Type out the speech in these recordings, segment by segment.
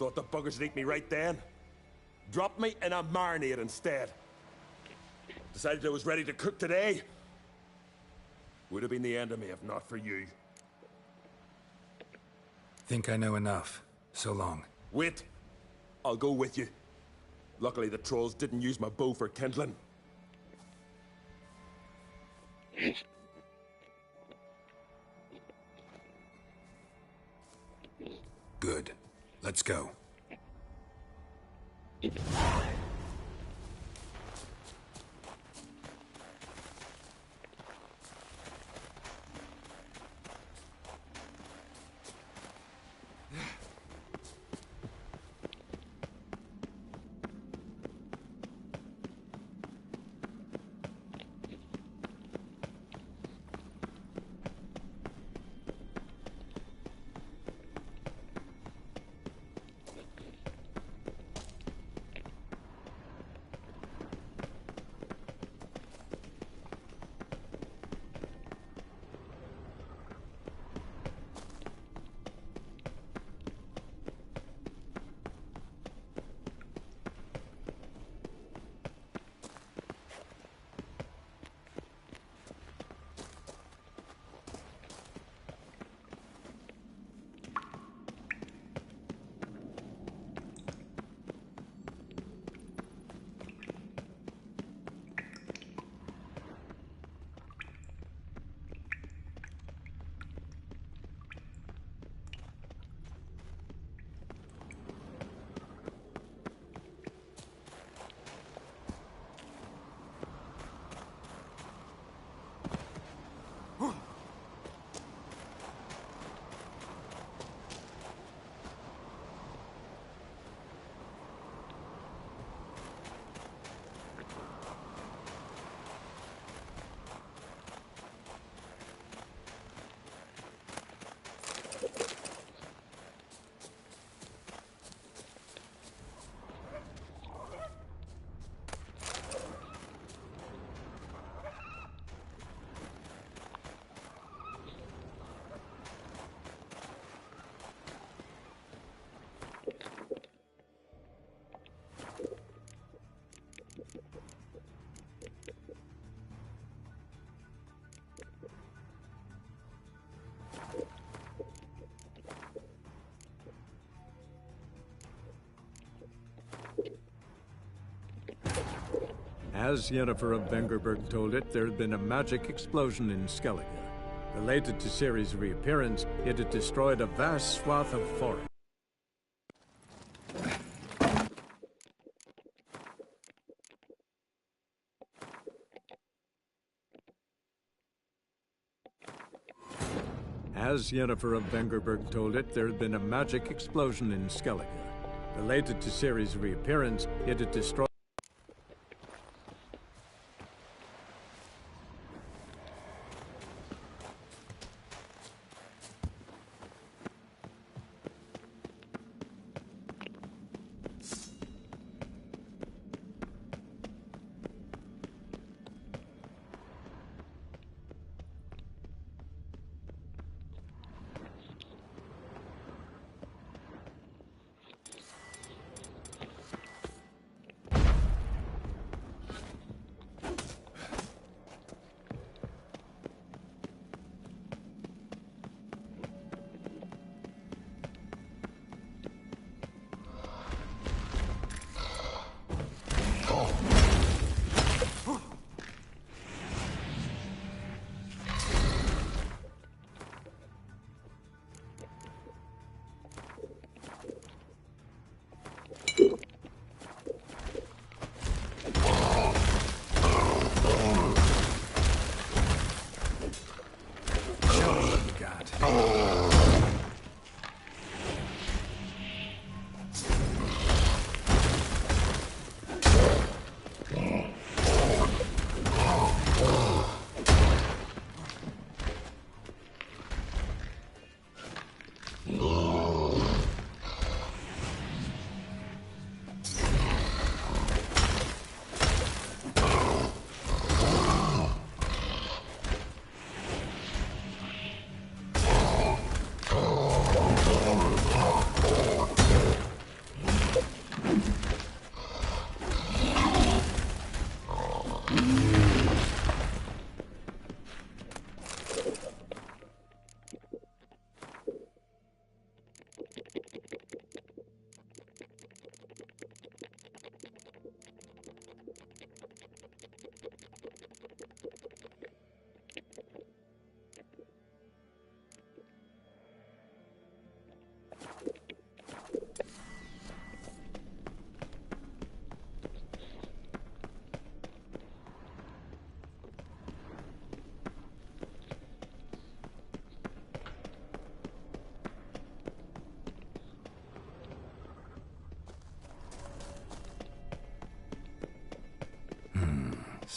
Thought the buggers would eat me right then. Dropped me in a marinade instead. Decided I was ready to cook today. Would have been the end of me if not for you. Think I know enough. So long. Wait. I'll go with you. Luckily the trolls didn't use my bow for kindling. Good. Let's go. As Yennefer of Vengerberg told it, there had been a magic explosion in Skellige. Related to Ciri's reappearance, it had destroyed a vast swath of forest. As Yennefer of Vengerberg told it, there had been a magic explosion in Skellige. Related to Ciri's reappearance, it had destroyed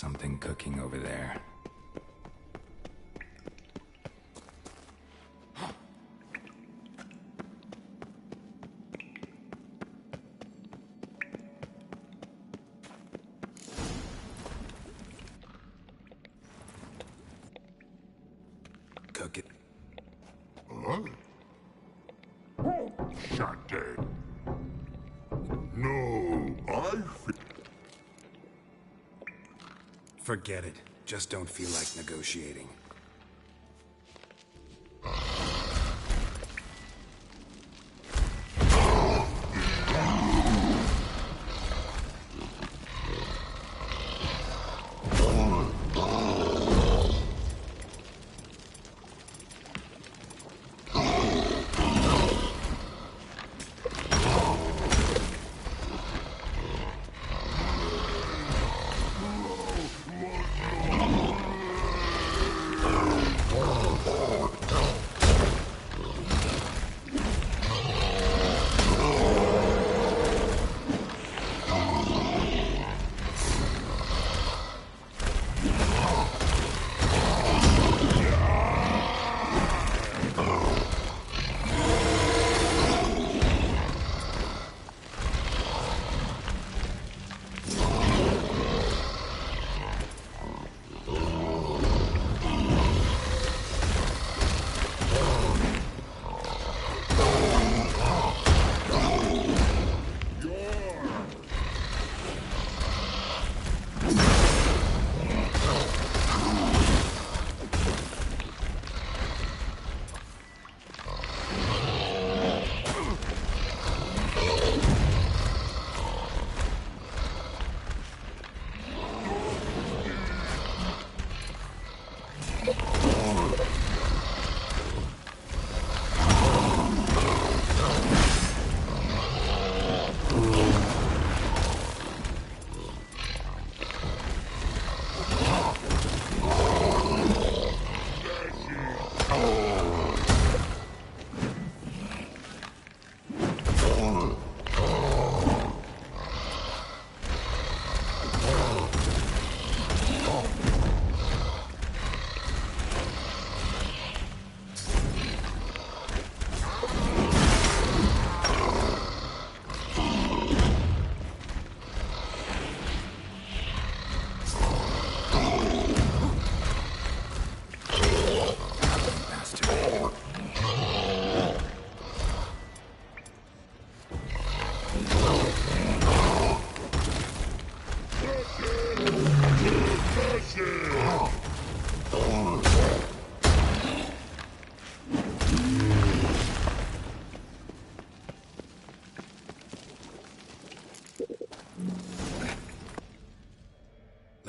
Something cooking over there. Cook it. Huh? Shut it. No, Forget it. Just don't feel like negotiating.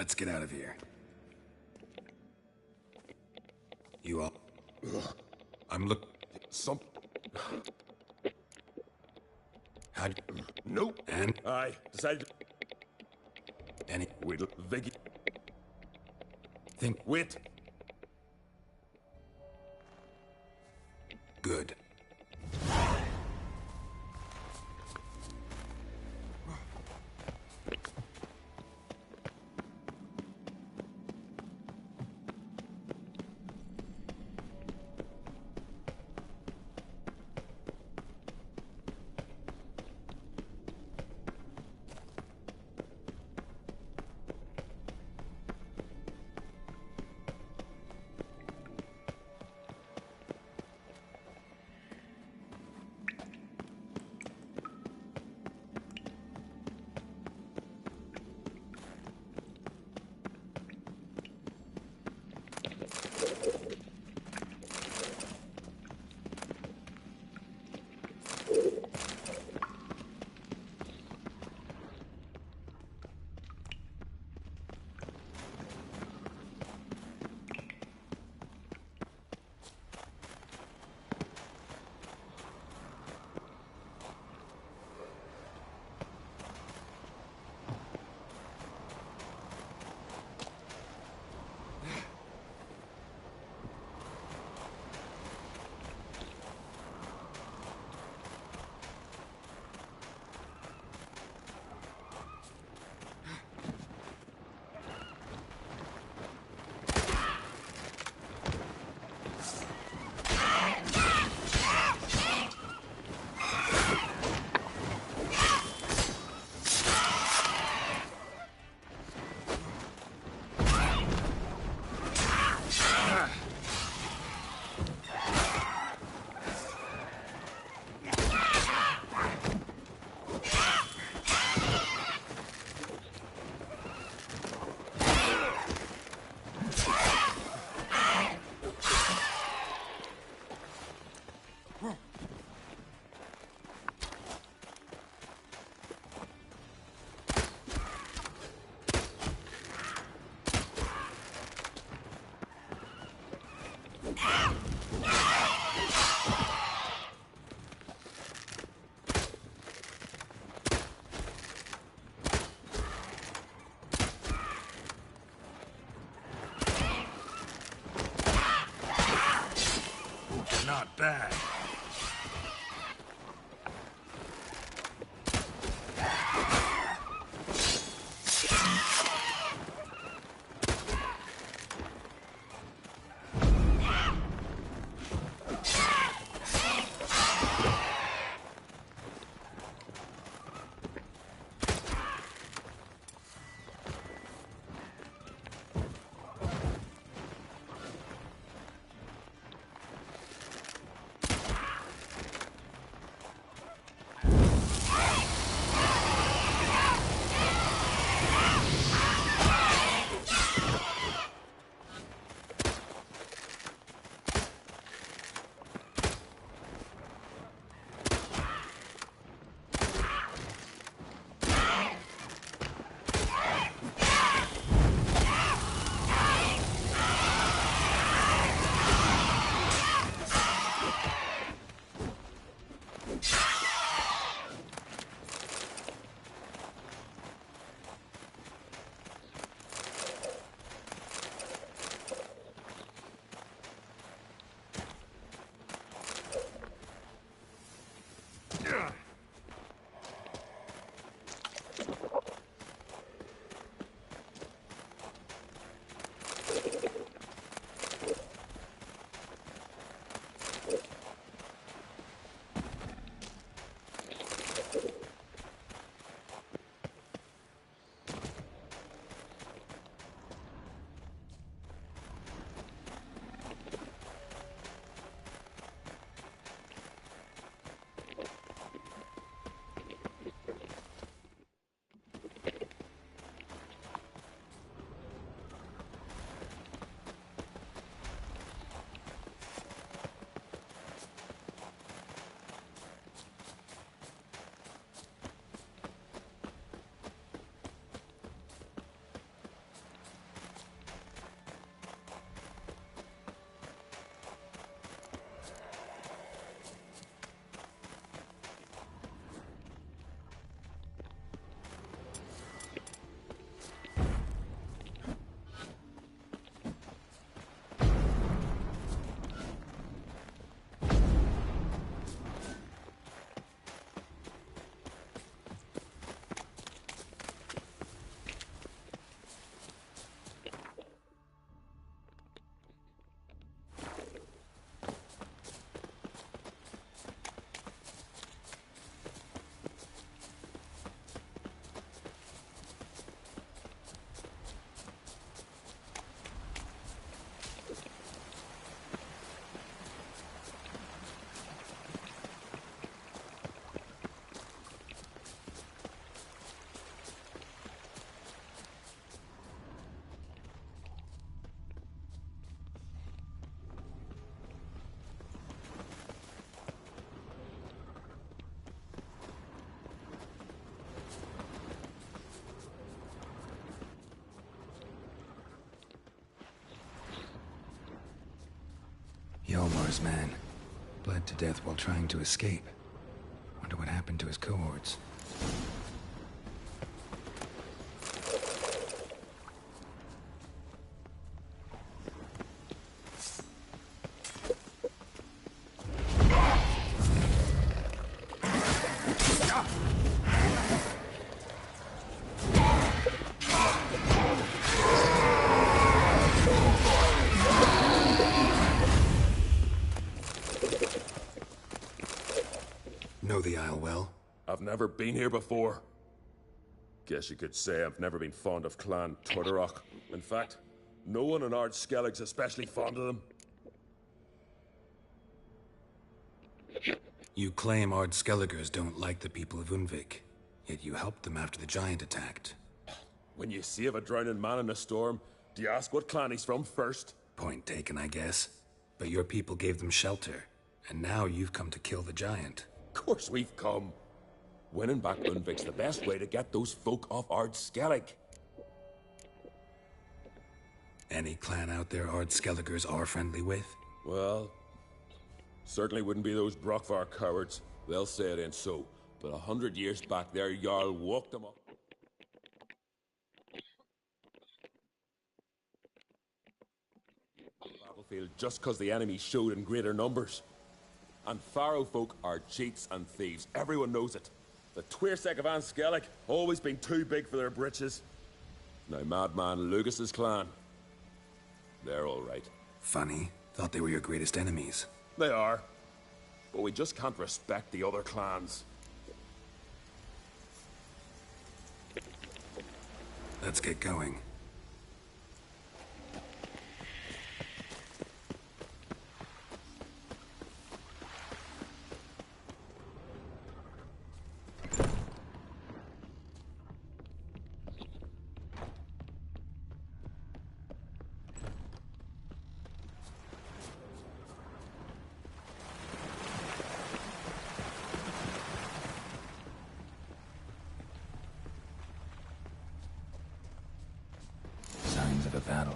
Let's get out of here. You all... I'm Some... How'd... Nope. And? I decided... Any... Wait, Viggy... Think... Wait. Good. bad. Yomar's man. Bled to death while trying to escape. Wonder what happened to his cohorts. Know the Isle well? I've never been here before. Guess you could say I've never been fond of Clan Tordarroch. In fact, no one in Ard Skellig's especially fond of them. You claim Ard Skelligers don't like the people of Unvik, yet you helped them after the giant attacked. When you save a drowning man in a storm, do you ask what clan he's from first? Point taken, I guess. But your people gave them shelter, and now you've come to kill the giant. Of course we've come. Winning back Unvik's the best way to get those folk off Ard Skellig. Any clan out there Ard Skelligers are friendly with? Well, certainly wouldn't be those Brockvar cowards. They'll say it ain't so. But 100 years back, their Jarl walked them up. Battlefield just because the enemy showed in greater numbers. And Pharaoh folk are cheats and thieves. Everyone knows it. The Tuirsek of Anskellig always been too big for their britches. Now Madman Lucas's clan, they're all right. Funny. Thought they were your greatest enemies. They are. But we just can't respect the other clans. Let's get going. Signs of a battle.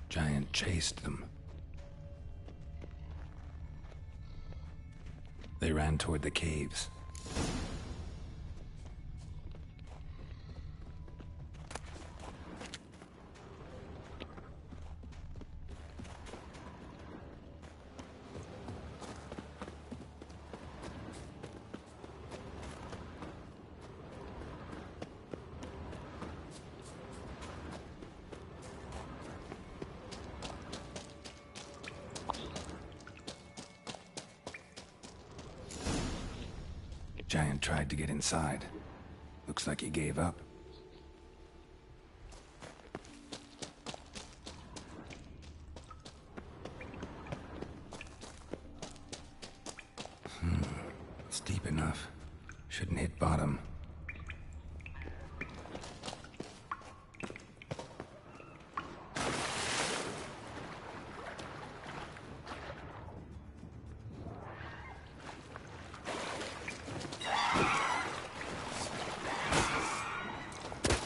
Giant chased them. They ran toward the caves. Giant tried to get inside. Looks like he gave up. It's deep enough. Shouldn't hit bottom.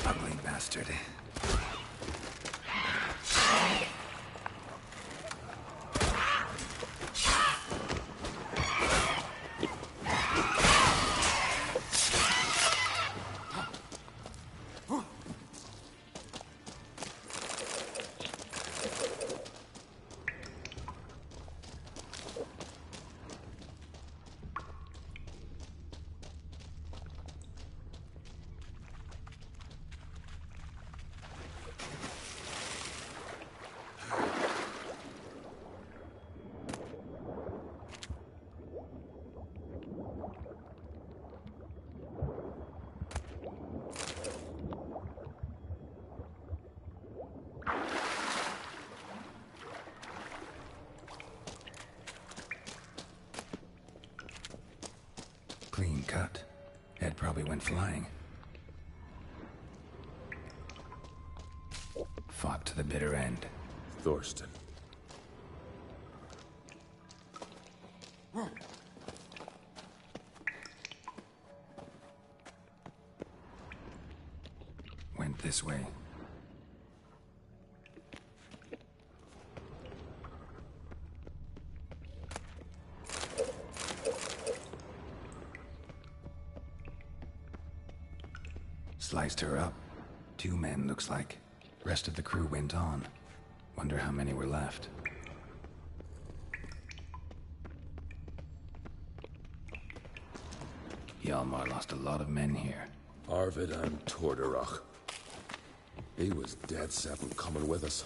Ugly bastard. Clean cut. Head probably went flying. Fought to the bitter end. Thorsten. Went this way. Sliced her up. 2 men, looks like. Rest of the crew went on. Wonder how many were left. Hjalmar lost a lot of men here. Arvid and Tordarach. He was dead set on coming with us.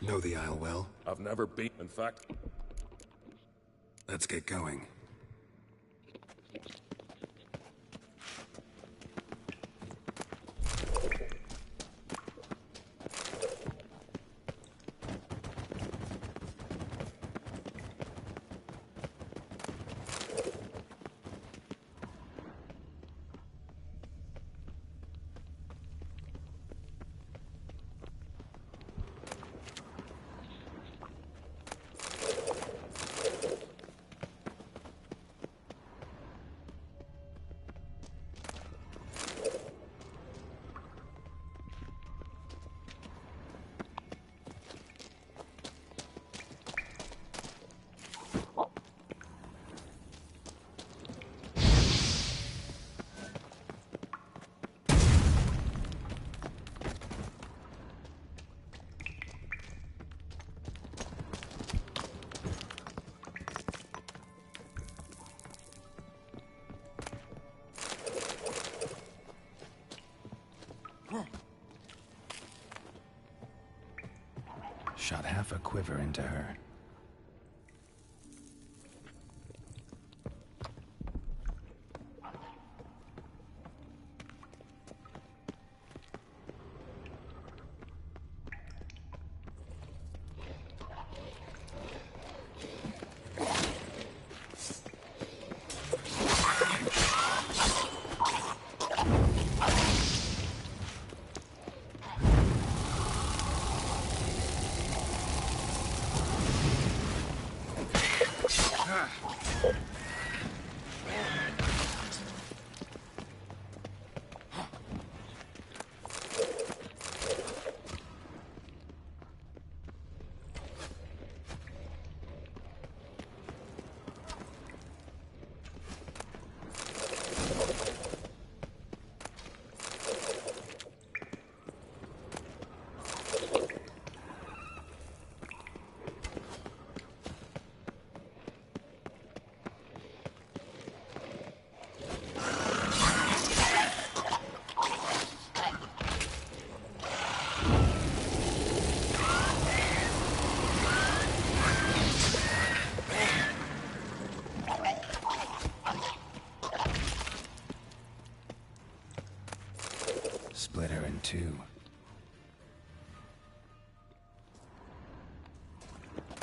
Know the Isle well? I've never been, in fact. Let's get going. Shot half a quiver into her.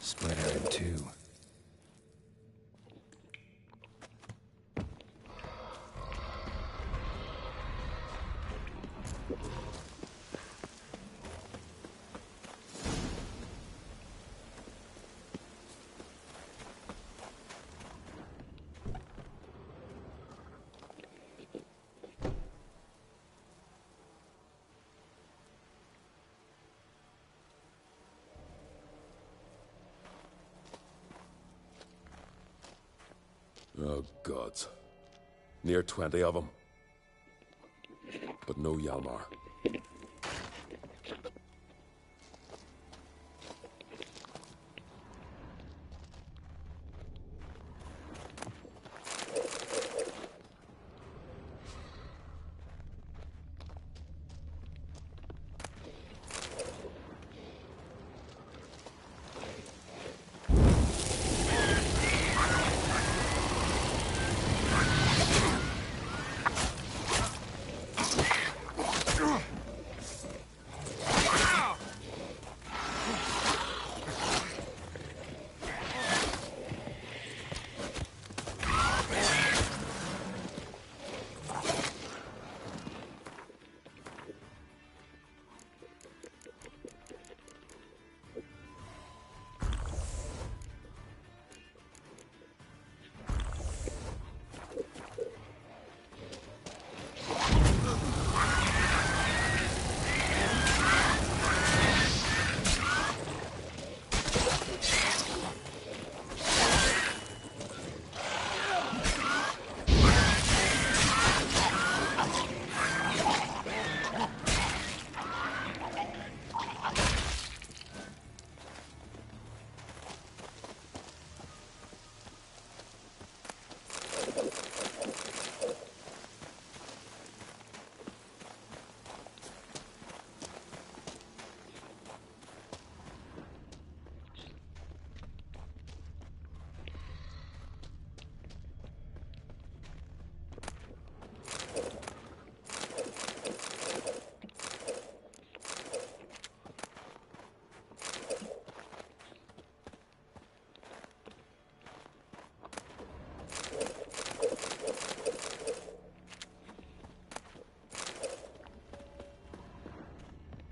Split her in two. Oh, gods. Near 20 of them. But no Hjalmar.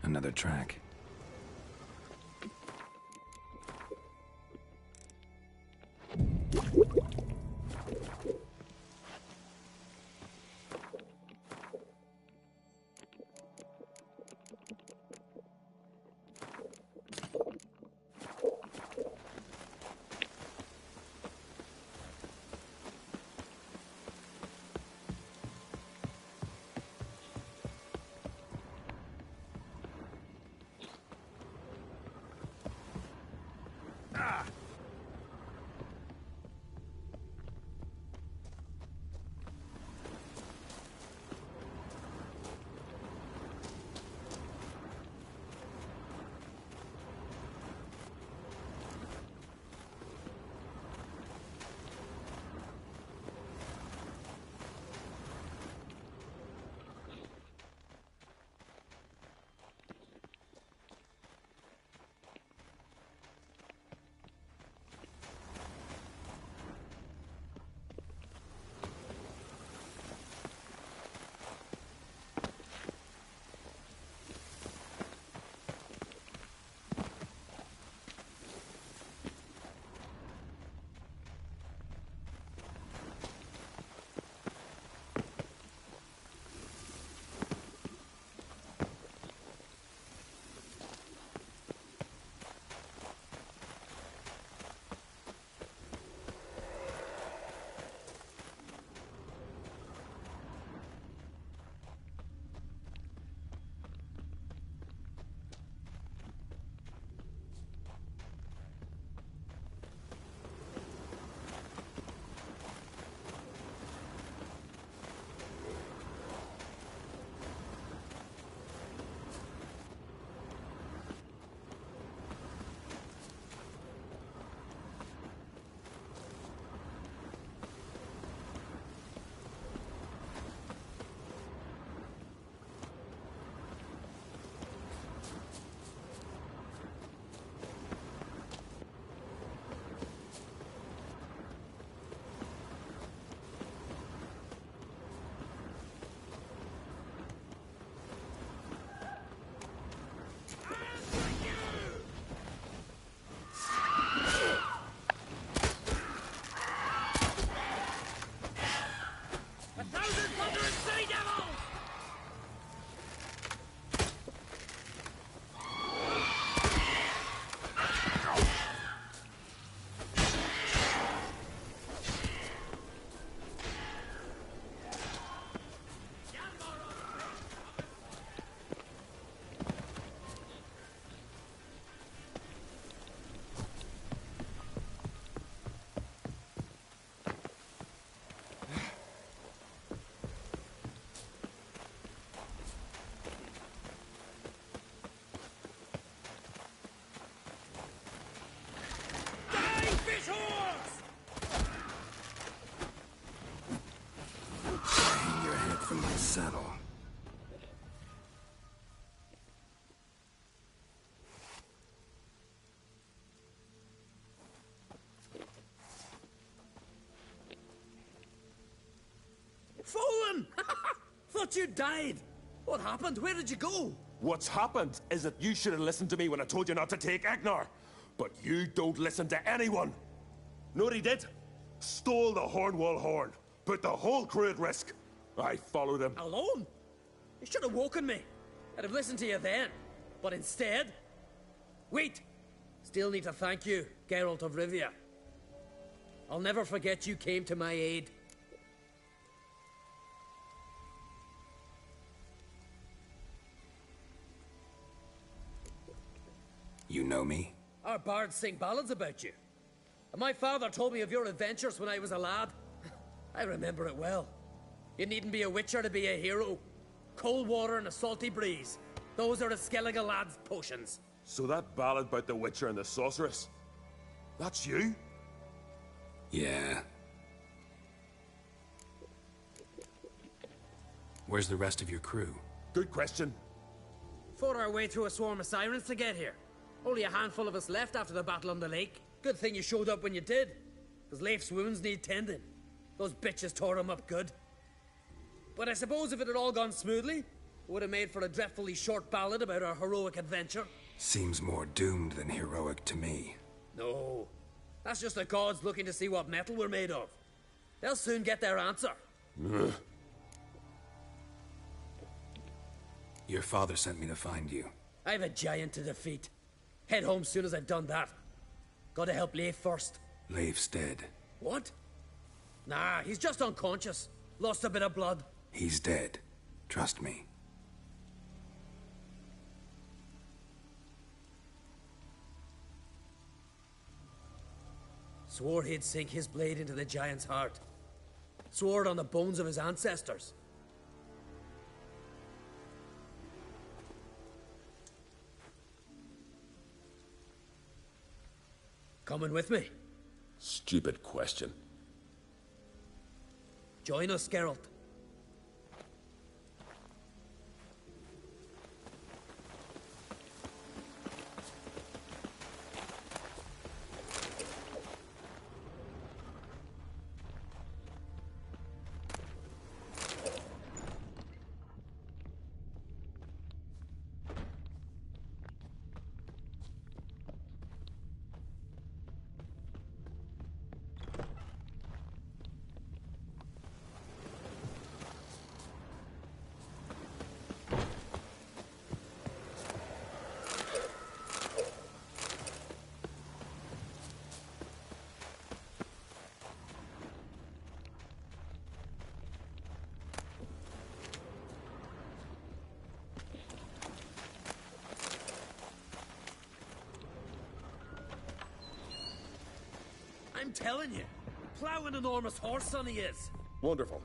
Another track. saddle. Fallen! Thought you died. What happened? Where did you go? What's happened is that you should have listened to me when I told you not to take Agnar. But you don't listen to anyone. Know what he did? Stole the Hornwall horn. Put the whole crew at risk. I followed him. Alone? You should have woken me. I'd have listened to you then. But instead... Wait! Still need to thank you, Geralt of Rivia. I'll never forget you came to my aid. You know me? Our bards sing ballads about you. And my father told me of your adventures when I was a lad. I remember it well. You needn't be a witcher to be a hero. Cold water and a salty breeze. Those are the Skellige lad's potions. So that ballad about the Witcher and the Sorceress... That's you? Yeah. Where's the rest of your crew? Good question. Fought our way through a swarm of sirens to get here. Only a handful of us left after the battle on the lake. Good thing you showed up when you did. Because Leif's wounds need tending. Those bitches tore him up good. But I suppose if it had all gone smoothly, it would have made for a dreadfully short ballad about our heroic adventure. Seems more doomed than heroic to me. No. That's just the gods looking to see what metal we're made of. They'll soon get their answer. Your father sent me to find you. I've a giant to defeat. Head home soon as I've done that. Gotta help Leif first. Leif's dead. What? Nah, he's just unconscious. Lost a bit of blood. He's dead. Trust me. Swore he'd sink his blade into the giant's heart. Swore it on the bones of his ancestors. Coming with me? Stupid question. Join us, Geralt. I'm telling you, plow an enormous horse son he is. Wonderful.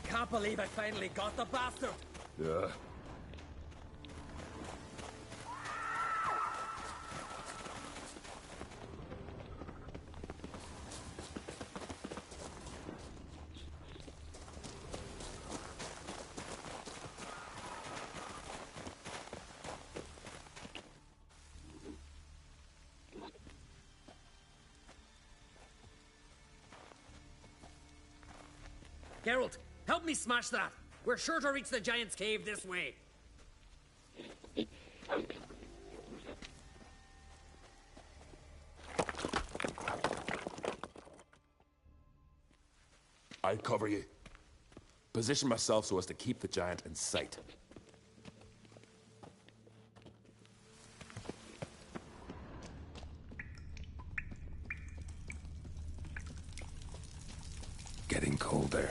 Can't believe I finally got the bastard. Yeah. Geralt, help me smash that. We're sure to reach the giant's cave this way. I'll cover you. Position myself so as to keep the giant in sight. Getting colder.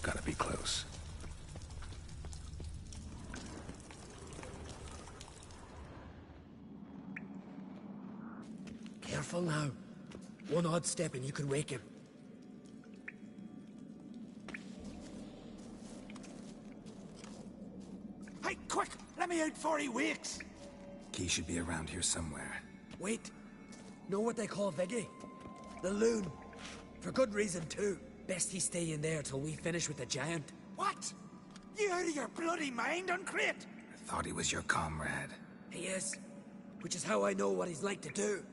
Gotta be close. Careful now. One odd step and you can wake him. Hey, quick! Let me out before he wakes! Key should be around here somewhere. Wait. Know what they call Viggy? The loon. For good reason, too. Best he stay in there till we finish with the giant. What? You out of your bloody mind, Uncrate? I thought he was your comrade. He is. Which is how I know what he's like to do.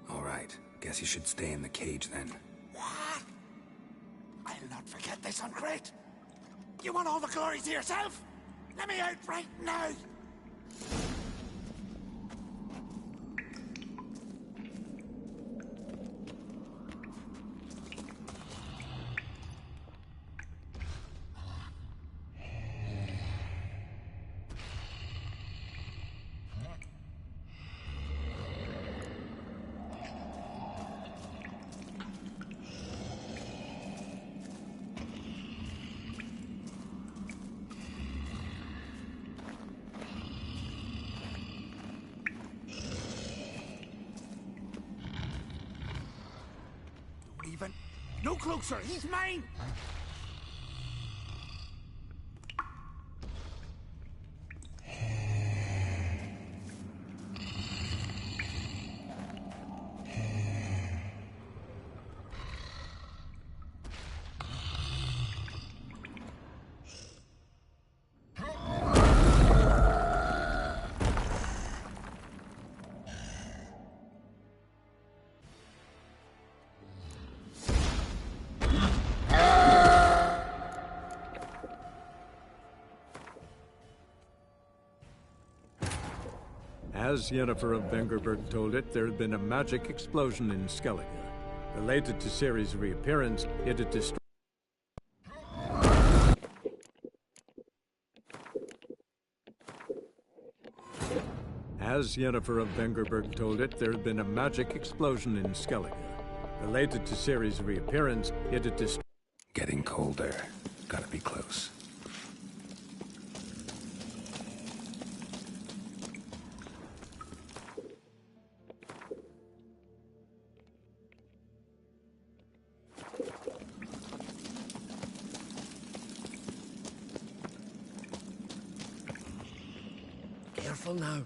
All right. Guess you should stay in the cage then. What? I'll not forget this, Uncrate. You want all the glory to yourself? Let me out right now! No closer, he's mine! As Yennefer of Vengerberg told it, there had been a magic explosion in Skellige. Related to Ciri's reappearance, it had destroyed... As Yennefer of Vengerberg told it, there had been a magic explosion in Skellige. Related to Ciri's reappearance, it had destroyed... Getting colder. Gotta be close. Careful now.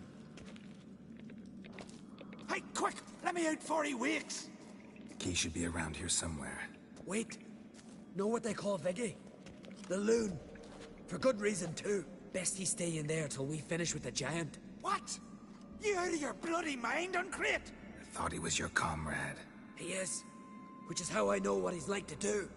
Hey, quick! Let me out before he wakes! Key should be around here somewhere. Wait. Know what they call Viggy? The loon. For good reason, too. Best he stay in there till we finish with the giant. What? You out of your bloody mind, Uncrate? I thought he was your comrade. He is. Which is how I know what he's like to do.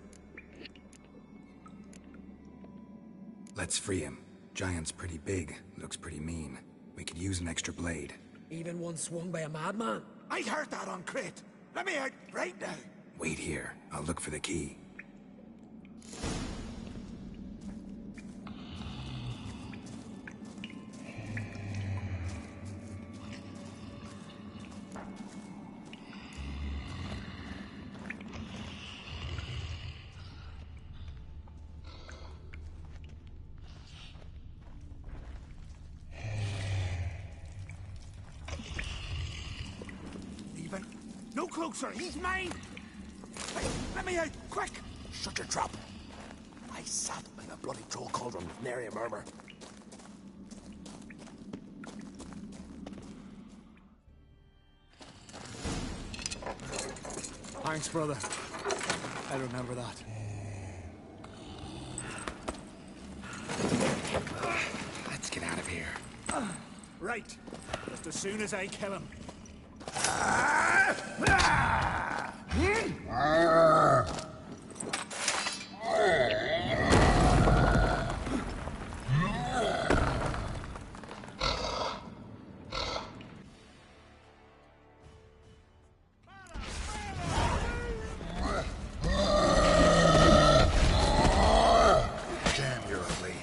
Let's free him. Giant's pretty big, looks pretty mean. We could use an extra blade. Even one swung by a madman. I heard that, Uncrate. Let me out right now. Wait here. I'll look for the key. No closer, he's mine! Hey, let me out, quick! Shut your trap! I sat in a bloody troll cauldron with nary a murmur. Thanks, brother. I remember that. Let's get out of here. Right. Just as soon as I kill him. Damn, you're ugly.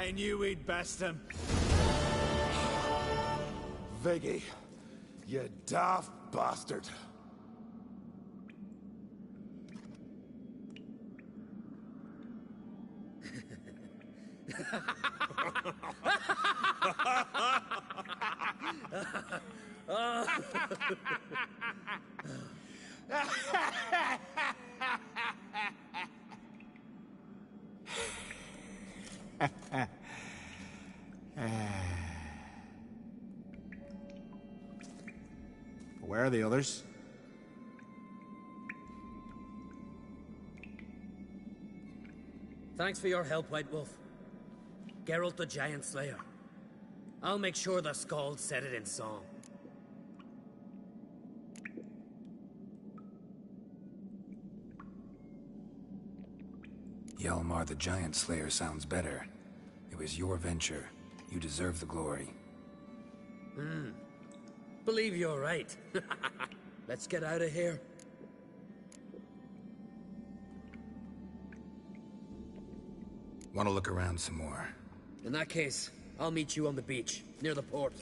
I knew we'd best him. Viggy, you daft bastard. Where are the others? Thanks for your help, White Wolf. Geralt the Giant Slayer. I'll make sure the Skald said it in song. Hjalmar the Giant Slayer sounds better. It was your venture. You deserve the glory. Believe you're right. Let's get out of here. Want to look around some more? In that case, I'll meet you on the beach, near the port.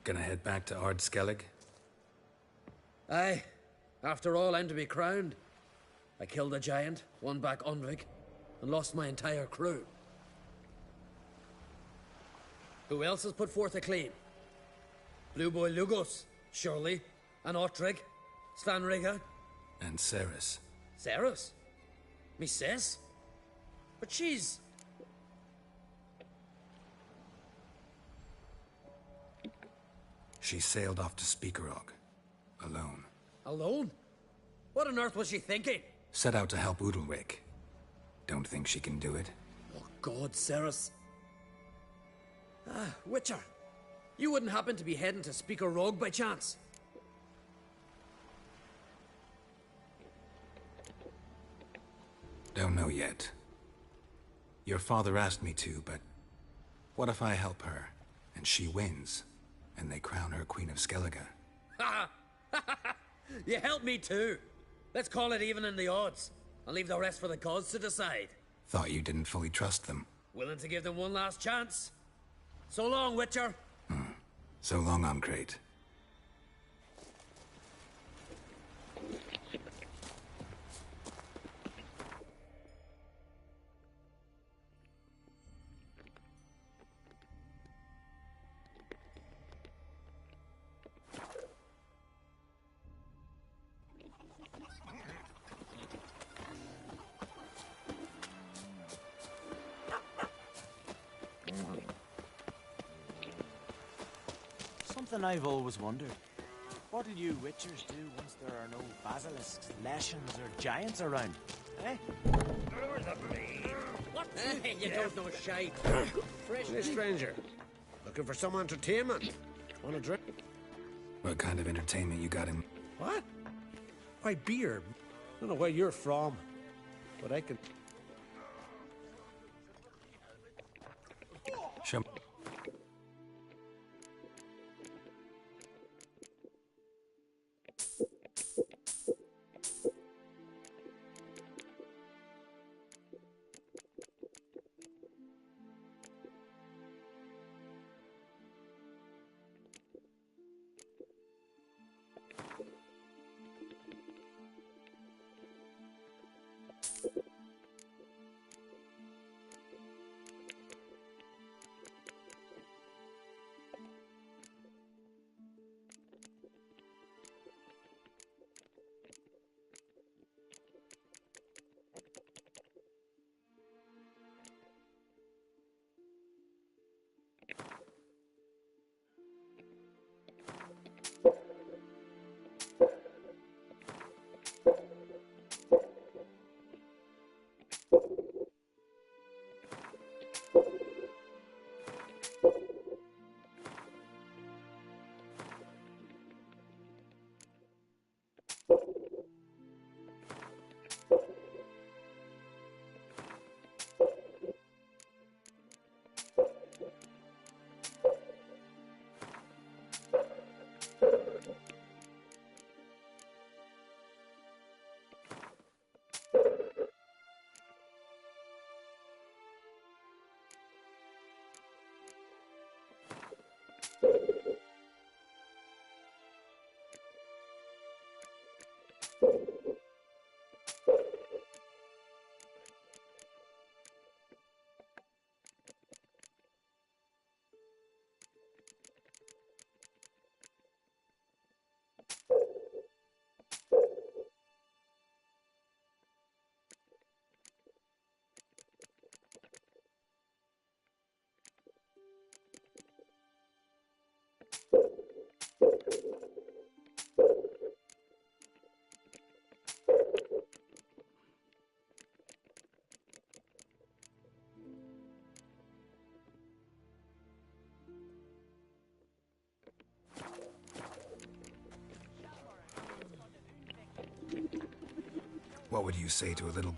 Gonna head back to Ard Skellig? Aye. After all, I'm to be crowned. I killed a giant, won back Unvik, and lost my entire crew. Who else has put forth a claim? Blue Boy Lugos, surely, and Ottrig, Svanrigga. And Ceres. Ceres? Me sis? But she's... She sailed off to Speakerog. Alone. alone? What on earth was she thinking? Set out to help Udalwick. Don't think she can do it? Oh, God, Ceres. Ah, Witcher. You wouldn't happen to be heading to Speaker Rogue by chance? Don't know yet. Your father asked me to, but what if I help her, and she wins, and they crown her Queen of Skellige? Ha ha! You helped me too. Let's call it even in the odds. I'll leave the rest for the gods to decide. Thought you didn't fully trust them. Willing to give them one last chance? So long, Witcher. So long, Ancrate. Something I've always wondered. What do you witchers do once there are no basilisks, leshens, or giants around? Eh? What? You don't know shite. Hey, stranger. Looking for some entertainment? Want a drink? What kind of entertainment you got in? What? Why, beer. I don't know where you're from, but I can... Show. What would you say to a little...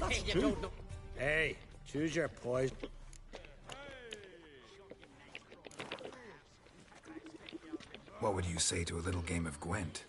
Hey, you don't know. Hey, choose your poison. What would you say to a little game of Gwent?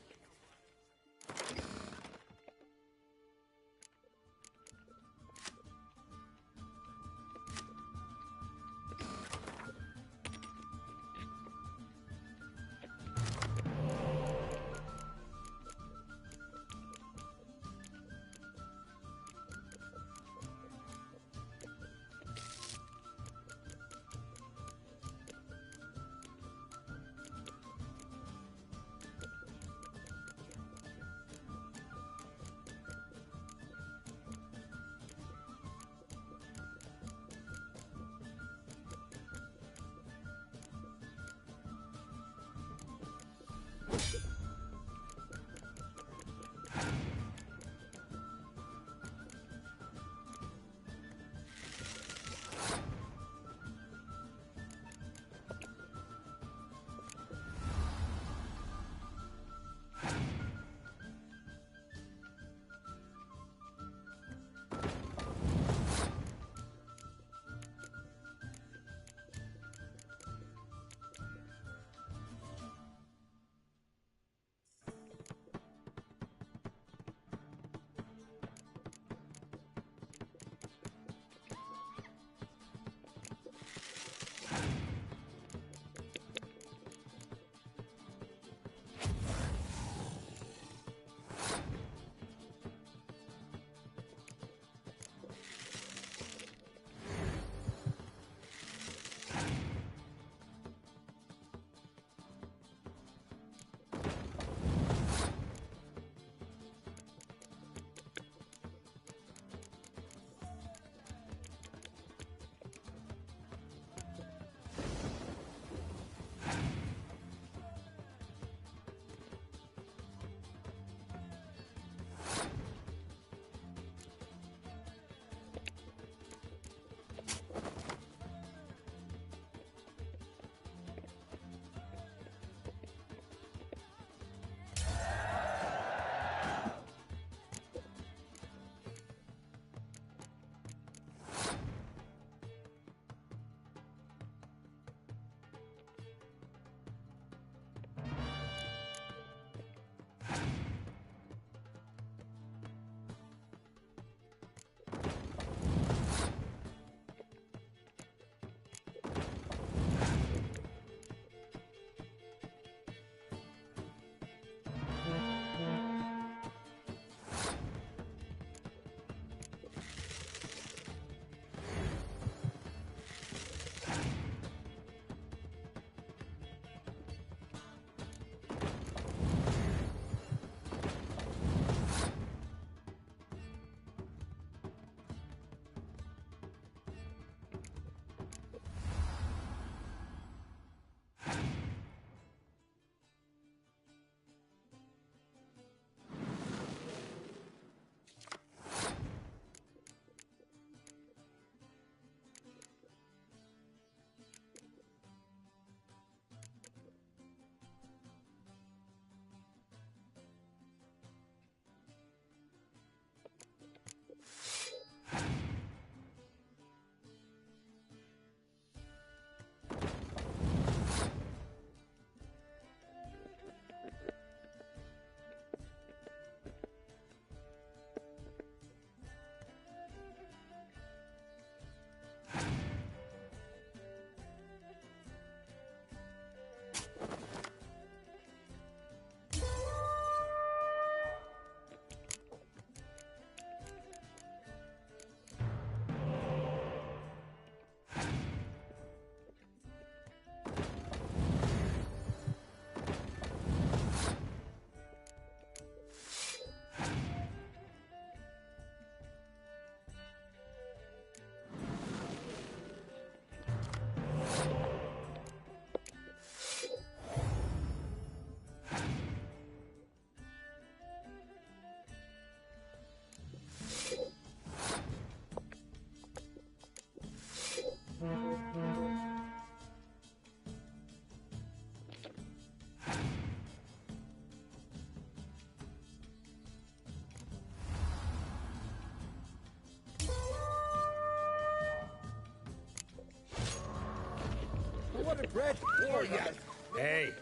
bread. Oh, yeah. Hey,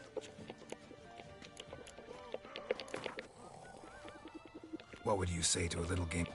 What would you say to a little game?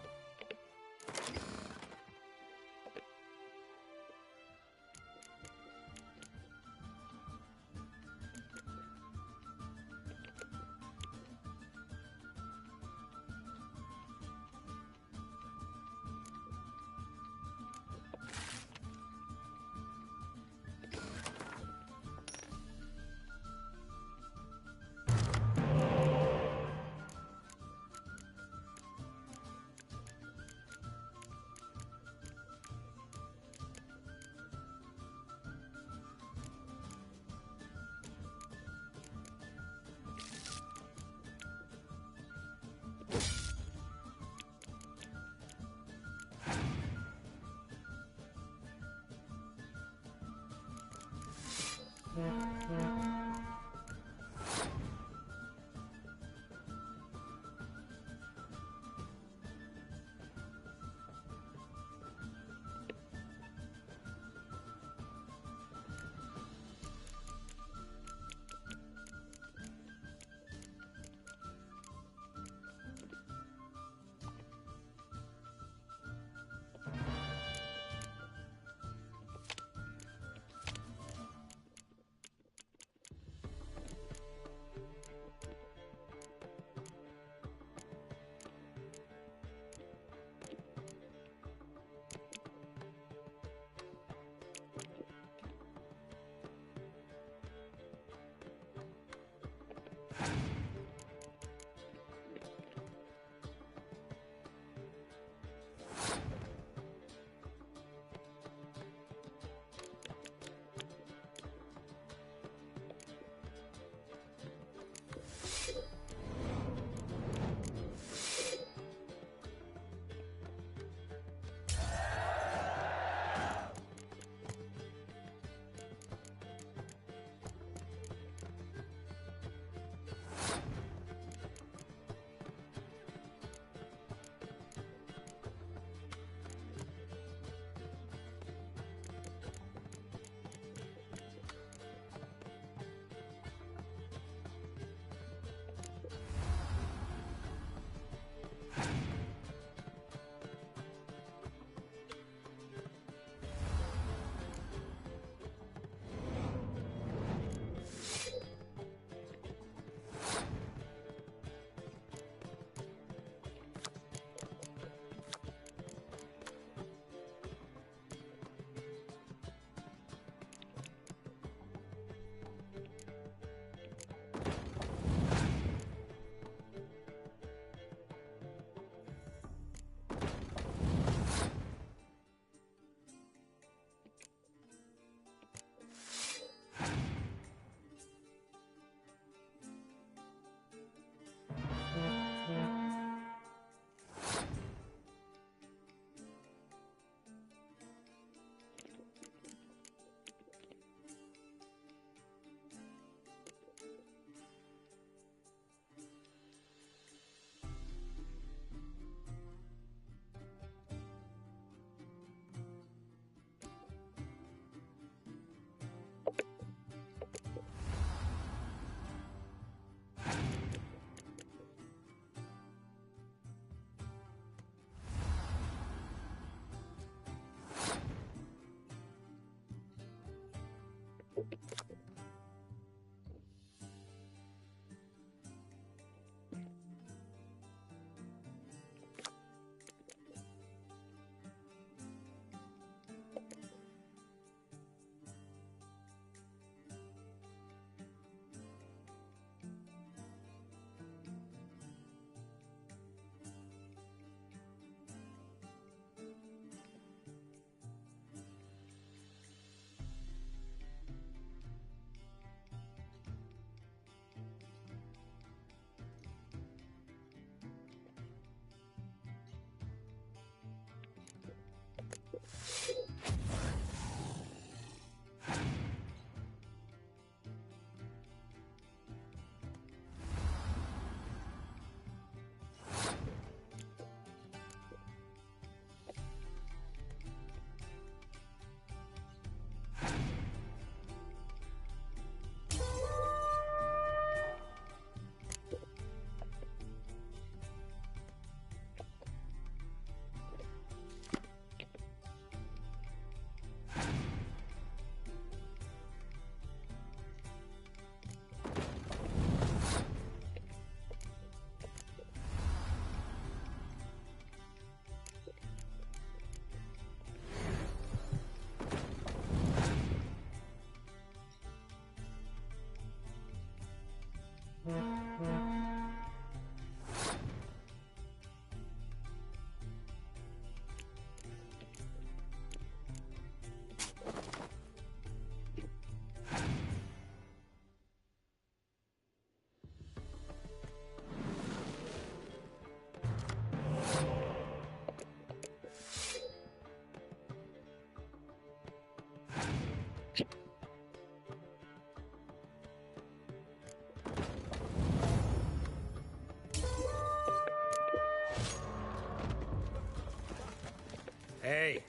Hey,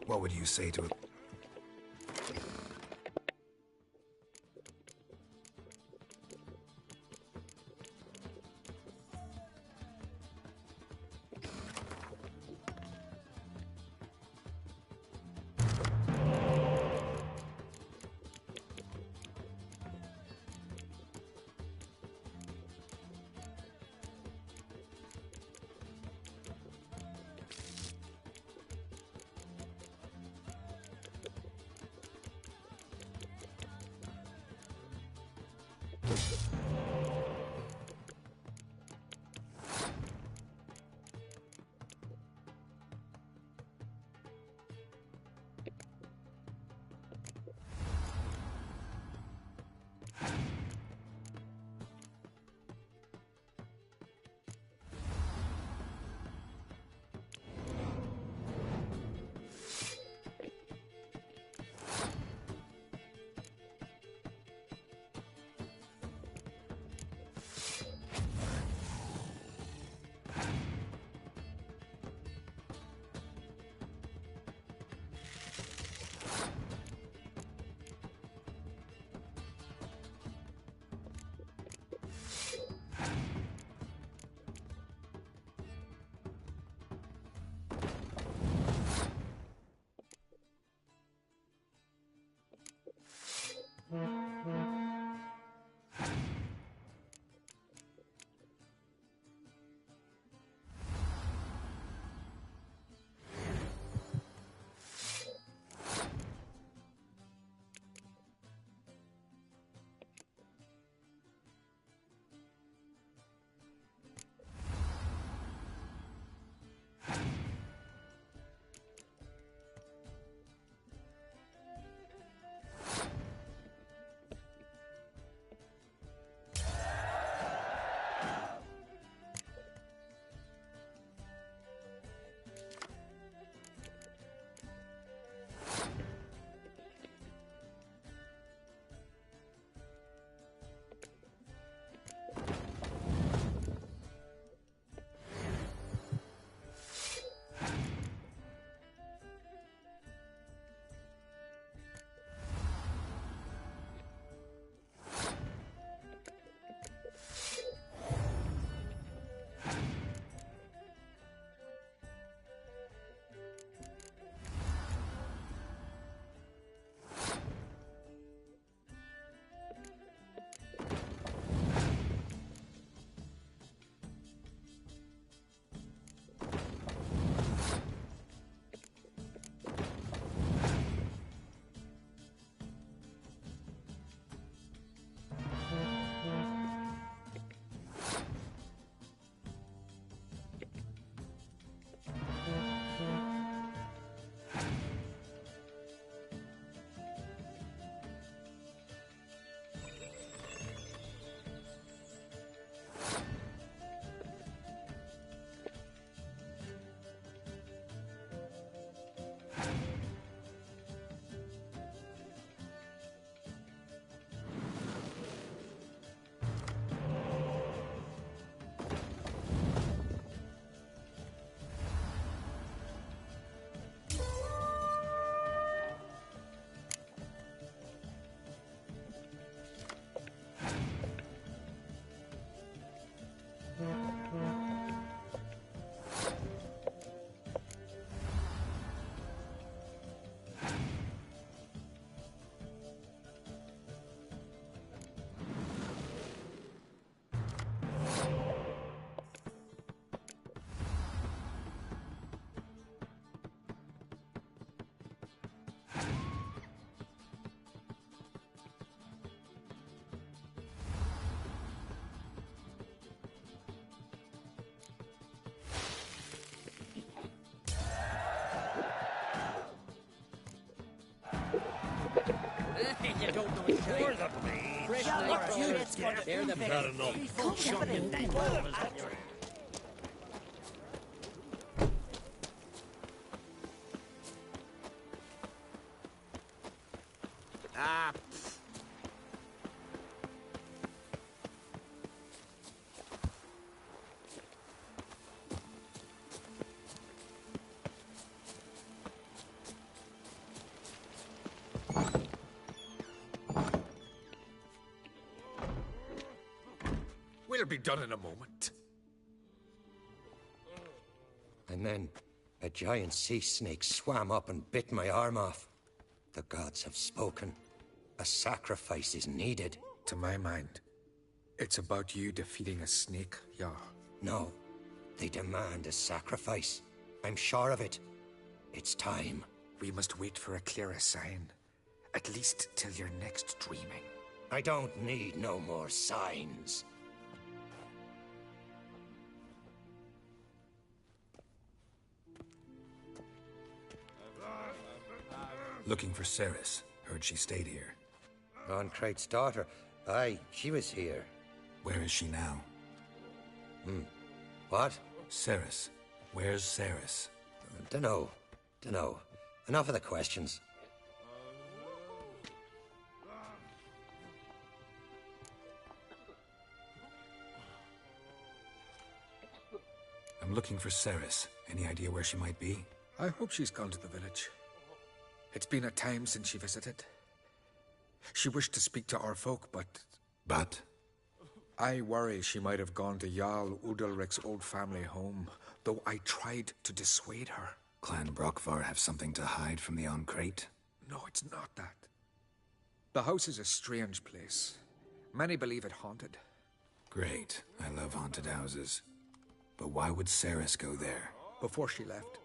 What would you say to it? don't know what to tell you. Fresh night crawlers, they're the best. Ah, we'll be done in a moment. And then a giant sea snake swam up and bit my arm off. The gods have spoken. A sacrifice is needed. To my mind, it's about you defeating a snake, Jarl. No, they demand a sacrifice. I'm sure of it. It's time. We must wait for a clearer sign. At least till your next dreaming. I don't need no more signs. Looking for Cerys. Heard she stayed here. Oncrate's daughter. Aye, she was here. Where is she now? What? Cerys. Where's Cerys? Dunno. Enough of the questions. I'm looking for Cerys. Any idea where she might be? I hope she's gone to the village. It's been a time since she visited. She wished to speak to our folk, but... But? I worry she might have gone to Jarl Udalric's old family home, though I tried to dissuade her. Clan Brockvar have something to hide from the Oncrate? No, it's not that. The house is a strange place. Many believe it haunted. Great. I love haunted houses. But why would Cerys go there? Before she left,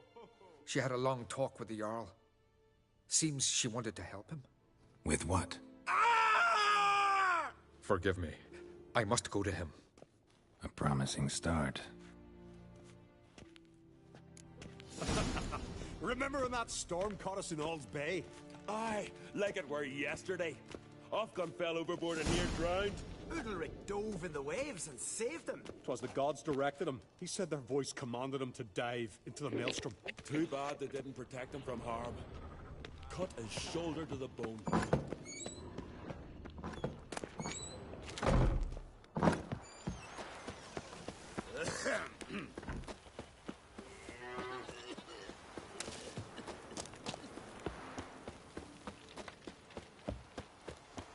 she had a long talk with the Jarl. Seems she wanted to help him. With what? Forgive me. I must go to him. A promising start. remember when that storm caught us in Ald's Bay? Aye, like it were yesterday. Ofcom fell overboard and near drowned. Udalric dove in the waves and saved them. 'Twas the gods directed him. He said their voice commanded him to dive into the maelstrom. Too bad they didn't protect him from harm. Cut his shoulder to the bone.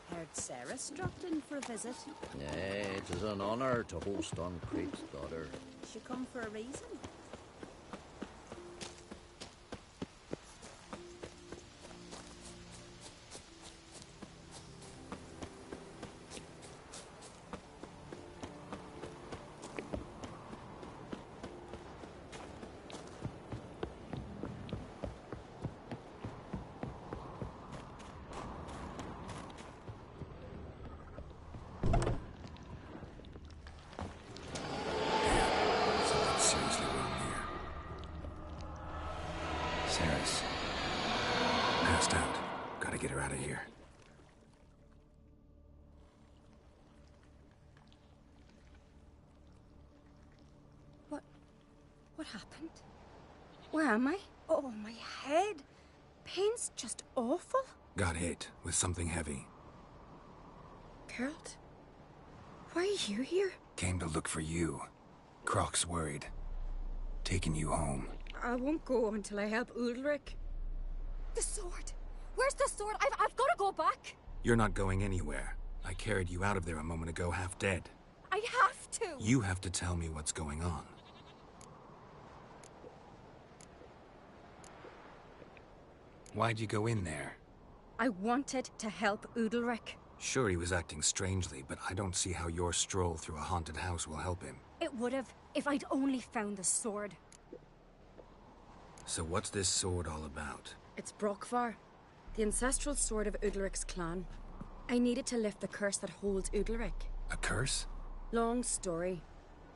Heard Cerys dropped in for a visit. Nay, it is an honor to host Oncrate's daughter. She come for a reason. Cerys. Passed out. Gotta get her out of here. What happened? Where am I? Oh, my head. Pain's just awful. Got hit with something heavy. Geralt? Why are you here? Came to look for you. Croc's worried. Taking you home. I won't go until I help Udalric. The sword! Where's the sword? I've got to go back! You're not going anywhere. I carried you out of there a moment ago, half dead. I have to! You have to tell me what's going on. Why'd you go in there? I wanted to help Udalric. Sure, he was acting strangely, but I don't see how your stroll through a haunted house will help him. It would have, if I'd only found the sword. So what's this sword all about? It's Brockvar, the ancestral sword of Udalric's clan. I needed to lift the curse that holds Udalric. A curse? Long story.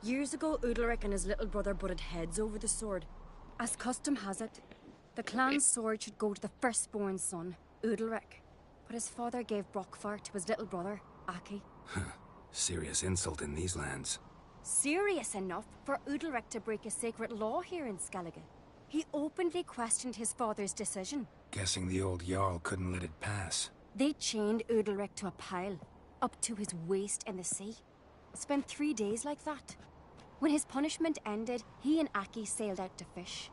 Years ago, Udalric and his little brother butted heads over the sword. As custom has it, the clan's sword should go to the firstborn son, Udalric. but his father gave Brockvar to his little brother, Aki. Serious insult in these lands. Serious enough for Udalric to break a sacred law here in Skellige. He openly questioned his father's decision. Guessing the old Jarl couldn't let it pass. They chained Udalric to a pile, up to his waist in the sea. Spent 3 days like that. When his punishment ended, he and Aki sailed out to fish.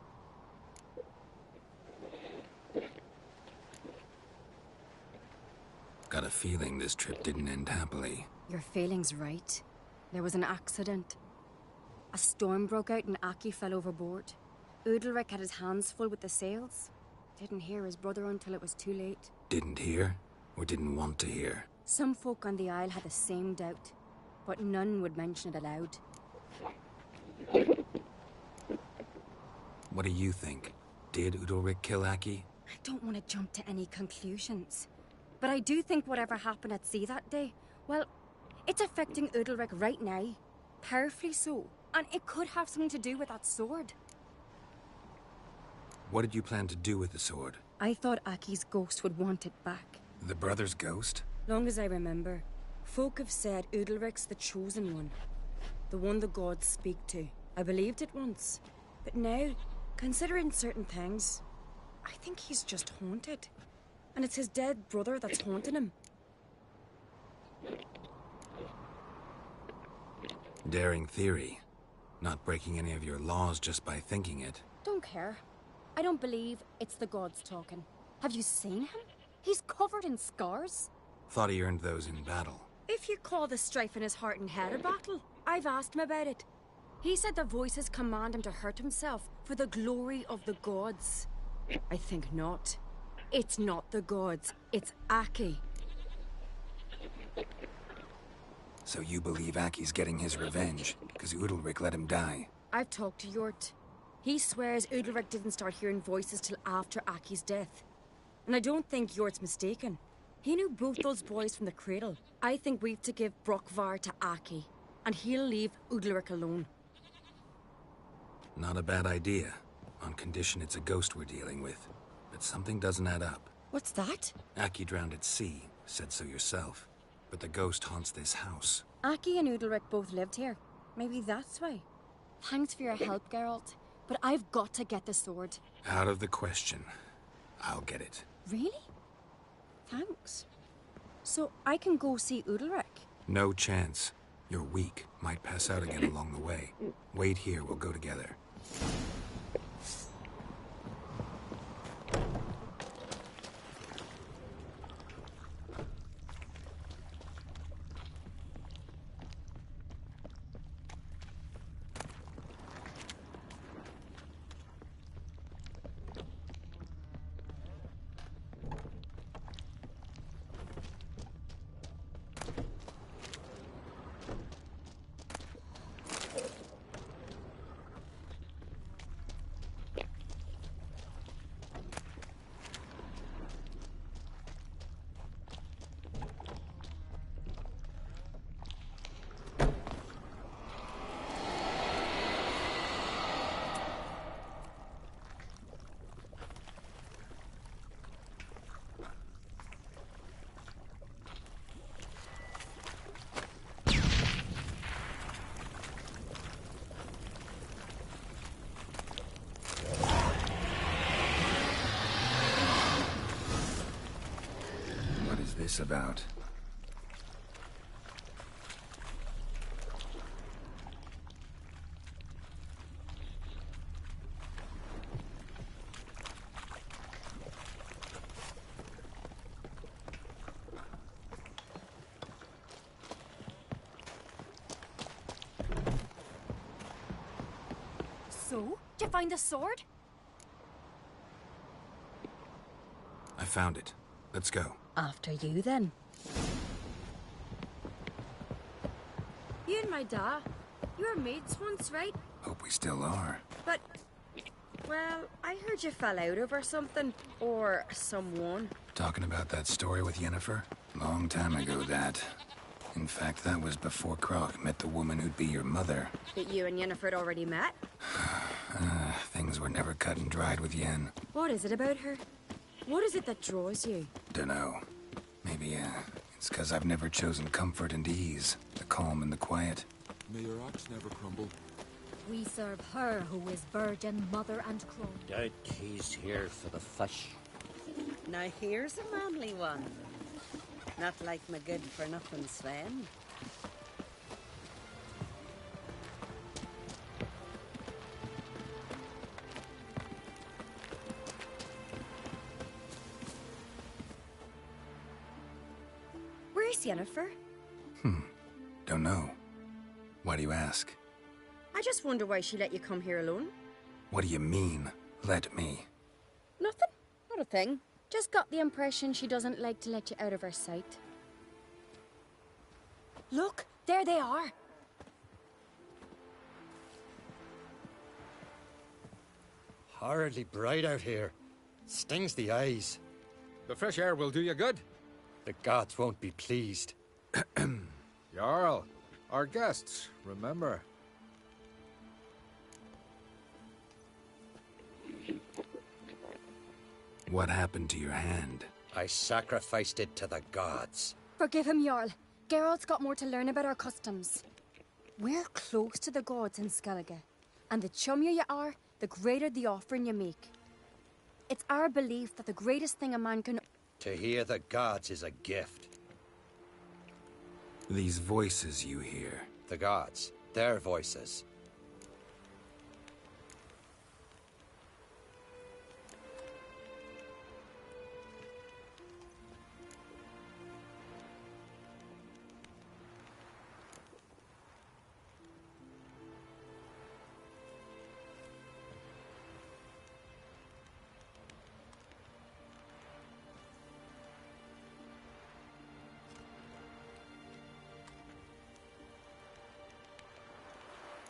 Got a feeling this trip didn't end happily. Your feeling's right. There was an accident. A storm broke out and Aki fell overboard. Udalric had his hands full with the sails. Didn't hear his brother until it was too late. Didn't hear? Or didn't want to hear? Some folk on the Isle had the same doubt, but none would mention it aloud. What do you think? Did Udalric kill Aki? I don't want to jump to any conclusions, but I do think whatever happened at sea that day, well, it's affecting Udalric right now. Powerfully so. And it could have something to do with that sword. What did you plan to do with the sword? I thought Aki's ghost would want it back. The brother's ghost? Long as I remember, folk have said Udalric's the chosen one. The one the gods speak to. I believed it once. But now, considering certain things, I think he's just haunted. And it's his dead brother that's haunting him. Daring theory. Not breaking any of your laws just by thinking it. Don't care. I don't believe it's the gods talking. Have you seen him? He's covered in scars. Thought he earned those in battle. If you call the strife in his heart and head a battle, I've asked him about it. He said the voices command him to hurt himself for the glory of the gods. I think not. It's not the gods, it's Aki. So you believe Aki's getting his revenge, because Udalric let him die? I've talked to Yort. He swears Udalric didn't start hearing voices till after Aki's death. And I don't think Yort's mistaken. He knew both those boys from the cradle. I think we've to give Brockvar to Aki, and he'll leave Udalric alone. Not a bad idea, on condition it's a ghost we're dealing with. But something doesn't add up. What's that? Aki drowned at sea, said so yourself. But the ghost haunts this house. Aki and Udalric both lived here. Maybe that's why. Thanks for your help, Geralt. But I've got to get the sword. Out of the question. I'll get it. Really? Thanks. So I can go see Udalric? No chance. You're weak. Might pass out again along the way. Wait here, we'll go together. This about? So, did you find the sword? I found it. Let's go. After you, then. You and my da, you were mates once, right? Hope we still are. But, well, I heard you fell out over something. Or someone. Talking about that story with Yennefer? Long time ago, that. In fact, that was before Croc met the woman who'd be your mother. That you and Yennefer had already met? Things were never cut and dried with Yen. What is it about her? What is it that draws you? Dunno. Maybe, it's because I've never chosen comfort and ease, the calm and the quiet. May your axe never crumble. We serve her who is virgin, mother, and crone. Doubt he's here for the fish. Now here's a manly one. Not like my good-for-nothing Sven. Where's Yennefer? Don't know. Why do you ask? I just wonder why she let you come here alone. What do you mean, let me? Nothing. Not a thing. Just got the impression she doesn't like to let you out of her sight. Look, there they are. Horridly bright out here. Stings the eyes. The fresh air will do you good. The gods won't be pleased. Jarl, our guests, remember. What happened to your hand? I sacrificed it to the gods. Forgive him, Jarl. Geralt's got more to learn about our customs. We're close to the gods in Skellige, and the chummier you are, the greater the offering you make. It's our belief that the greatest thing a man can... To hear the gods is a gift. These voices you hear. The gods, their voices.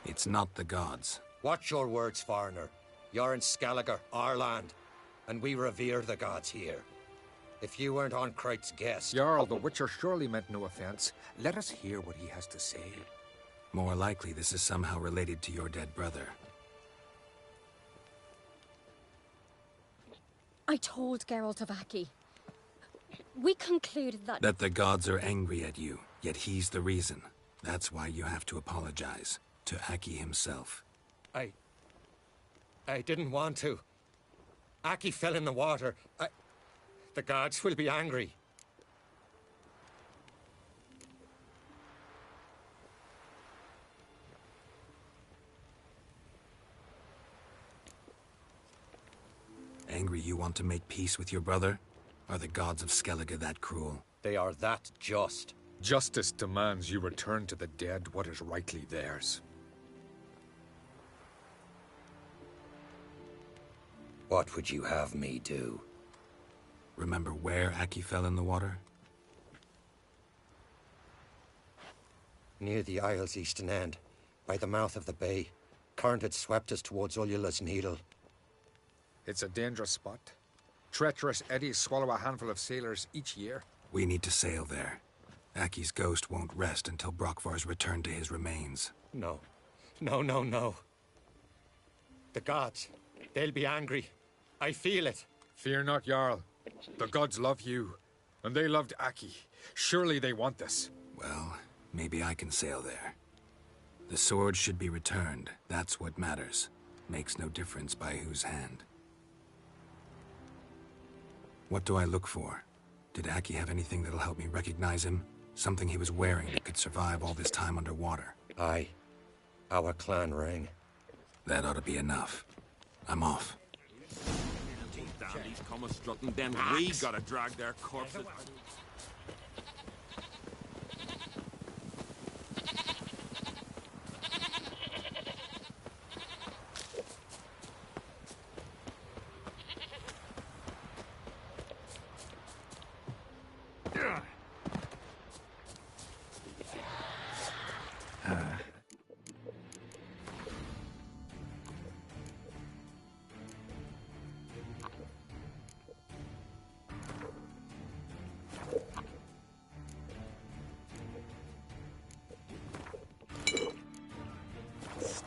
It's not the gods. Watch your words, foreigner. You're in Skellige, our land, and we revere the gods here. If you weren't Arnkright's guest... Jarl, the Witcher surely meant no offense. Let us hear what he has to say. More likely this is somehow related to your dead brother. I told Geralt of Aki. We concluded that... That the gods are angry at you, yet he's the reason. That's why you have to apologize. To Aki himself. I didn't want to. Aki fell in the water. The gods will be angry. Angry you want to make peace with your brother? Are the gods of Skellige that cruel? They are that just. Justice demands you return to the dead what is rightly theirs. What would you have me do? Remember where Aki fell in the water? Near the Isle's eastern end, by the mouth of the bay. Current had swept us towards Ullula's Needle. It's a dangerous spot. Treacherous eddies swallow a handful of sailors each year. We need to sail there. Aki's ghost won't rest until Brokvar's returned to his remains. No. No, no, no. The gods, they'll be angry. I feel it. Fear not, Jarl. The gods love you, and they loved Aki. Surely they want this. Well, maybe I can sail there. The sword should be returned. That's what matters. Makes no difference by whose hand. What do I look for? Did Aki have anything that'll help me recognize him? Something he was wearing that could survive all this time underwater? Aye. Our clan ring. That ought to be enough. I'm off. Dandies come a strutting, then we gotta drag their corpses.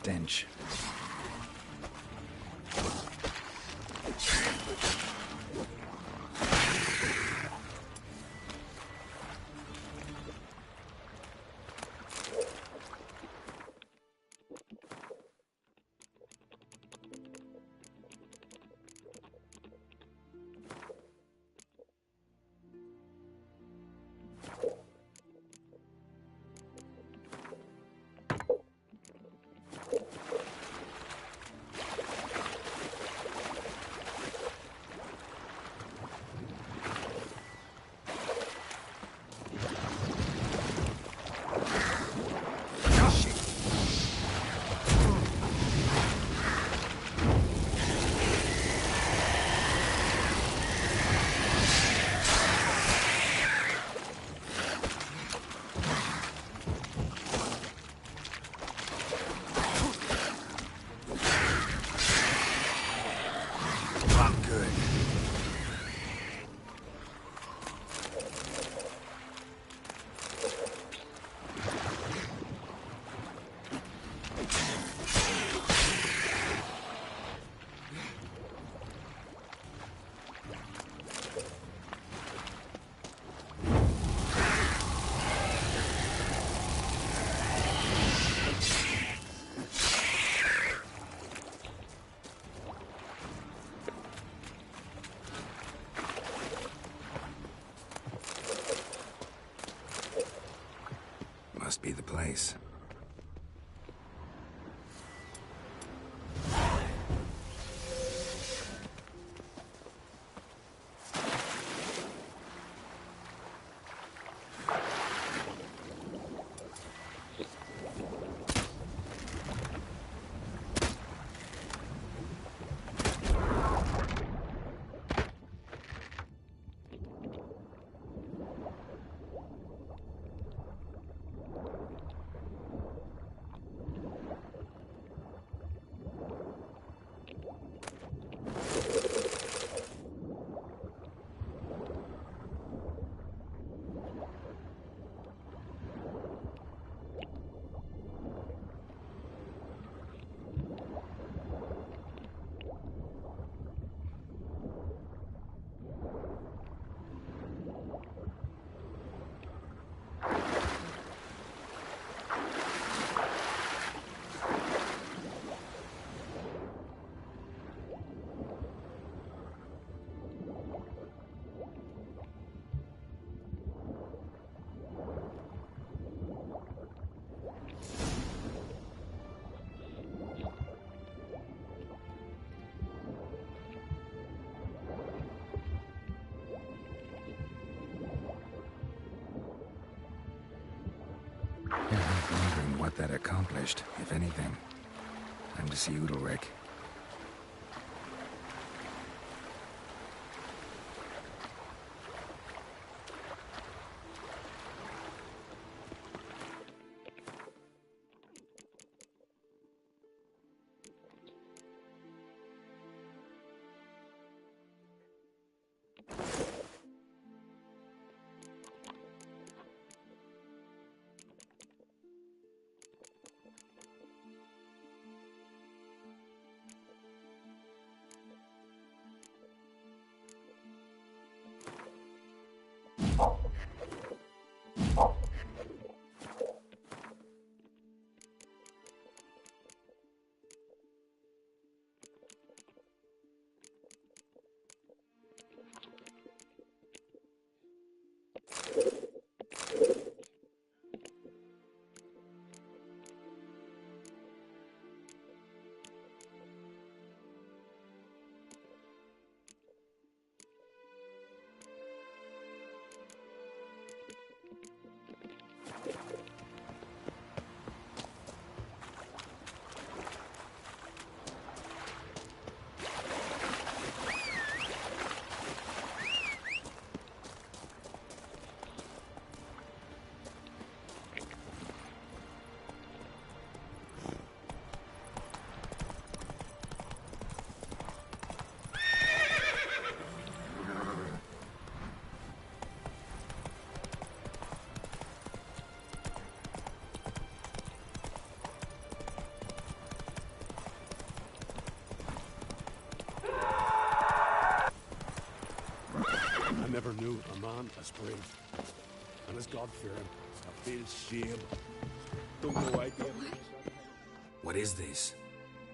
Stench. must be the place. Wondering what that accomplished, if anything. Time to see Udalryk. I never knew a man as brave and as God-fearing. I feel shame. Don't know idea. What is this?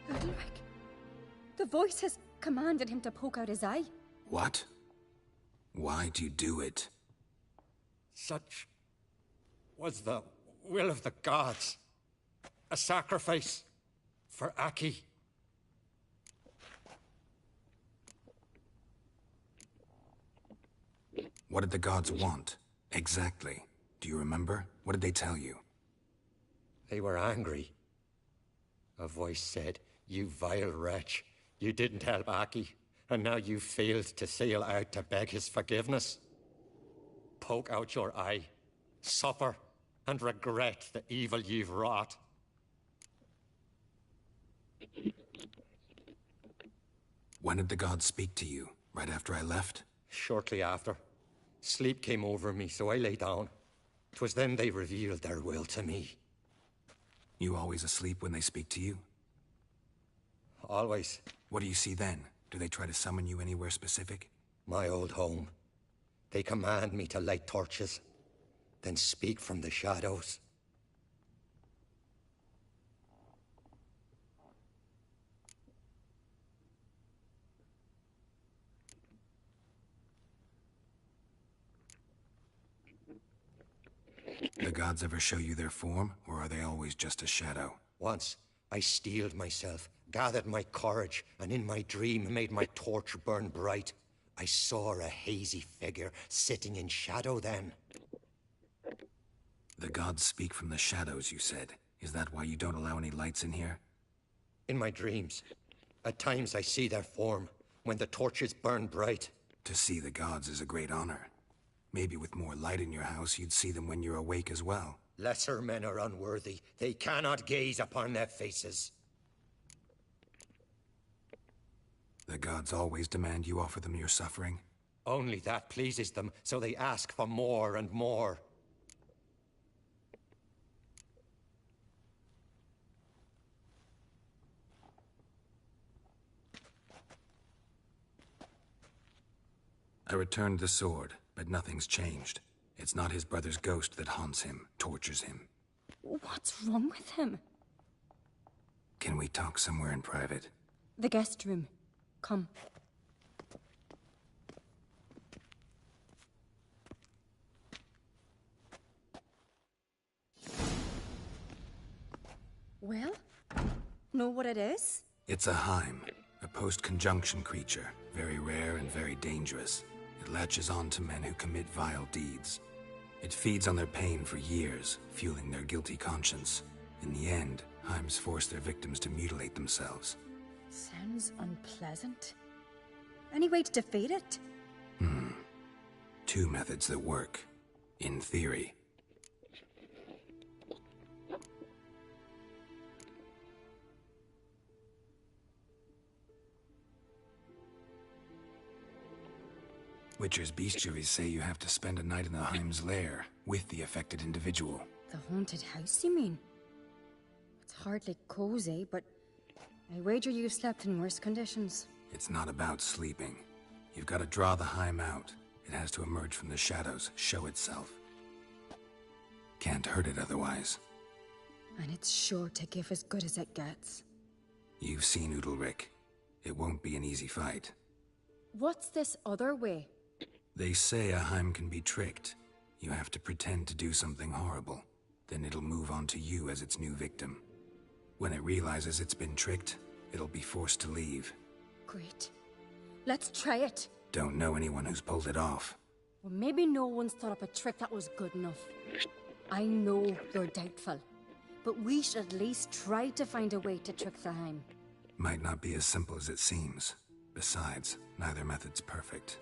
Udalryk. The voice has commanded him to poke out his eye. What? Why do you do it? Such was the will of the gods. A sacrifice for Aki. What did the gods want? Exactly. Do you remember? What did they tell you? They were angry. A voice said, "You vile wretch, you didn't help Aki, and now you failed to sail out to beg his forgiveness. Poke out your eye, suffer, and regret the evil you've wrought." When did the gods speak to you? Right after I left? Shortly after. Sleep came over me, so I lay down. 'Twas then they revealed their will to me. You always asleep when they speak to you? Always. What do you see then? Do they try to summon you anywhere specific? My old home. They command me to light torches, then speak from the shadows. The gods ever show you their form, or are they always just a shadow? Once, I steeled myself, gathered my courage, and in my dream made my torch burn bright. I saw a hazy figure sitting in shadow then. The gods speak from the shadows, you said. Is that why you don't allow any lights in here? In my dreams. At times I see their form, when the torches burn bright. To see the gods is a great honor. Maybe with more light in your house, you'd see them when you're awake as well. Lesser men are unworthy. They cannot gaze upon their faces. The gods always demand you offer them your suffering? Only that pleases them, so they ask for more and more. I returned the sword, but nothing's changed. It's not his brother's ghost that haunts him, tortures him. What's wrong with him? Can we talk somewhere in private? The guest room. Come. Well, know what it is? It's a Heim, a post-conjunction creature, very rare and very dangerous. It latches on to men who commit vile deeds. It feeds on their pain for years, fueling their guilty conscience. In the end, Heims force their victims to mutilate themselves. Sounds unpleasant. Any way to defeat it? Two methods that work. In theory. Witcher's bestiaries say you have to spend a night in the Heim's lair with the affected individual. The haunted house, you mean? It's hardly cozy, but I wager you've slept in worse conditions. It's not about sleeping. You've got to draw the Heim out. It has to emerge from the shadows, show itself. Can't hurt it otherwise. And it's sure to give as good as it gets. You've seen Udalryk. It won't be an easy fight. What's this other way? They say a Heim can be tricked. You have to pretend to do something horrible. Then it'll move on to you as its new victim. When it realizes it's been tricked, it'll be forced to leave. Great. Let's try it. Don't know anyone who's pulled it off. Well, maybe no one's thought up a trick that was good enough. I know you're doubtful, but we should at least try to find a way to trick the Heim. Might not be as simple as it seems. Besides, neither method's perfect.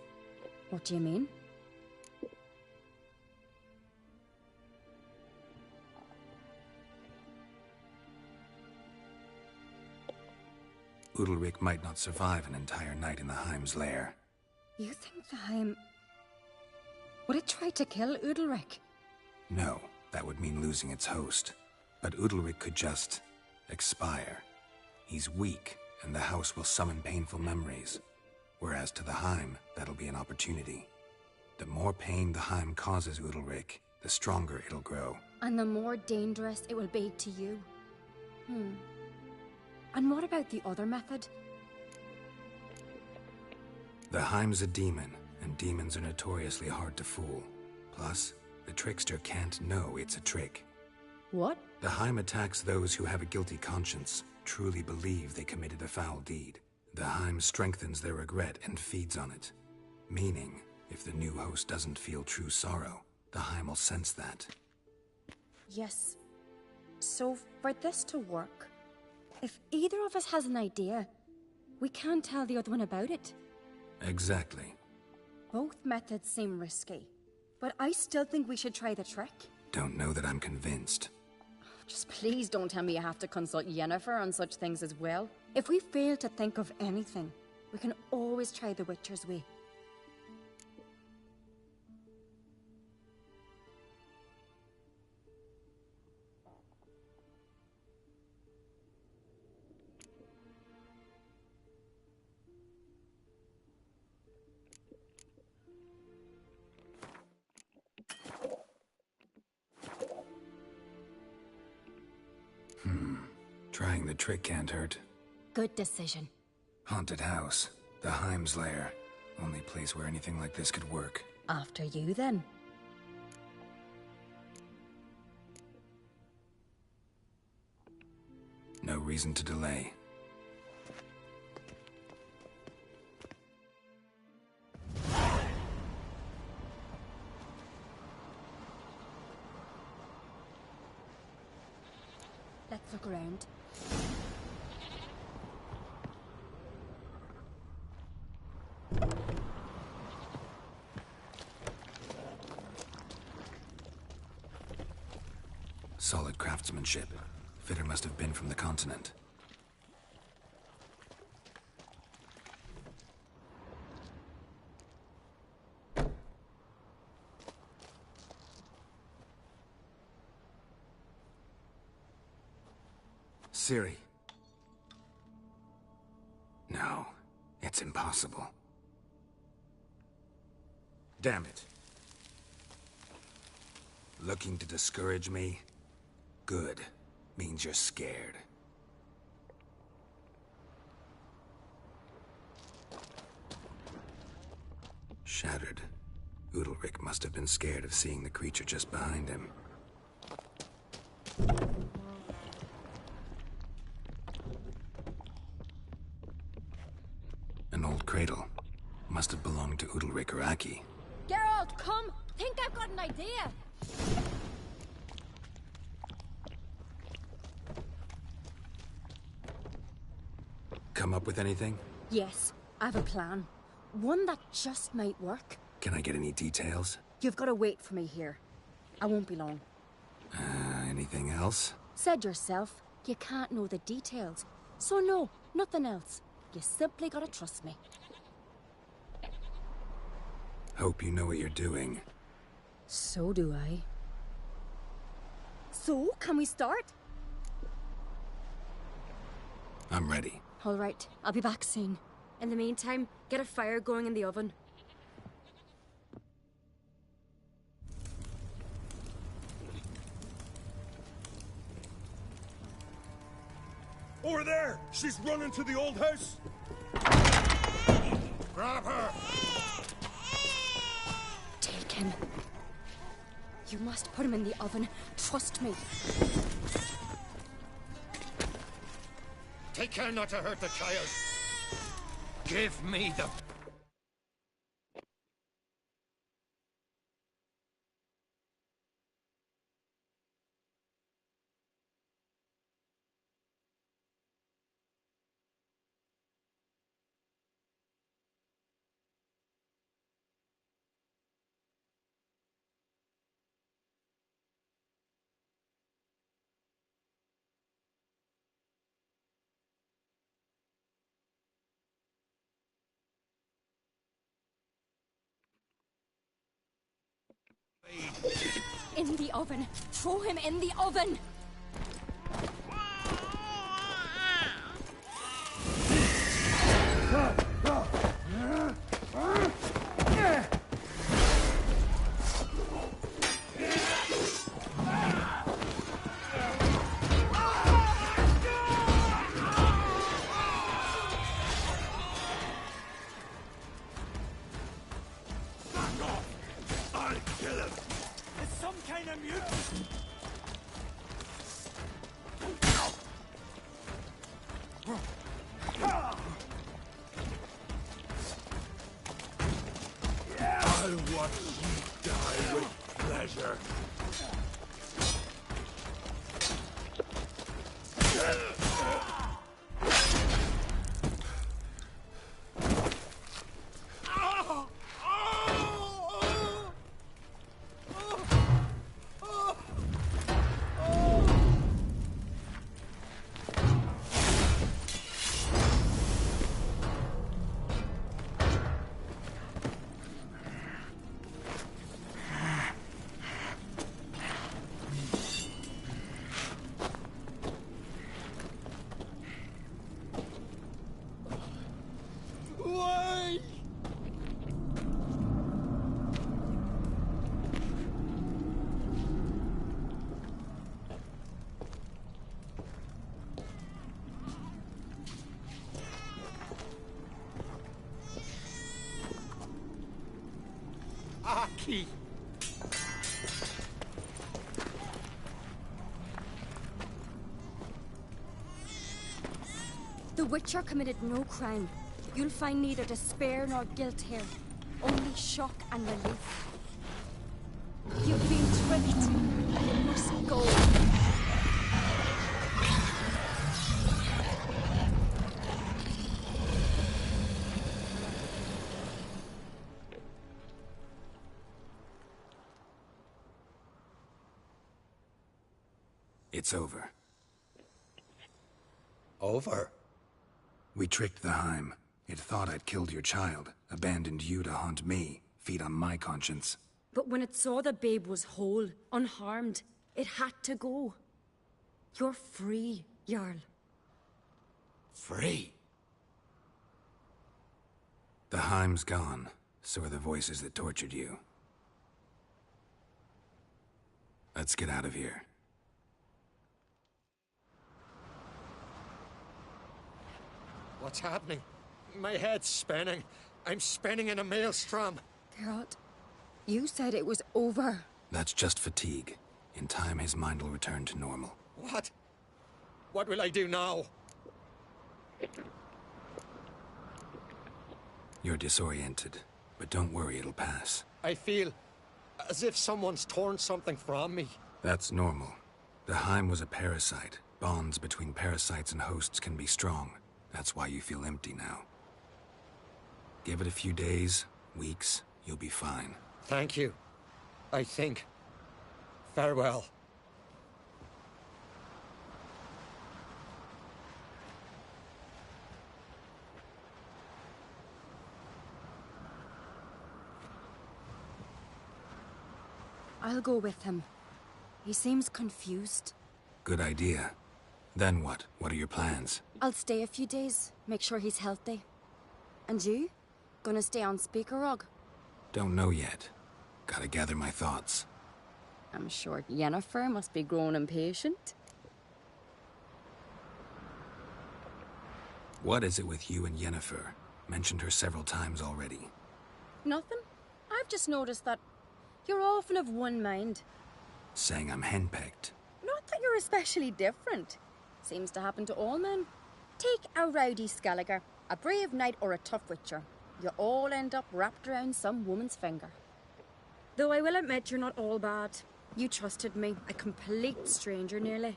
What do you mean? Udalryk might not survive an entire night in the Heim's lair. You think the Heim... Would it try to kill Udalryk? No, that would mean losing its host. But Udalryk could just... expire. He's weak, and the house will summon painful memories. Whereas to the Heim, that'll be an opportunity. The more pain the Heim causes Udalryk, the stronger it'll grow. And the more dangerous it will be to you. And what about the other method? The Heim's a demon, and demons are notoriously hard to fool. Plus, the trickster can't know it's a trick. What? The Heim attacks those who have a guilty conscience, truly believe they committed a foul deed. The Heim strengthens their regret and feeds on it. Meaning, if the new host doesn't feel true sorrow, the Heim will sense that. Yes. So, for this to work, if either of us has an idea, we can't tell the other one about it. Exactly. Both methods seem risky, but I still think we should try the trick. Don't know that I'm convinced. Just please don't tell me you have to consult Yennefer on such things as well. If we fail to think of anything, we can always try the Witcher's way. Trying the trick can't hurt. Good decision. Haunted house. The Heim's lair. Only place where anything like this could work. After you, then. No reason to delay. Let's look around. Solid craftsmanship. Fitter must have been from the continent. Ciri. No, it's impossible. Damn it. Looking to discourage me? Good. Means you're scared. Shattered. Udalryk must have been scared of seeing the creature just behind him. An old cradle. Must have belonged to Udalryk or Aki. Geralt, come! Think I've got an idea! Come up with anything? Yes, I have a plan. One that just might work. Can I get any details? You've got to wait for me here. I won't be long. Anything else? Said yourself, you can't know the details. So no, nothing else. You simply gotta trust me. Hope you know what you're doing. So do I. So, can we start? I'm ready. All right, I'll be back soon. In the meantime, get a fire going in the oven. Over there! She's running to the old house! Grab her! Take him. You must put him in the oven. Trust me. Take care not to hurt the child. Give me the... In the oven. Throw him in the oven. I'll watch you die with pleasure. Aki! Witcher committed no crime. You'll find neither despair nor guilt here. Only shock and relief. You've been tricked. You must go. It's over. Over? We tricked the Heim. It thought I'd killed your child, abandoned you to haunt me, feed on my conscience. But when it saw the babe was whole, unharmed, it had to go. You're free, Jarl. Free? The Heim's gone, so are the voices that tortured you. Let's get out of here. What's happening? My head's spinning. I'm spinning in a maelstrom. Geralt, you said it was over. That's just fatigue. In time, his mind will return to normal. What? What will I do now? You're disoriented, but don't worry, it'll pass. I feel as if someone's torn something from me. That's normal. The Heim was a parasite. Bonds between parasites and hosts can be strong. That's why you feel empty now. Give it a few days, weeks, you'll be fine. Thank you. I think. Farewell. I'll go with him. He seems confused. Good idea. Then what? What are your plans? I'll stay a few days, make sure he's healthy. And you? Gonna stay on Speaker Rog? Don't know yet. Gotta gather my thoughts. I'm sure Yennefer must be growing impatient. What is it with you and Yennefer? Mentioned her several times already. Nothing. I've just noticed that you're often of one mind. Saying I'm henpecked. Not that you're especially different. Seems to happen to all men. Take a rowdy Skelliger, a brave knight or a tough witcher. You all end up wrapped around some woman's finger. Though I will admit you're not all bad. You trusted me, a complete stranger nearly.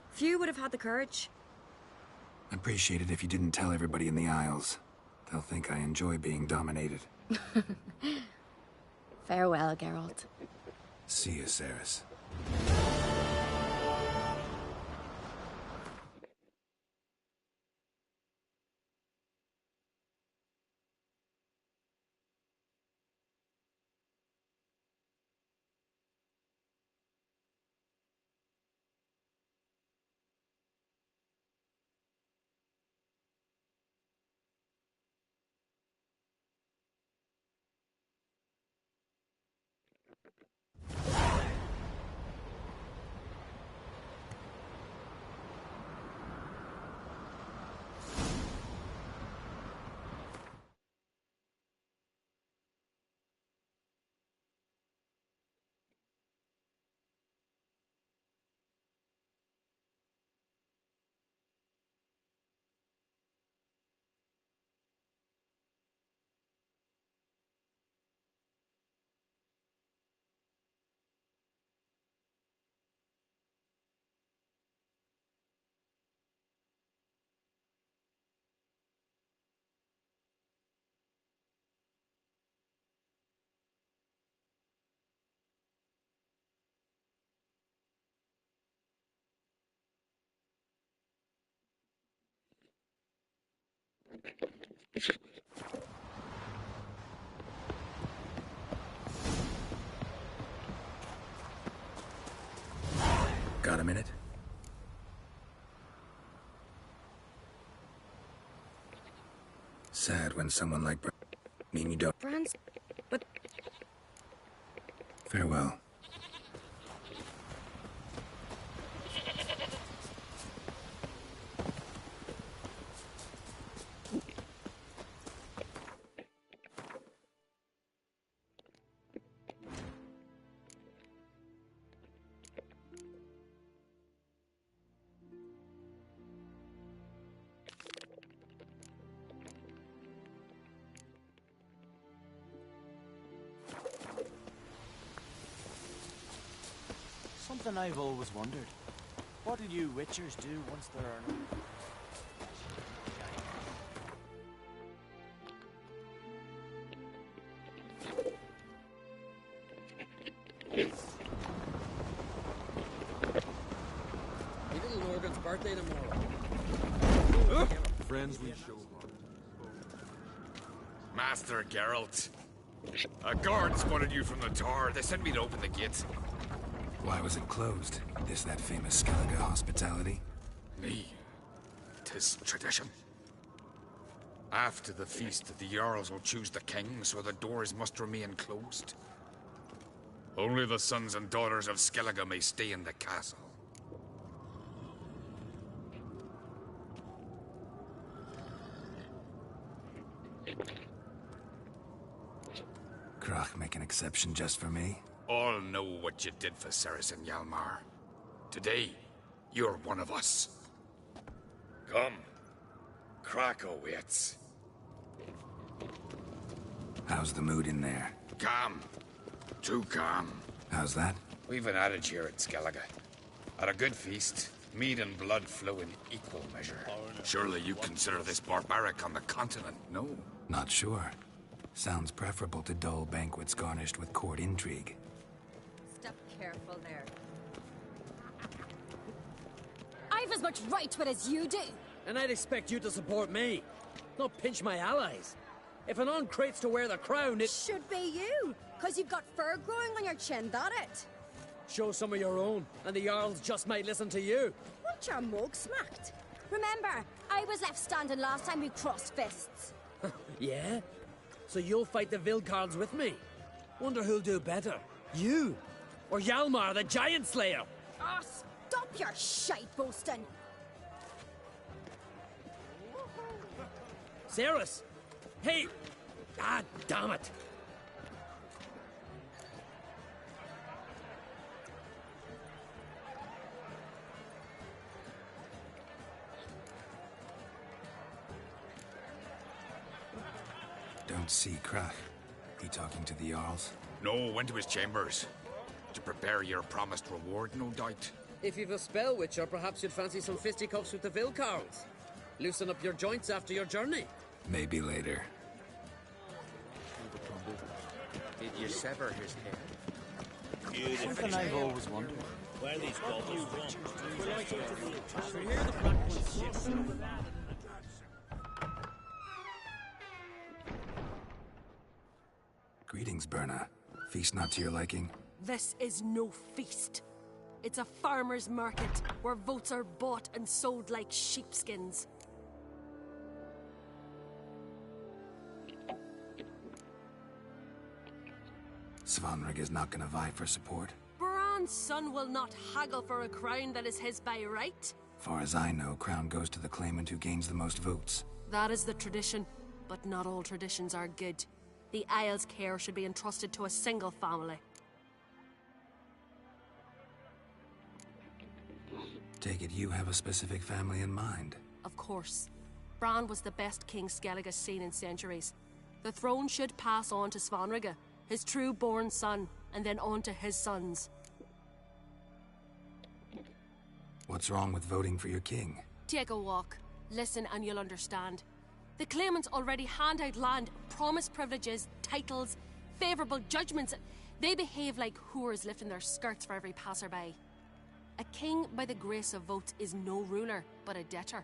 Few would have had the courage. I'd appreciate it if you didn't tell everybody in the Isles. They'll think I enjoy being dominated. Farewell, Geralt. See you, Cerys. Got a minute? Sad when someone like mean you don't. Bran's... but... Farewell. Something I've always wondered. What do you witchers do once there are no... Hey, little Morgan's birthday tomorrow. Friends we show. Master Geralt. A guard spotted you from the tower. They sent me to open the gates. Why was it closed? Is that famous Skellige hospitality? Me. 'Tis tradition. After the feast, the Jarls will choose the king, so the doors must remain closed. Only the sons and daughters of Skellige may stay in the castle. Crach make an exception just for me? All know what you did for Cerys and Hjalmar. Today, you're one of us. Come. Crach awaits. How's the mood in there? Calm. Too calm. How's that? We've an adage here at Skellige. At a good feast, mead and blood flow in equal measure. Surely you consider this barbaric on the continent, no? Not sure. Sounds preferable to dull banquets garnished with court intrigue. Step careful there. I've as much right to it as you do. And I'd expect you to support me, not pinch my allies. If an on-crate's to wear the crown, it should be you, because you've got fur growing on your chin, that it? Show some of your own, and the Jarls just might listen to you. Want your mug smacked? Remember, I was left standing last time we crossed fists. Yeah? So you'll fight the Vilcards with me? Wonder who'll do better, you or Hjalmar the Giant Slayer? Oh, stop your shite boasting! Cerys! Hey! Ah, damn it! Don't see Crach. He talking to the Jarls? No, went to his chambers. To prepare your promised reward, no doubt. If you've a spell, Witcher, perhaps you'd fancy some fisticuffs with the Vilcards. Loosen up your joints after your journey. Maybe later. Did you sever his head? Something I've always wondered. Where these goblins Greetings, Berna. Feast not to your liking? This is no feast. It's a farmer's market where votes are bought and sold like sheepskins. Svanrig is not gonna vie for support. Bran's son will not haggle for a crown that is his by right. Far as I know, crown goes to the claimant who gains the most votes. That is the tradition, but not all traditions are good. The Isle's care should be entrusted to a single family. Take it you have a specific family in mind. Of course. Bran was the best king Skellige's seen in centuries. The throne should pass on to Svanrige, his true-born son, and then on to his sons. What's wrong with voting for your king? Take a walk. Listen and you'll understand. The claimants already hand out land, promise privileges, titles, favourable judgments. They behave like whores lifting their skirts for every passerby. A king by the grace of votes is no ruler, but a debtor.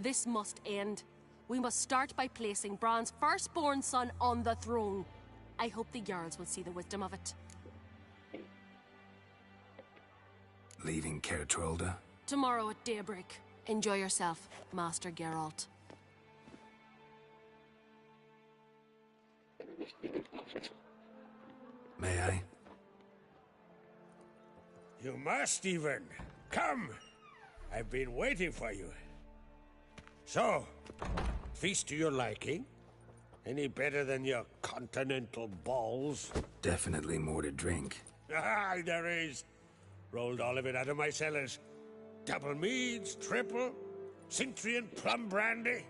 This must end. We must start by placing Bran's firstborn son on the throne. I hope the Jarls will see the wisdom of it. Leaving Caer Trolda? Tomorrow at daybreak. Enjoy yourself, Master Geralt. May I? You must even. Come! I've been waiting for you. So, feast to your liking? Any better than your continental balls? Definitely more to drink. Ah, there is. Rolled all of it out of my cellars. Double meads, triple, Cintrian plum brandy,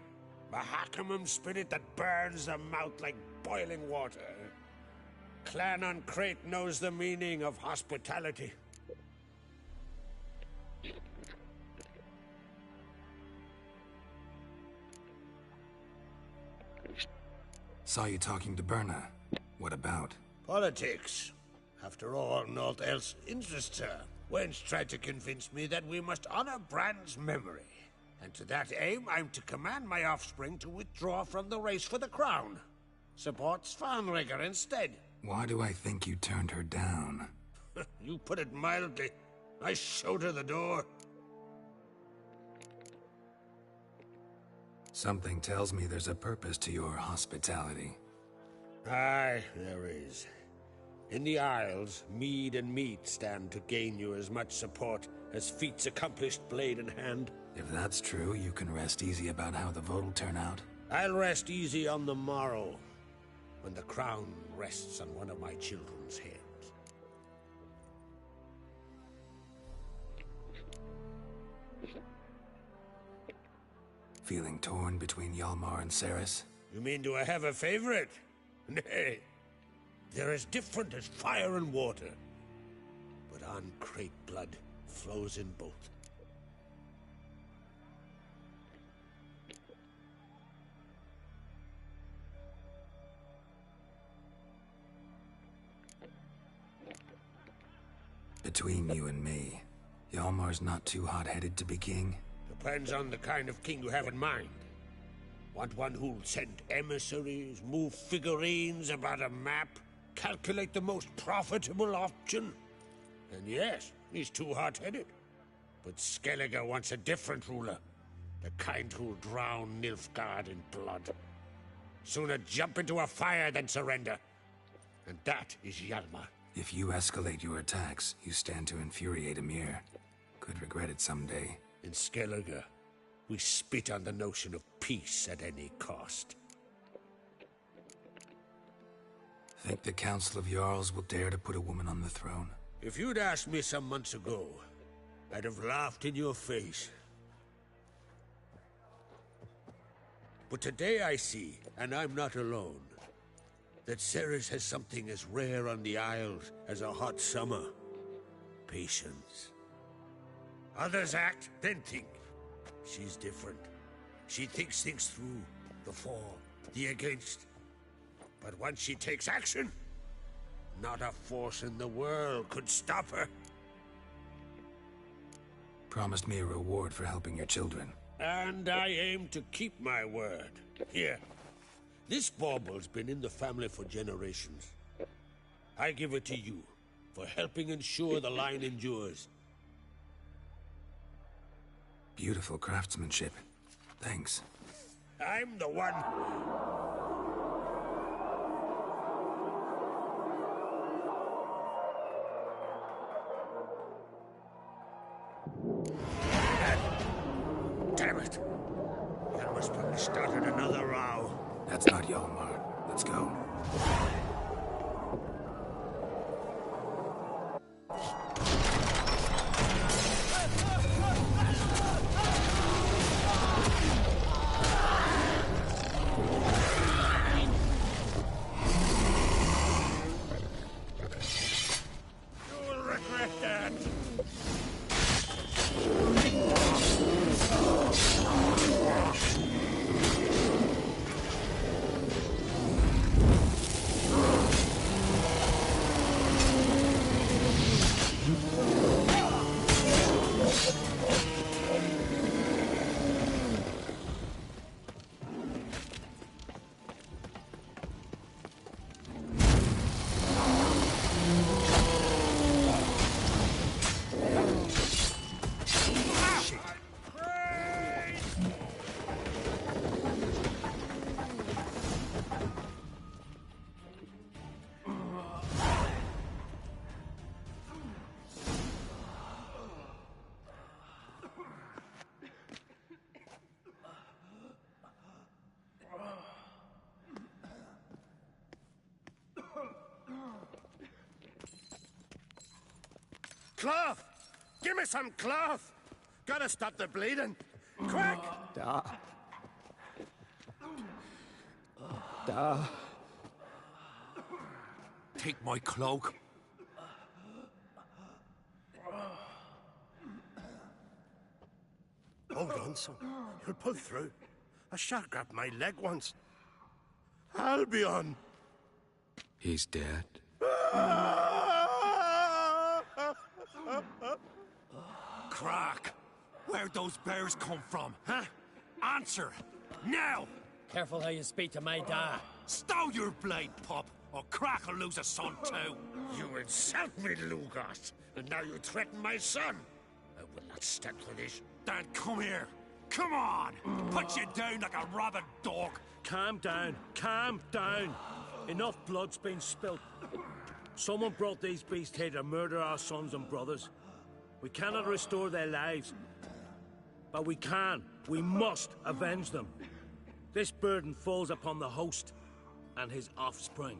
Mahakimum spirit that burns the mouth like boiling water. Clan on Crate knows the meaning of hospitality. Saw you talking to Berna. What about? Politics. After all, naught else interests her. Wench tried to convince me that we must honor Bran's memory. And to that aim, I'm to command my offspring to withdraw from the race for the crown. Support Svanrigger instead. Why do I think you turned her down? You put it mildly. I showed her the door. Something tells me there's a purpose to your hospitality. Aye, there is. In the Isles, mead and meat stand to gain you as much support as feats accomplished blade in hand. If that's true, you can rest easy about how the vote'll turn out. I'll rest easy on the morrow, when the crown rests on one of my children's heads. Feeling torn between Hjalmar and Cerys? You mean, do I have a favorite? Nay. They're as different as fire and water. But An-Craite blood flows in both. Between you and me, Hjalmar's not too hot-headed to be king? Depends on the kind of king you have in mind. Want one who'll send emissaries, move figurines about a map, calculate the most profitable option? And yes, he's too hot-headed. But Skellige wants a different ruler. The kind who'll drown Nilfgaard in blood. Sooner jump into a fire than surrender. And that is Hjalmar. If you escalate your attacks, you stand to infuriate Emhyr. Could regret it someday. In Skellige, we spit on the notion of peace at any cost. Think the Council of Jarls will dare to put a woman on the throne? If you'd asked me some months ago, I'd have laughed in your face. But today I see, and I'm not alone, that Cerys has something as rare on the Isles as a hot summer. Patience. Others act, then think. She's different. She thinks things through. The for, the against. But once she takes action, not a force in the world could stop her. Promised me a reward for helping your children. And I aim to keep my word. Here. This bauble's been in the family for generations. I give it to you for helping ensure the line endures. Beautiful craftsmanship. Thanks. I'm the one. Damn it! Hjalmar's probably started another row. That's not Hjalmar. Let's go. You'll regret that. Cloth! Give me some cloth! Gotta stop the bleeding! Quick! Da. Da. Take my cloak. Hold on, son. You'll pull through. A shark grabbed my leg once. Albion! He's dead. Crack! Where'd those bears come from, huh? Answer! Now! Careful how you speak to my dad. Stow your blade, pup, or Crack will lose a son too. You insult me, Lugas, and now you threaten my son. I will not stand for this. Dad, come here. Come on! Put you down like a rabid dog. Calm down. Calm down. Enough blood's been spilt. Someone brought these beasts here to murder our sons and brothers. We cannot restore their lives. But we can. We must avenge them. This burden falls upon the host and his offspring.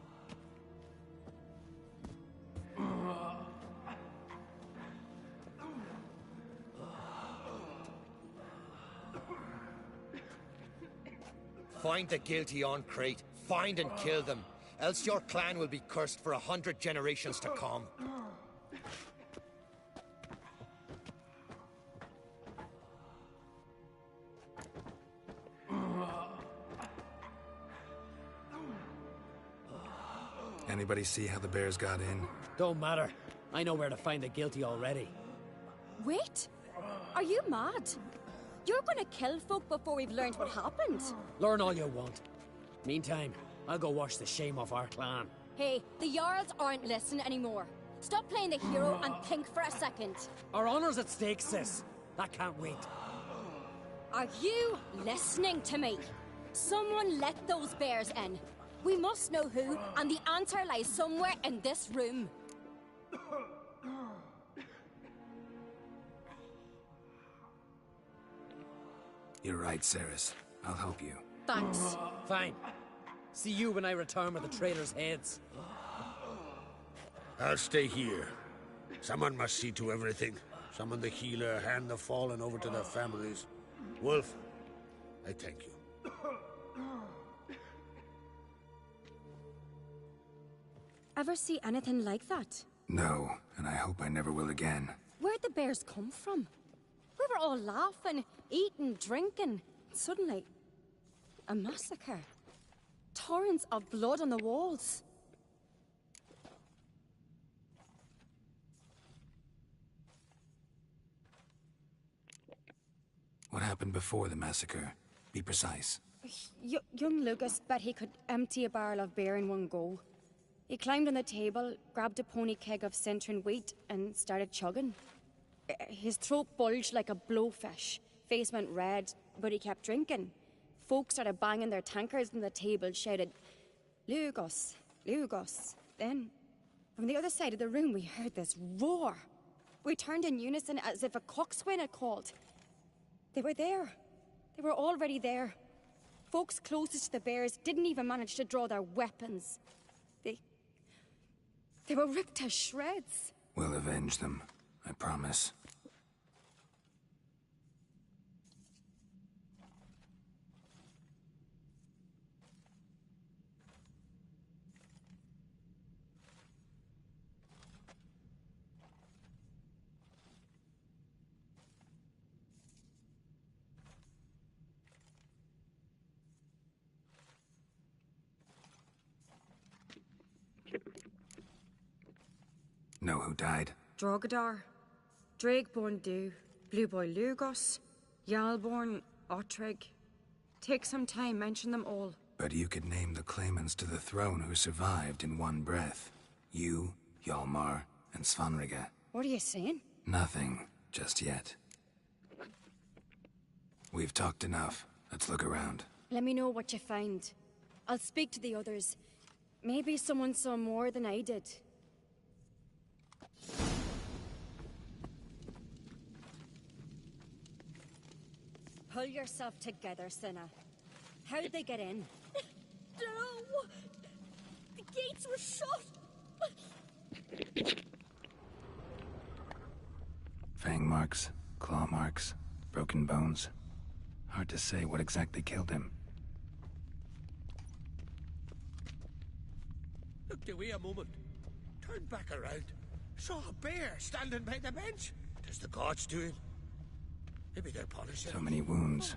Find the guilty on Crate. Find and kill them. Else your clan will be cursed for 100 generations to come. Anybody see how the bears got in? Don't matter. I know where to find the guilty already. Wait! Are you mad? You're gonna kill folk before we've learned what happened. Learn all you want. Meantime, I'll go wash the shame off our clan. Hey, the Jarls aren't listening anymore. Stop playing the hero and think for a second. Our honor's at stake, sis. That can't wait. Are you listening to me? Someone let those bears in. We must know who, and the answer lies somewhere in this room. You're right, Cerys. I'll help you. Thanks. Fine. See you when I return with the traitors' heads. I'll stay here. Someone must see to everything. Summon the healer, hand the fallen over to their families. Wolf, I thank you. Ever see anything like that? No, and I hope I never will again. Where'd the bears come from? We were all laughing, eating, drinking. Suddenly, a massacre. Torrents of blood on the walls. What happened before the massacre? Be precise. Young Lugas bet he could empty a barrel of beer in one go. He climbed on the table, grabbed a pony keg of Centurion wheat, and started chugging. His throat bulged like a blowfish, face went red, but he kept drinking. Folk started banging their tankards on the table, shouted, "Lugos, Lugos." Then, from the other side of the room, we heard this roar. We turned in unison as if a coxswain had called. They were there. They were already there. Folks closest to the bears didn't even manage to draw their weapons. They were ripped to shreds. We'll avenge them, I promise. Know who died? Drogadar, Drakeborn Du, Blue Boy Lugos, Yalborn, Ottrig. Take some time, mention them all. But you could name the claimants to the throne who survived in one breath. You, Hjalmar, and Svanrige. What are you saying? Nothing, just yet. We've talked enough. Let's look around. Let me know what you find. I'll speak to the others. Maybe someone saw more than I did. Pull yourself together, Cinna. How'd they get in? No! The gates were shut! Fang marks, claw marks, broken bones. Hard to say what exactly killed him. Look, Dewey, a moment. Turned back around. Saw a bear standing by the bench. Does the gods do it? Maybe they're polishing. So many wounds.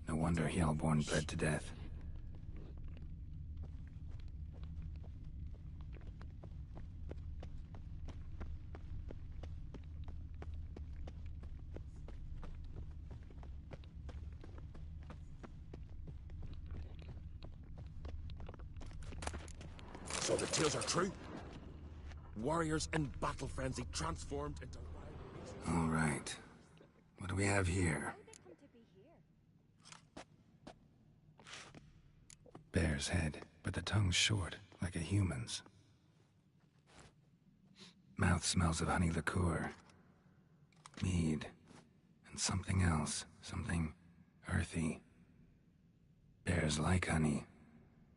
No wonder Hjalborn bled to death. tales are true. Warriors in battle frenzy transformed into... All right. What do we have here? Bear's head, but the tongue's short, like a human's. Mouth smells of honey liqueur. Mead. And something else. Something earthy. Bears like honey,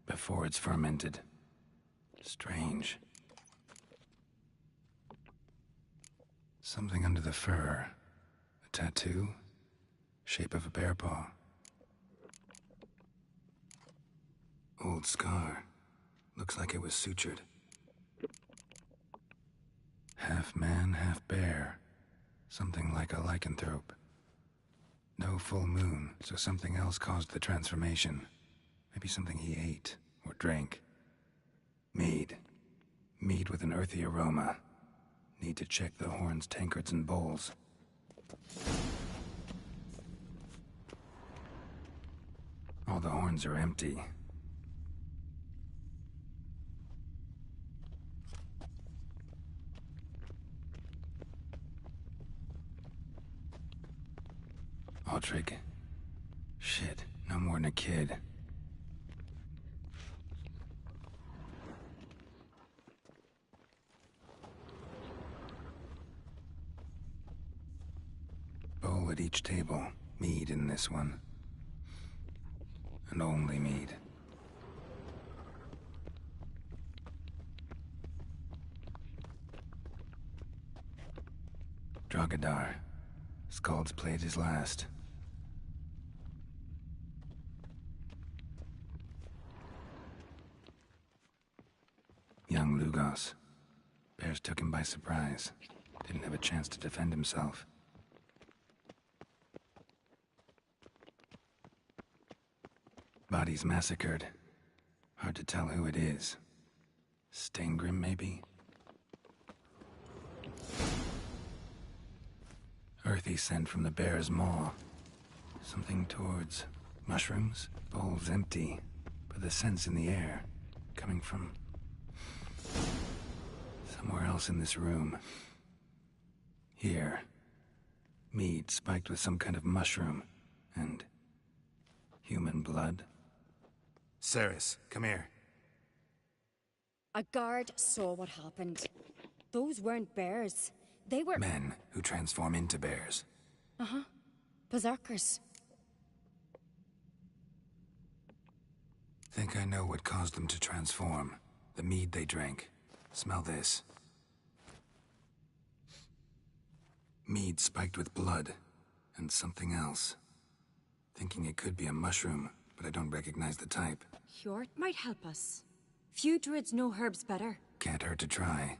before it's fermented. Strange. Something under the fur. A tattoo? Shape of a bear paw. Old scar. Looks like it was sutured. Half man, half bear. Something like a lycanthrope. No full moon, so something else caused the transformation. Maybe something he ate or drank. Mead. Mead with an earthy aroma. Need to check the horns, tankards, and bowls. All the horns are empty. Aldrich. Shit, no more than a kid. Bowl at each table. Mead in this one. And only mead. Drogadar. Skald's played his last. Young Lugos. Bears took him by surprise. Didn't have a chance to defend himself. Bodies massacred. Hard to tell who it is. Staingrim, maybe? Earthy scent from the bear's maw. Something towards mushrooms. Bowls empty, but the scent's in the air. Coming from... somewhere else in this room. Here. Mead spiked with some kind of mushroom. And... human blood. Ceres, come here. A guard saw what happened. Those weren't bears. They were... men who transform into bears. Uh-huh. Berserkers. Think I know what caused them to transform. The mead they drank. Smell this. Mead spiked with blood. And something else. Thinking it could be a mushroom, but I don't recognize the type. Hjort might help us. Few druids know herbs better. Can't hurt to try.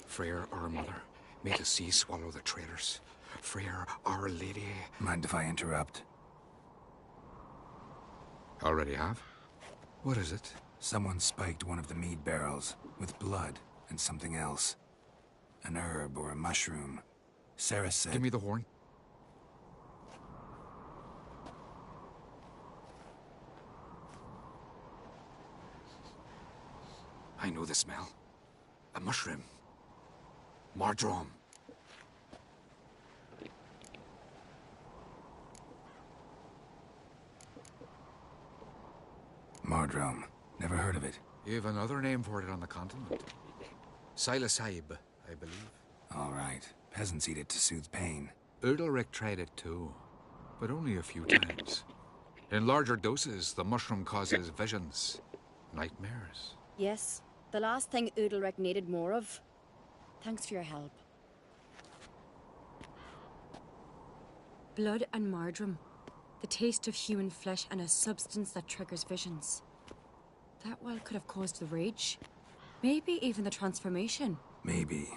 Freyr, our mother, may the sea swallow the traitors. Freyr, our lady... Mind if I interrupt? Already have? What is it? Someone spiked one of the mead barrels with blood and something else. An herb or a mushroom. Ceres said... Give me the horn. I know the smell. A mushroom. Mardrome. Mardrome. Never heard of it. You have another name for it on the continent. Silasaib, I believe. All right. Peasants eat it to soothe pain. Udalric tried it too, but only a few times. In larger doses, the mushroom causes visions, nightmares. Yes, the last thing Udalric needed more of. Thanks for your help. Blood and Mardrome. The taste of human flesh and a substance that triggers visions. That well could have caused the rage. Maybe even the transformation. Maybe.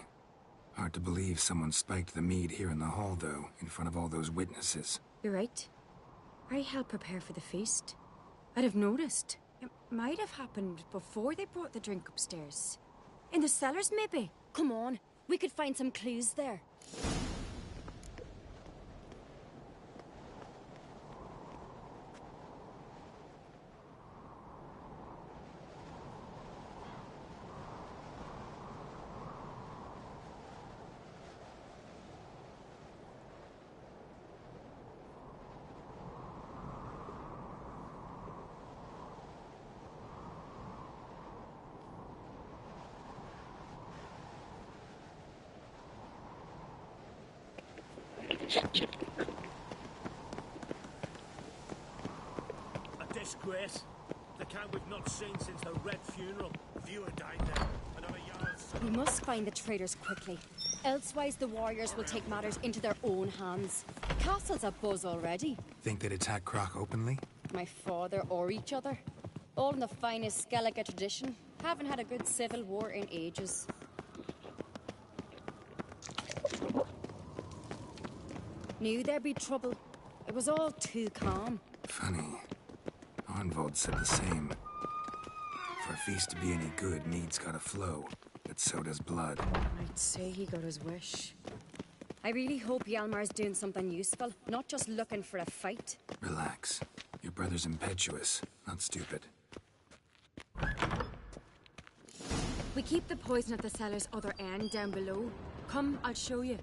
Hard to believe someone spiked the mead here in the hall, though, in front of all those witnesses. You're right. I helped prepare for the feast. I'd have noticed. It might have happened before they brought the drink upstairs. In the cellars, maybe. Come on, we could find some clues there. A disgrace. The camp we've not seen since the Red funeral. Viewer died there. Another Jarl's son. We must find the traitors quickly. Elsewise, the warriors will take matters into their own hands. The castle's abuzz already. Think they'd attack Croc openly? My father or each other. All in the finest Skellige tradition. Haven't had a good civil war in ages. Knew there'd be trouble. It was all too calm. Funny. Arnvold said the same. For a feast to be any good, mead's gotta flow. But so does blood. I'd say he got his wish. I really hope Hjalmar's doing something useful, not just looking for a fight. Relax. Your brother's impetuous, not stupid. We keep the poison at the cellar's other end down below. Come, I'll show you.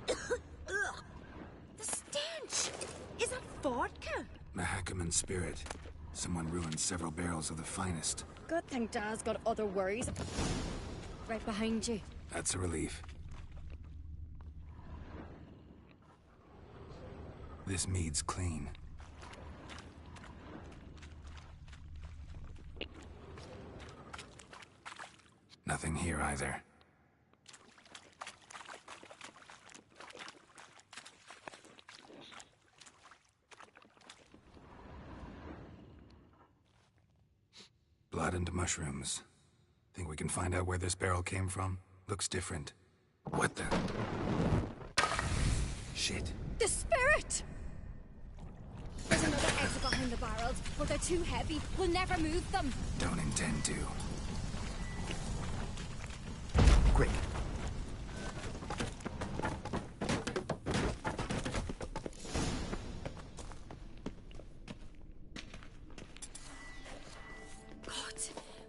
The stench! Is that vodka? Mahakaman spirit. Someone ruined several barrels of the finest. Good thing Dad's got other worries. Right behind you. That's a relief. This mead's clean. Nothing here either. Blood and mushrooms. Think we can find out where this barrel came from? Looks different. What the? Shit. The spirit! There's another exit behind the barrels, but they're too heavy. We'll never move them. Don't intend to. Quick.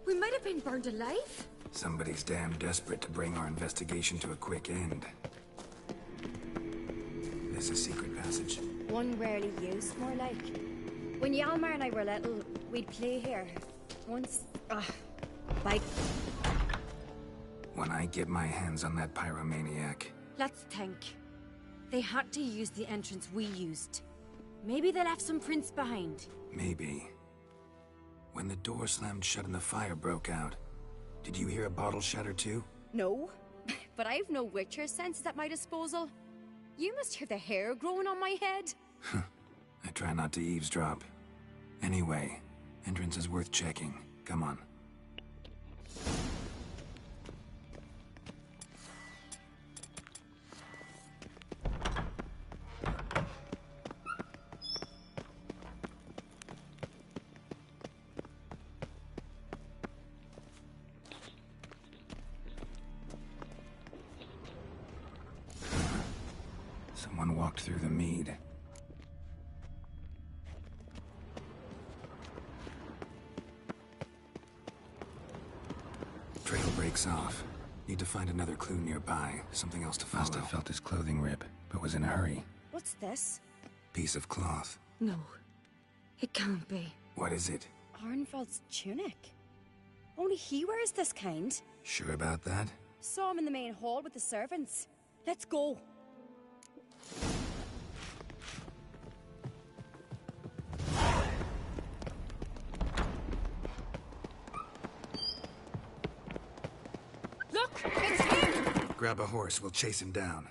We might have been burned alive. Somebody's damn desperate to bring our investigation to a quick end. There's a secret passage. One rarely used, more like. When Hjalmar and I were little, we'd play here. Once, like... When I get my hands on that pyromaniac. Let's think. They had to use the entrance we used. Maybe they left some prints behind. Maybe. When the door slammed shut and the fire broke out, did you hear a bottle shatter too? No, but I've no Witcher senses at my disposal. You must hear the hair growing on my head. I try not to eavesdrop. Anyway, entrance is worth checking. Come on. Someone walked through the mead. Trail breaks off. Need to find another clue nearby. Something else to follow. Must have felt his clothing rip, but was in a hurry. What's this? Piece of cloth. No, it can't be. What is it? Arnvold's tunic. Only he wears this kind. Sure about that? Saw him in the main hall with the servants. Let's go. Look! It's him! Grab a horse, we'll chase him down.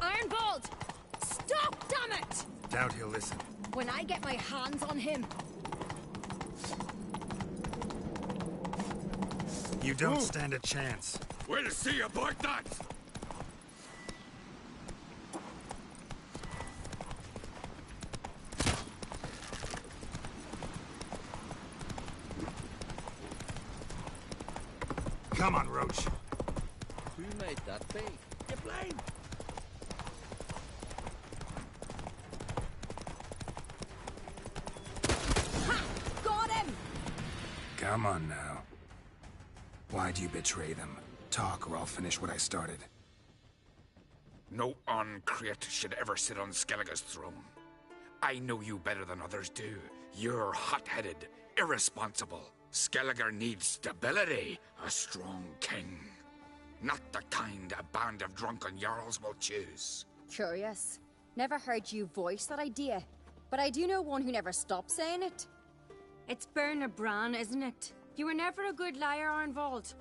Arnvold! Stop, damn it! Doubt he'll listen. When I get my hands on him... You don't stand a chance. We'll see about that! Come on, Roach. Who made that be? You blame? Ha! Got him! Come on now. Why'd you betray them? Talk, or I'll finish what I started. No Ancrate should ever sit on Skellige's throne. I know you better than others do. You're hot-headed, irresponsible. Skellige needs stability, a strong king. Not the kind a band of drunken jarls will choose. Curious. Never heard you voice that idea. But I do know one who never stops saying it. It's Berna Bran, isn't it? You were never a good liar, Arnvald.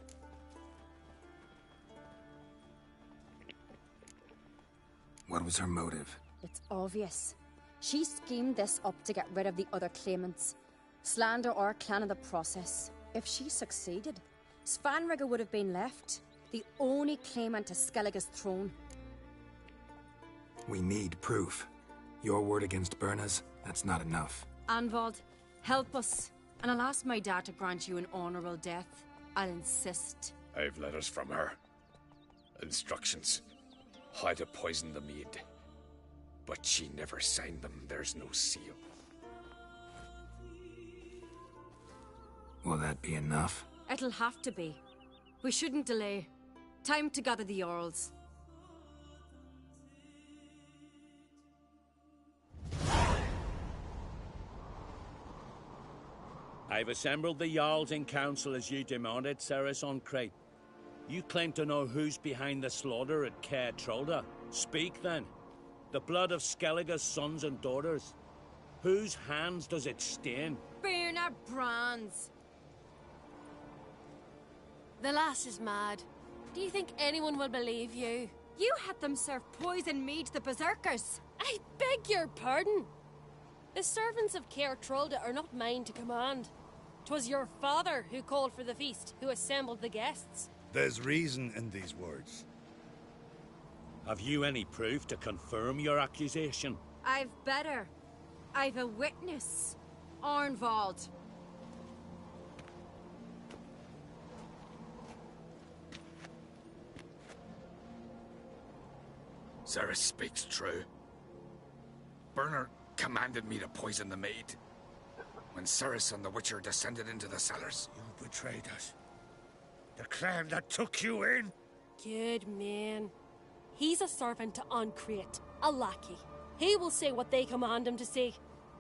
What was her motive? It's obvious. She schemed this up to get rid of the other claimants. Slander our clan in the process. If she succeeded, Svanrige would have been left, the only claimant to Skellige's throne. We need proof. Your word against Berna's, that's not enough. Arnvald, help us. And I'll ask my dad to grant you an honorable death. I'll insist. I've letters from her. Instructions. How to poison the mead. But she never signed them. There's no seal. Will that be enough? It'll have to be. We shouldn't delay. Time to gather the Jarls. I've assembled the Jarls in council as you demanded, Cerys Ancrate. You claim to know who's behind the slaughter at Caer Trolda. Speak then. The blood of Skellige's sons and daughters. Whose hands does it stain? Berna Bran's. The lass is mad. Do you think anyone will believe you? You had them serve poison mead to the berserkers. I beg your pardon. The servants of Caer Trolda are not mine to command. 'Twas your father who called for the feast, who assembled the guests. There's reason in these words. Have you any proof to confirm your accusation? I've better. I've a witness. Arnvald. Cerys speaks true. Berna commanded me to poison the maid. When Cerys and the Witcher descended into the cellars. You betrayed us. The clan that took you in? Good man. He's a servant to Ancrate, a lackey. He will say what they command him to say.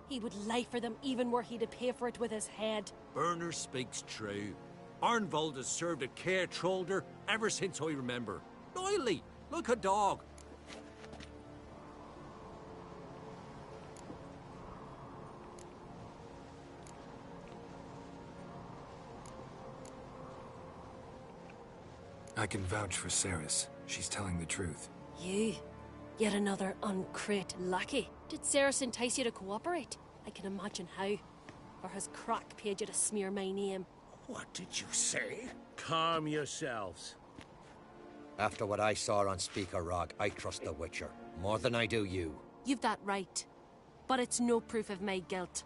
He would lie for them even were he to pay for it with his head. Berner speaks true. Arnvald has served at Caer Trolder ever since I remember. Loyally, like a dog. I can vouch for Cerys. She's telling the truth. You? Yet another Ancrate lackey? Did Cerys entice you to cooperate? I can imagine how. Or has Crack paid you to smear my name? What did you say? Calm yourselves. After what I saw on Speaker Rock, I trust the Witcher. More than I do you. You've that right. But it's no proof of my guilt.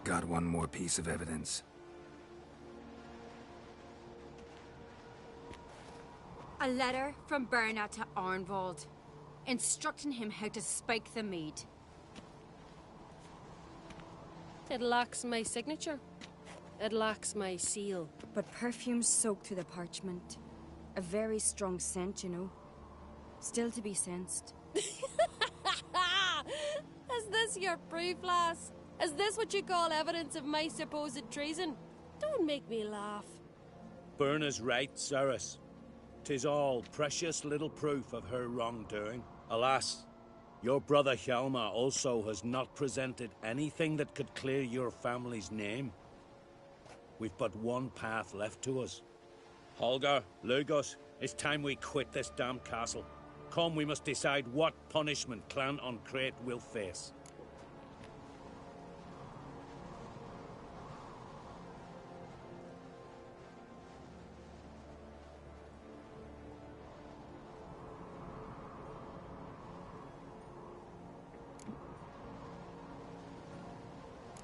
Got one more piece of evidence. A letter from Berna to Arnvald, instructing him how to spike the mead. It lacks my signature. It lacks my seal. But perfume soaked through the parchment. A very strong scent, you know. Still to be sensed. Is this your proof, lass? Is this what you call evidence of my supposed treason? Don't make me laugh. Berna's right, Cerys. 'Tis all precious little proof of her wrongdoing. Alas, your brother Hjalmar also has not presented anything that could clear your family's name. We've but one path left to us. Holger, Lugos, it's time we quit this damn castle. Come, we must decide what punishment Clan Ancrate will face.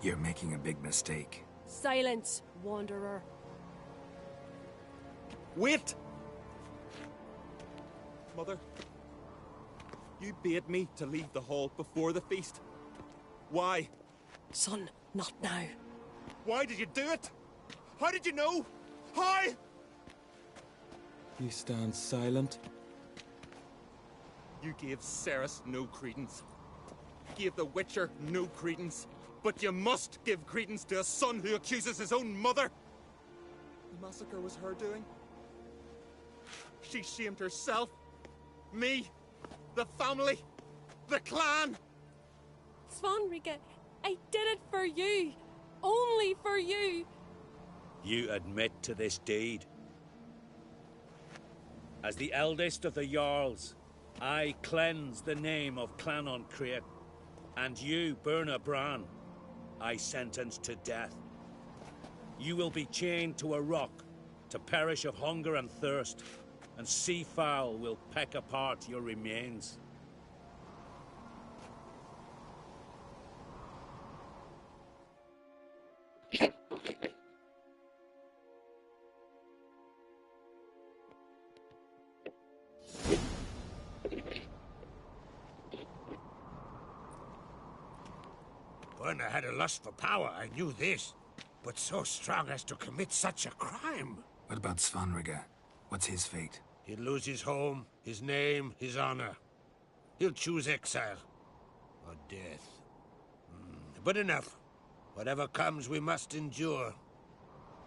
You're making a big mistake. Silence, wanderer. Wait! Mother, you bade me to leave the hall before the feast. Why? Son, not now. Why did you do it? How did you know? How? You stand silent. You gave Cerys no credence. Gave the Witcher no credence. But you must give credence to a son who accuses his own mother. The massacre was her doing. She shamed herself. Me. The family. The clan. Svanrige, I did it for you. Only for you. You admit to this deed. As the eldest of the Jarls, I cleanse the name of Clan on Crete, and you, Birna Bran, I sentence to death. You will be chained to a rock, to perish of hunger and thirst, and sea fowl will peck apart your remains. Birna had a lust for power, I knew this. But so strong as to commit such a crime. What about Svanrige? What's his fate? He'll lose his home, his name, his honor. He'll choose exile. Or death. But enough. Whatever comes, we must endure.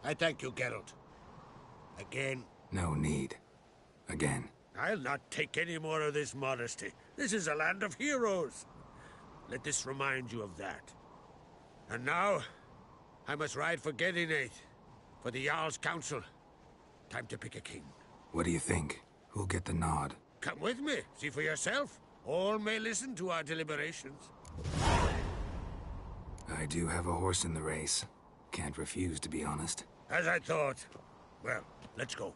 I thank you, Geralt. Again. No need. Again. I'll not take any more of this modesty. This is a land of heroes. Let this remind you of that. And now, I must ride for Gedinate, for the Jarl's Council. Time to pick a king. What do you think? Who'll get the nod? Come with me, see for yourself. All may listen to our deliberations. I do have a horse in the race. Can't refuse, to be honest. As I thought. Well, let's go.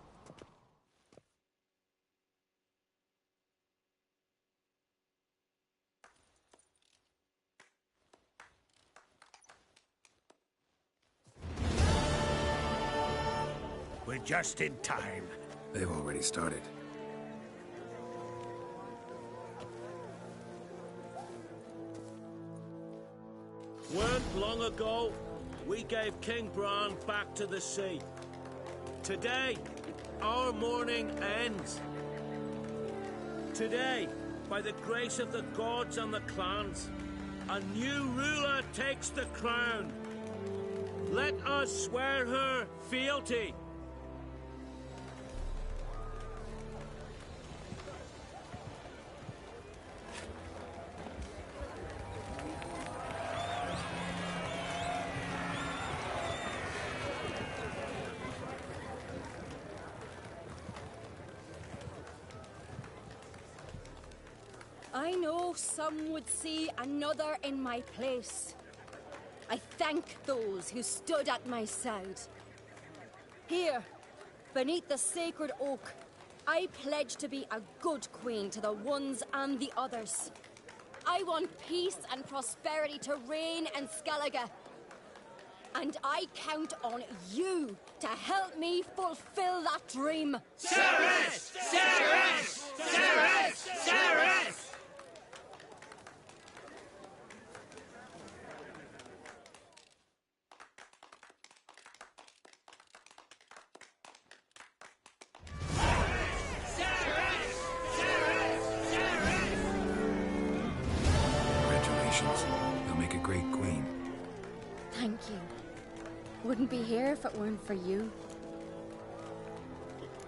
We're just in time. They've already started. Weren't long ago, we gave King Bran back to the sea. Today, our mourning ends. Today, by the grace of the gods and the clans, a new ruler takes the crown. Let us swear her fealty. I know some would see another in my place. I thank those who stood at my side. Here, beneath the sacred oak, I pledge to be a good queen to the ones and the others. I want peace and prosperity to reign in Skellige. And I count on you to help me fulfill that dream. Cerys! Cerys! Cerys! Cerys! Congratulations. You'll make a great queen. Thank you. Wouldn't be here if it weren't for you.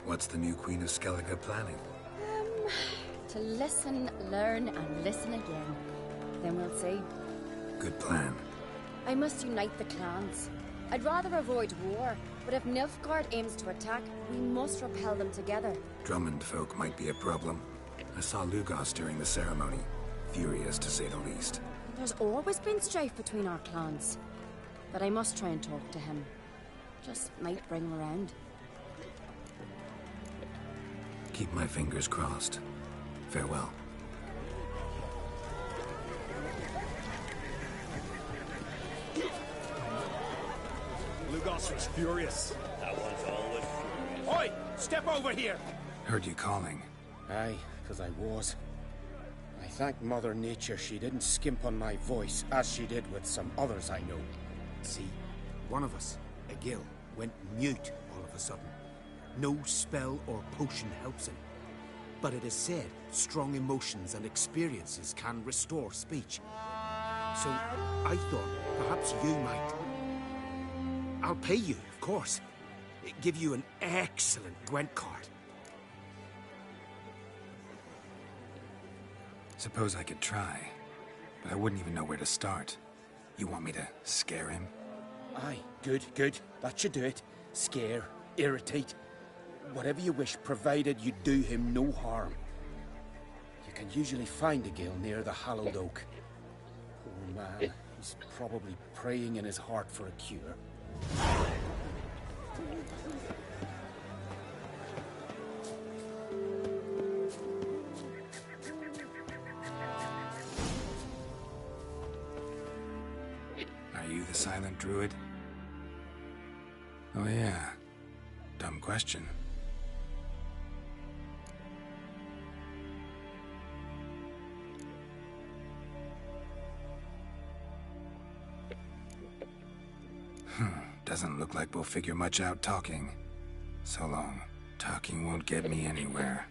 What's the new Queen of Skellige planning? To listen, learn, and listen again. Then we'll see. Good plan. I must unite the clans. I'd rather avoid war, but if Nilfgaard aims to attack, we must repel them together. Drummond folk might be a problem. I saw Lugos during the ceremony. Furious, to say the least. There's always been strife between our clans. But I must try and talk to him. Just might bring him around. Keep my fingers crossed. Farewell. This was furious. That one's always furious. Oi! Step over here! Heard you calling. Aye, 'cause I was. I thank Mother Nature she didn't skimp on my voice, as she did with some others I know. See, one of us, a Gil, went mute all of a sudden. No spell or potion helps him. But it is said strong emotions and experiences can restore speech. So I thought perhaps you might. I'll pay you, of course. Give you an excellent Gwent card. Suppose I could try, but I wouldn't even know where to start. You want me to scare him? Aye, good, good. That should do it. Scare, irritate. Whatever you wish, provided you do him no harm. You can usually find a Gil near the Hallowed Oak. Poor man, he's probably praying in his heart for a cure. Are you the silent druid? Oh yeah. Dumb question. Doesn't look like we'll figure much out talking. So long. Talking won't get me anywhere.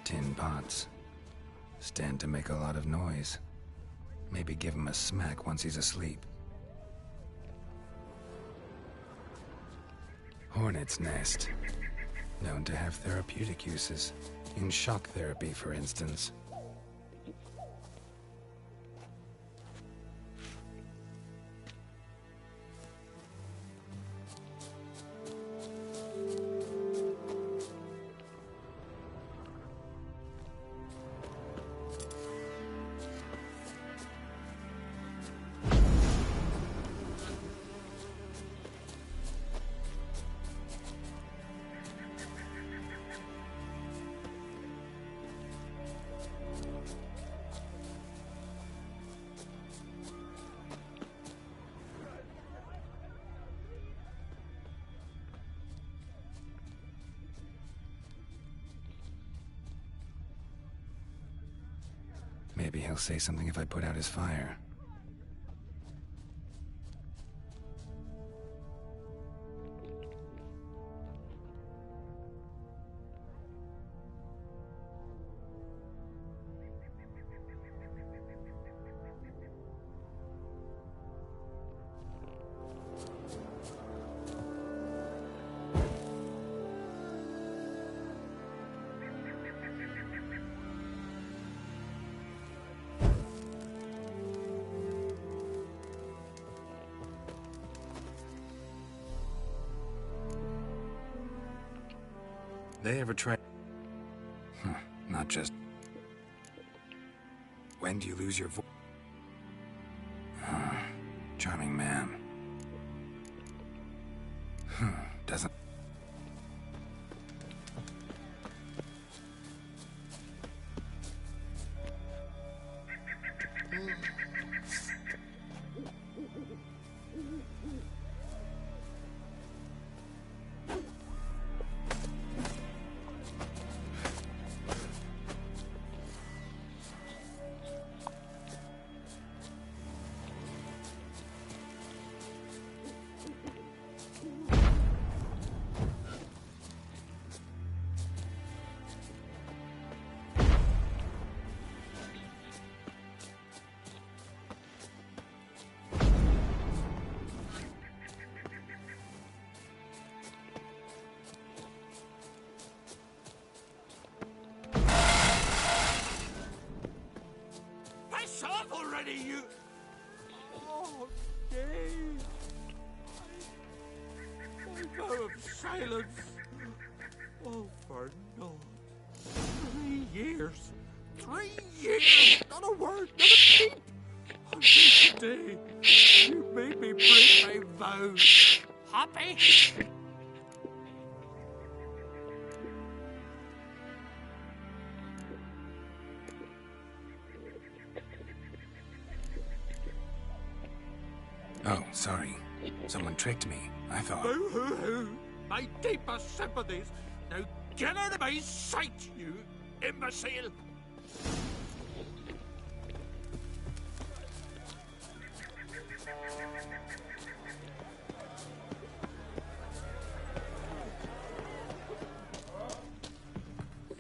Tin pots. Stand to make a lot of noise. Maybe give him a smack once he's asleep. Hornet's nest. Known to have therapeutic uses. In shock therapy, for instance. Maybe he'll say something if I put out his fire. They ever try... Not just... When do you lose your voice? Charming man. Doesn't... You... Oh, Dave. My vow of silence. Oh, for naught. 3 years. 3 years. Not a word, not a peep. Until today, you made me break my vows. Happy? Oh, sorry. Someone tricked me. I thought... Boo-hoo-hoo! My deepest sympathies. Now get out of my sight, you imbecile!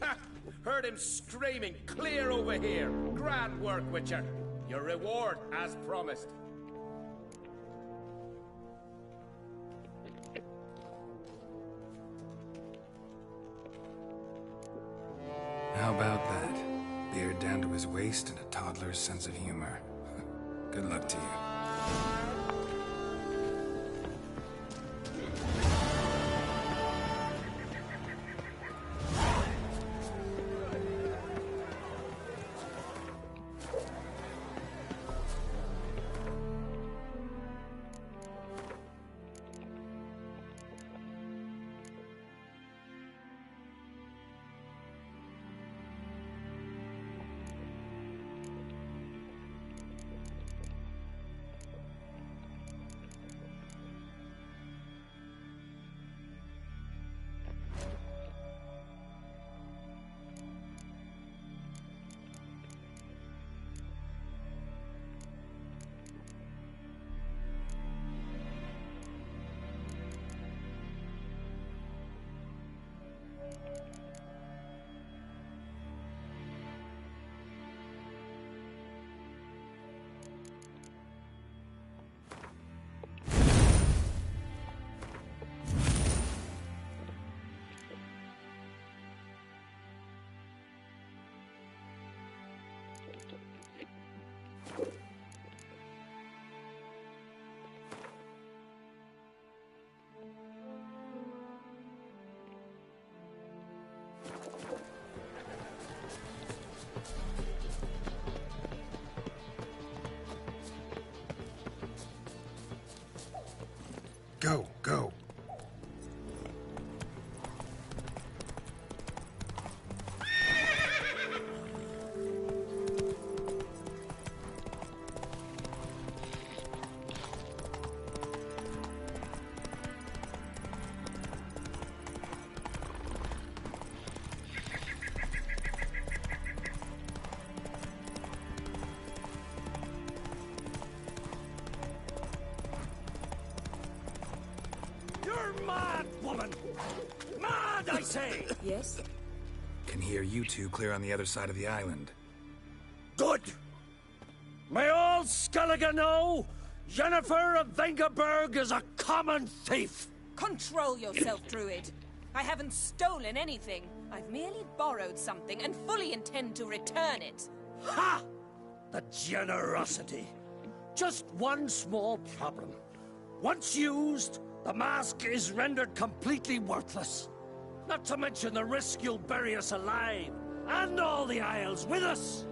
Ha! Heard him screaming, clear over here. Grand work, Witcher. Your reward, as promised. How about that? Beard down to his waist and a toddler's sense of humor. Good luck to you. Go, go. Mad, woman! Mad, I say! Yes? Can hear you two clear on the other side of the island. Good! May all Skellige know Jennifer of Vengerberg is a common thief! Control yourself, Druid. I haven't stolen anything. I've merely borrowed something and fully intend to return it. Ha! The generosity. Just one small problem. Once used, the mask is rendered completely worthless. Not to mention the risk you'll bury us alive, and all the Isles with us!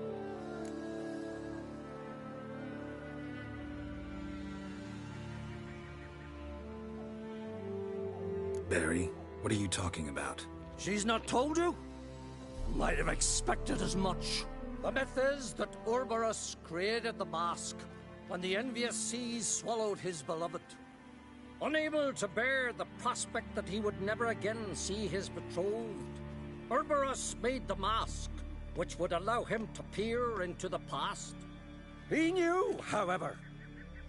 Barry, what are you talking about? She's not told you? Might have expected as much. The myth is that Urberus created the mask when the envious seas swallowed his beloved. Unable to bear the prospect that he would never again see his betrothed, Urberus made the mask, which would allow him to peer into the past. He knew, however,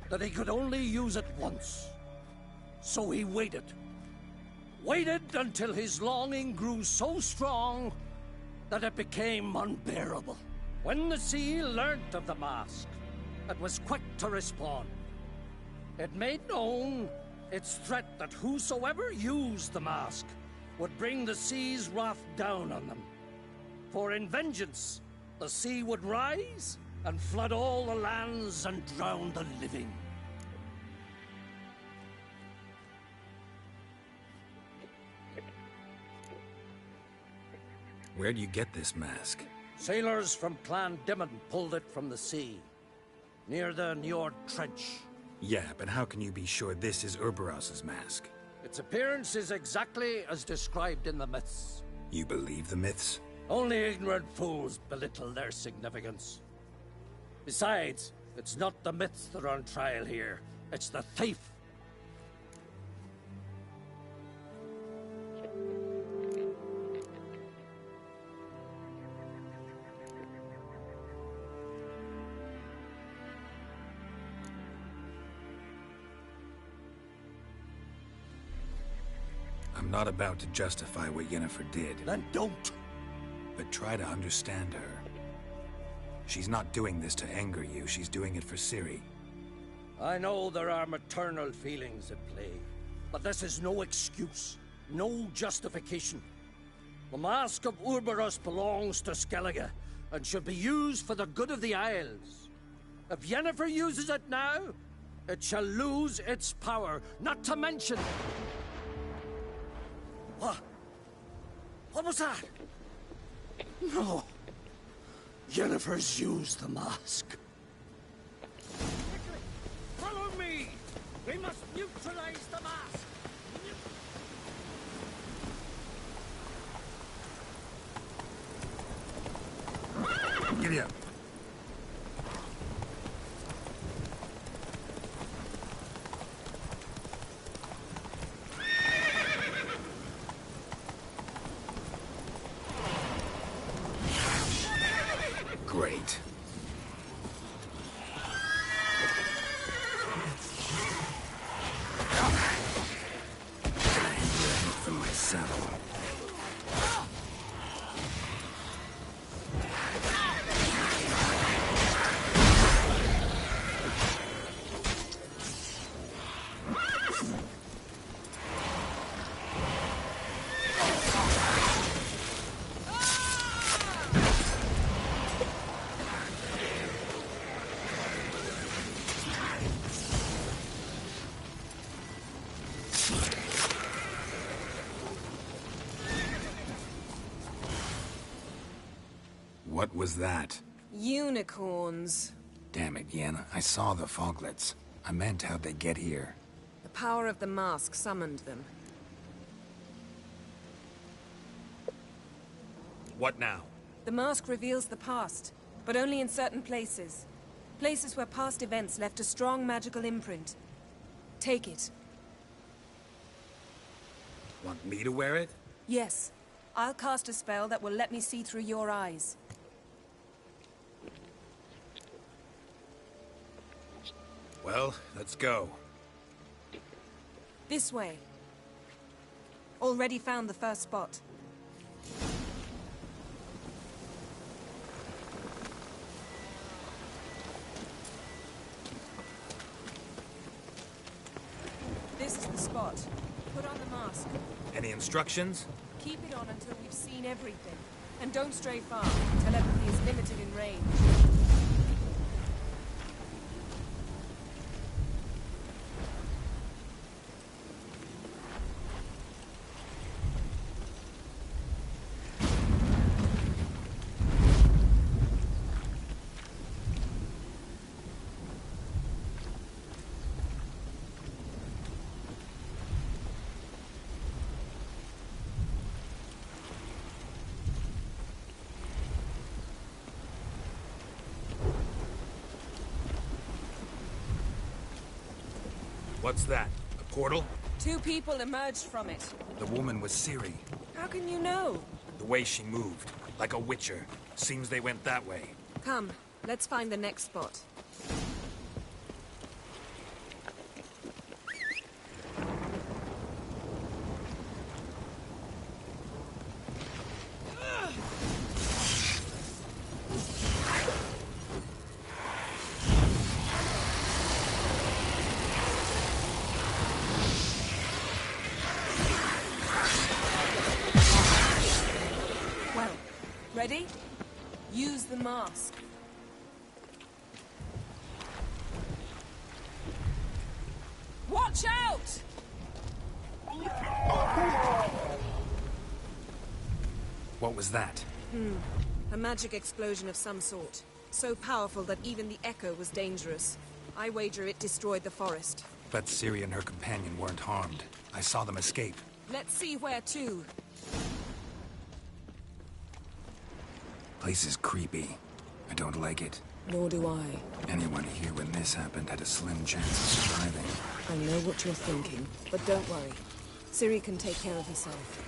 that he could only use it once. So he waited. Waited until his longing grew so strong that it became unbearable. When the sea learnt of the mask, it was quick to respond. It made known its threat that whosoever used the mask would bring the sea's wrath down on them. For in vengeance, the sea would rise and flood all the lands and drown the living. Where'd you get this mask? Sailors from Clan Dimon pulled it from the sea, near the Njord Trench. Yeah, but how can you be sure this is Urberos's mask? Its appearance is exactly as described in the myths. You believe the myths? Only ignorant fools belittle their significance. Besides, it's not the myths that are on trial here. It's the thief. I'm not about to justify what Yennefer did. Then don't! But try to understand her. She's not doing this to anger you, she's doing it for Ciri. I know there are maternal feelings at play, but this is no excuse, no justification. The Mask of Urberus belongs to Skellige, and should be used for the good of the Isles. If Yennefer uses it now, it shall lose its power, not to mention... What? What was that? No. Yennefer's used the mask. Follow me! We must neutralize the mask! Giddy up. Great. From my saddle. What was that? Unicorns. Damn it, Yen. I saw the foglets. I meant how'd they get here? The power of the mask summoned them. What now? The mask reveals the past, but only in certain places. Places where past events left a strong magical imprint. Take it. Want me to wear it? Yes. I'll cast a spell that will let me see through your eyes. Well, let's go. This way. Already found the first spot. This is the spot. Put on the mask. Any instructions? Keep it on until we've seen everything. And don't stray far. Telepathy is limited in range. What's that? A portal? 2 people emerged from it. The woman was Ciri. How can you know? The way she moved, like a witcher. Seems they went that way. Come, let's find the next spot. Ready? Use the mask. Watch out! What was that? A magic explosion of some sort. So powerful that even the echo was dangerous. I wager it destroyed the forest. But Ciri and her companion weren't harmed. I saw them escape. Let's see where to. Place is creepy. I don't like it. Nor do I. Anyone here when this happened had a slim chance of surviving. I know what you're thinking, but don't worry. Ciri can take care of herself.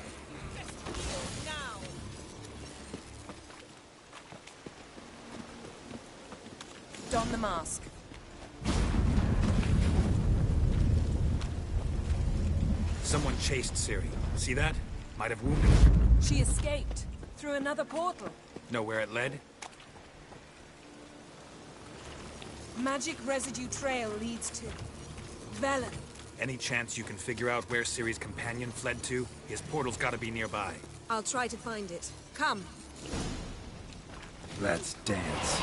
Don the mask. Someone chased Ciri. See that? Might have wounded her. She escaped. Through another portal. Know where it led? Magic residue trail leads to Velen. Any chance you can figure out where Ciri's companion fled to? His portal's gotta be nearby. I'll try to find it. Come. Let's dance.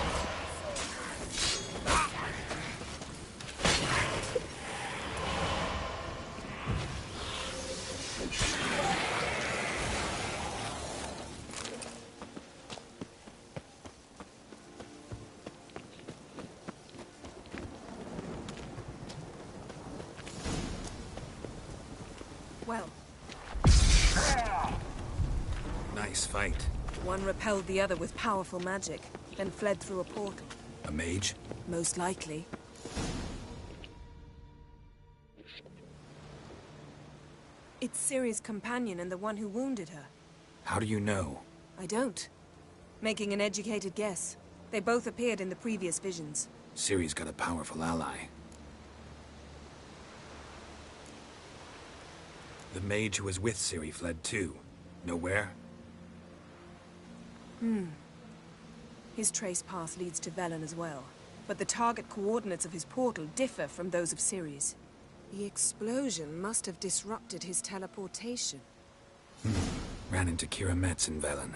Well. Nice fight. One repelled the other with powerful magic, then fled through a portal. A mage? Most likely. It's Ciri's companion and the one who wounded her. How do you know? I don't. Making an educated guess. They both appeared in the previous visions. Ciri's got a powerful ally. The mage who was with Ciri fled too. Know where? His trace path leads to Velen as well. But the target coordinates of his portal differ from those of Ciri's. The explosion must have disrupted his teleportation. Ran into Kira Metz in Velen.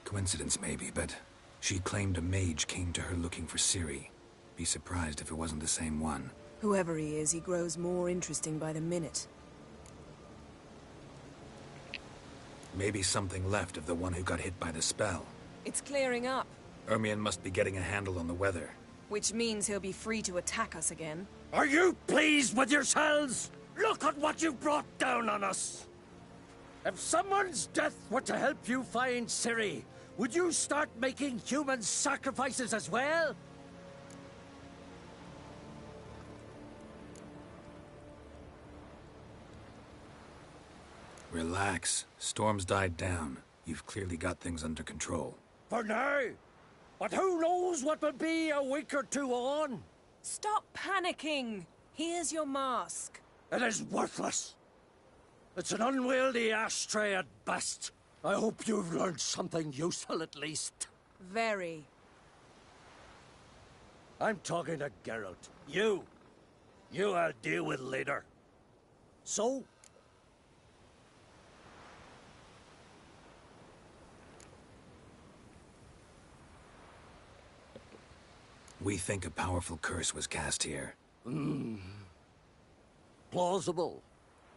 Coincidence maybe, but she claimed a mage came to her looking for Ciri. Be surprised if it wasn't the same one. Whoever he is, he grows more interesting by the minute. Maybe something left of the one who got hit by the spell. It's clearing up, Ermion must be getting a handle on the weather. which means he'll be free to attack us again. Are you pleased with yourselves? Look at what you've brought down on us! If someone's death were to help you find Ciri, would you start making human sacrifices as well? Relax. Storm's died down. You've clearly got things under control. For now. But who knows what will be a week or two on? Stop panicking! Here's your mask. It is worthless. It's an unwieldy ashtray at best. I hope you've learned something useful at least. Very. I'm talking to Geralt. You I'll deal with later. So? We think a powerful curse was cast here. Plausible.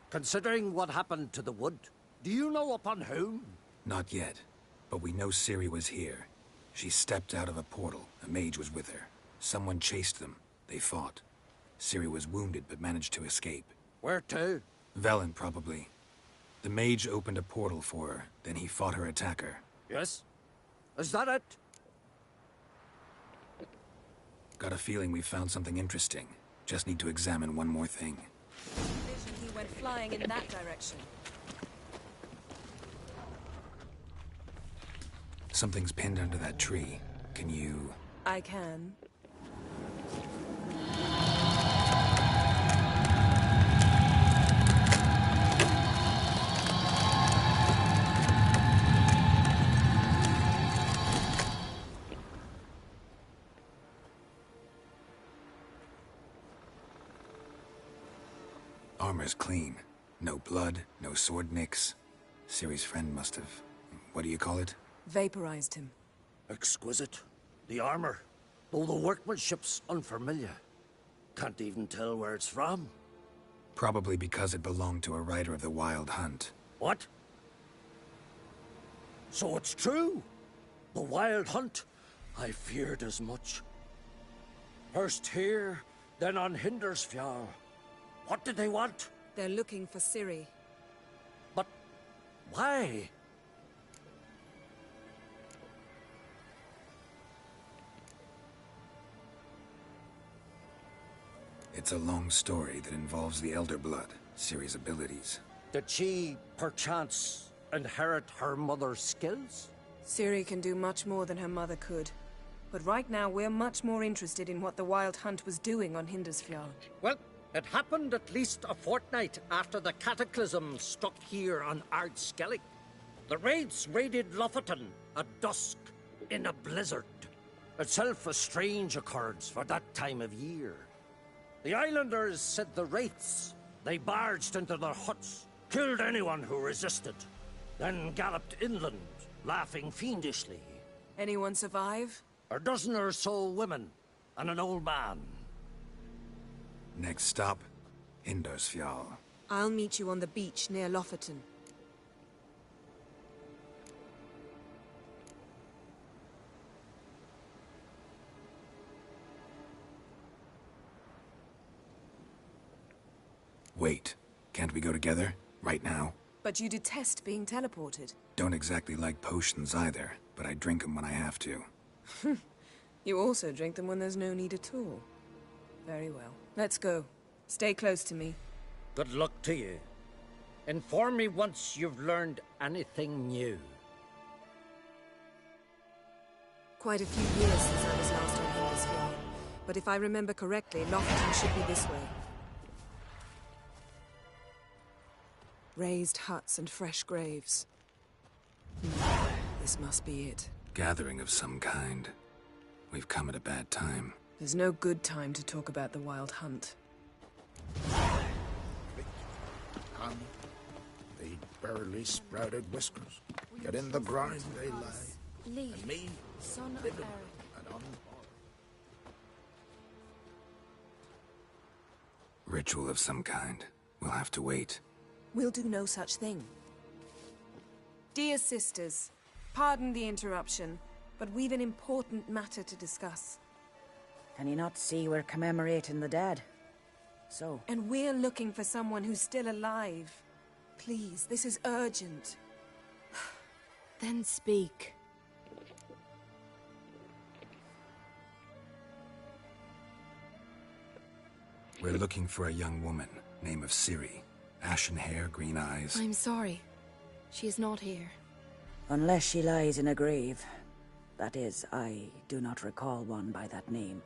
Considering what happened to the wood. Do you know upon whom? Not yet, but we know Ciri was here. She stepped out of a portal. A mage was with her. Someone chased them. They fought. Ciri was wounded but managed to escape. Where to? Velen, probably. The mage opened a portal for her, then he fought her attacker. Yes? Is that it? Got a feeling we found something interesting. Just need to examine one more thing. Vision he went flying in that direction. Something's pinned under that tree. Can you... I can. Armor's clean. No blood, no sword nicks. Ciri's friend must have... what do you call it? Vaporized him. Exquisite. The armor, though the workmanship's unfamiliar. Can't even tell where it's from. Probably because it belonged to a rider of the Wild Hunt. What? So it's true? The Wild Hunt? I feared as much. First here, then on Hindersfjall. What did they want? They're looking for Ciri. But why? It's a long story that involves the Elder Blood, Ciri's abilities. Did she, perchance, inherit her mother's skills? Ciri can do much more than her mother could. But right now, we're much more interested in what the Wild Hunt was doing on Hindersfjall. Well, it happened at least a fortnight after the cataclysm struck here on Ard Skellig. The raids raided Lofoten at dusk in a blizzard. Itself a strange occurrence for that time of year. The islanders said the wraiths. They barged into their huts, killed anyone who resisted, then galloped inland, laughing fiendishly. Anyone survive? A dozen or so women, and an old man. Next stop, Hindersfjall. I'll meet you on the beach near Lofoten. Wait, can't we go together? Right now? But you detest being teleported. Don't exactly like potions either, but I drink them when I have to. You also drink them when there's no need at all. Very well. Let's go. Stay close to me. Good luck to you. Inform me once you've learned anything new. Quite a few years since I was last on Hindersfjall. But if I remember correctly, Lofoten should be this way. Raised huts and fresh graves. This must be it. Gathering of some kind. We've come at a bad time. There's no good time to talk about the Wild Hunt. Come. They barely sprouted whiskers. Yet in the grind they lie. Lee, And me, son of living Eric. and unborn. Ritual of some kind. We'll have to wait. We'll do no such thing. Dear sisters, pardon the interruption, but we've an important matter to discuss. Can you not see we're commemorating the dead? So? And we're looking for someone who's still alive. Please, this is urgent. Then speak. We're looking for a young woman, name of Ciri. Ashen hair, green eyes. I'm sorry. She is not here. Unless she lies in a grave. That is, I do not recall one by that name.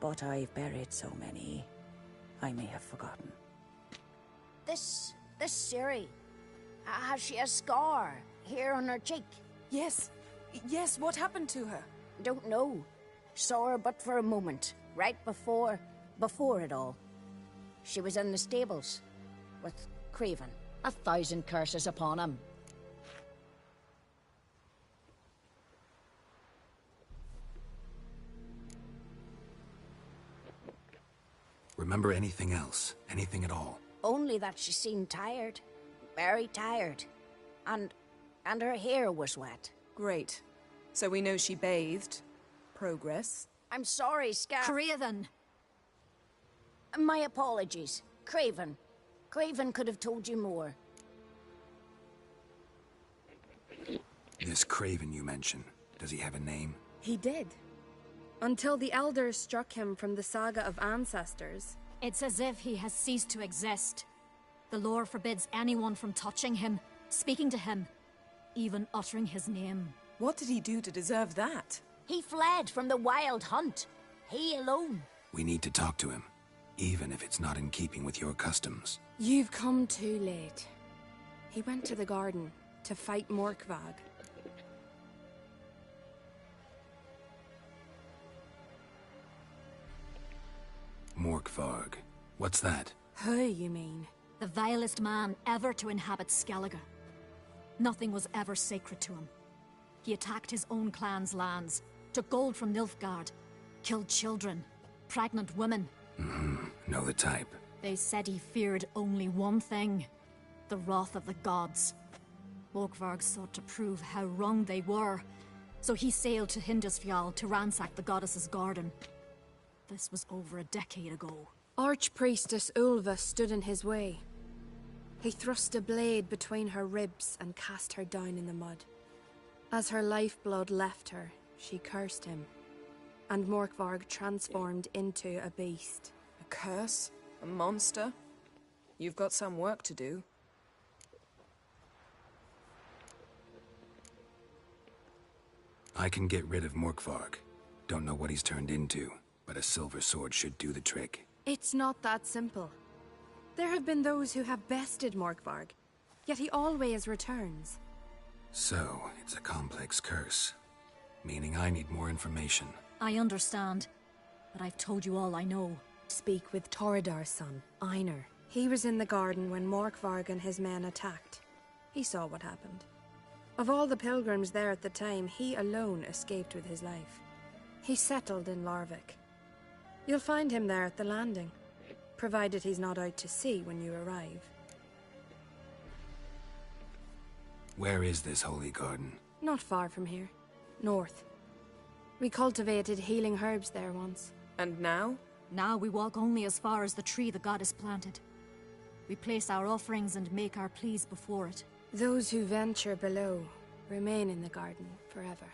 But I've buried so many, I may have forgotten. This Ciri, has she a scar here on her cheek? Yes. Yes, what happened to her? Don't know. Saw her but for a moment, right before it all. She was in the stables with Craven. 1,000 curses upon him. Remember anything else? Anything at all? Only that she seemed tired. Very tired. And her hair was wet. Great. So we know she bathed. Progress. I'm sorry, Scar. Craven! My apologies. Craven. Craven could have told you more. This Craven you mentioned, does he have a name? He did. Until the elders struck him from the saga of ancestors. It's as if he has ceased to exist. The lore forbids anyone from touching him, speaking to him, even uttering his name. What did he do to deserve that? He fled from the wild hunt. He alone. We need to talk to him, even if it's not in keeping with your customs. You've come too late. He went to the garden to fight Morkvag. Morkvarg. What's that? Who, you mean? The vilest man ever to inhabit Skellige. Nothing was ever sacred to him. He attacked his own clan's lands, took gold from Nilfgaard, killed children, pregnant women. Know the type. They said he feared only one thing, the wrath of the gods. Morkvarg sought to prove how wrong they were, so he sailed to Hindisfjall to ransack the goddess's garden. This was over a decade ago. Archpriestess Ulva stood in his way. He thrust a blade between her ribs and cast her down in the mud. As her lifeblood left her, she cursed him, and Morkvarg transformed into a beast. A curse? A monster? You've got some work to do. I can get rid of Morkvarg. Don't know what he's turned into, but a silver sword should do the trick. It's not that simple. There have been those who have bested Morkvarg, yet he always returns. So, it's a complex curse, meaning I need more information. I understand, but I've told you all I know. Speak with Toredar's son, Einar. He was in the garden when Morkvarg and his men attacked. He saw what happened. Of all the pilgrims there at the time, he alone escaped with his life. He settled in Larvik. You'll find him there at the landing, provided he's not out to sea when you arrive. Where is this holy garden? Not far from here. North. We cultivated healing herbs there once. And now? Now we walk only as far as the tree the goddess planted. We place our offerings and make our pleas before it. Those who venture below remain in the garden forever.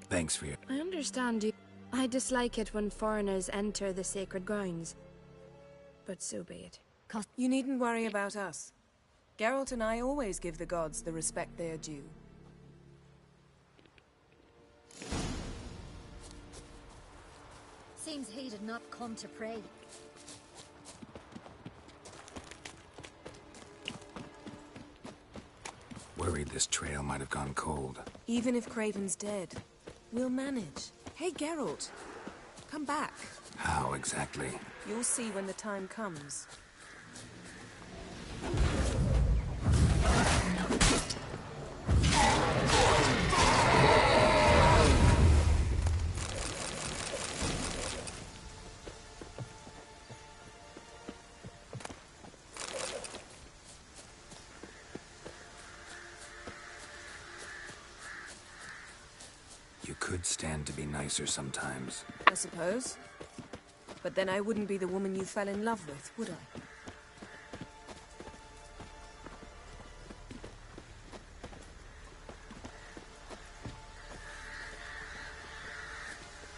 Thanks for your... I understand you. I dislike it when foreigners enter the sacred grounds. But so be it. You needn't worry about us. Geralt and I always give the gods the respect they are due. Seems he did not come to pray. Worried this trail might have gone cold. Even if Craven's dead, we'll manage. Hey, Geralt, come back. How exactly? You'll see when the time comes. You could stand to be nicer sometimes. I suppose. But then I wouldn't be the woman you fell in love with, would I?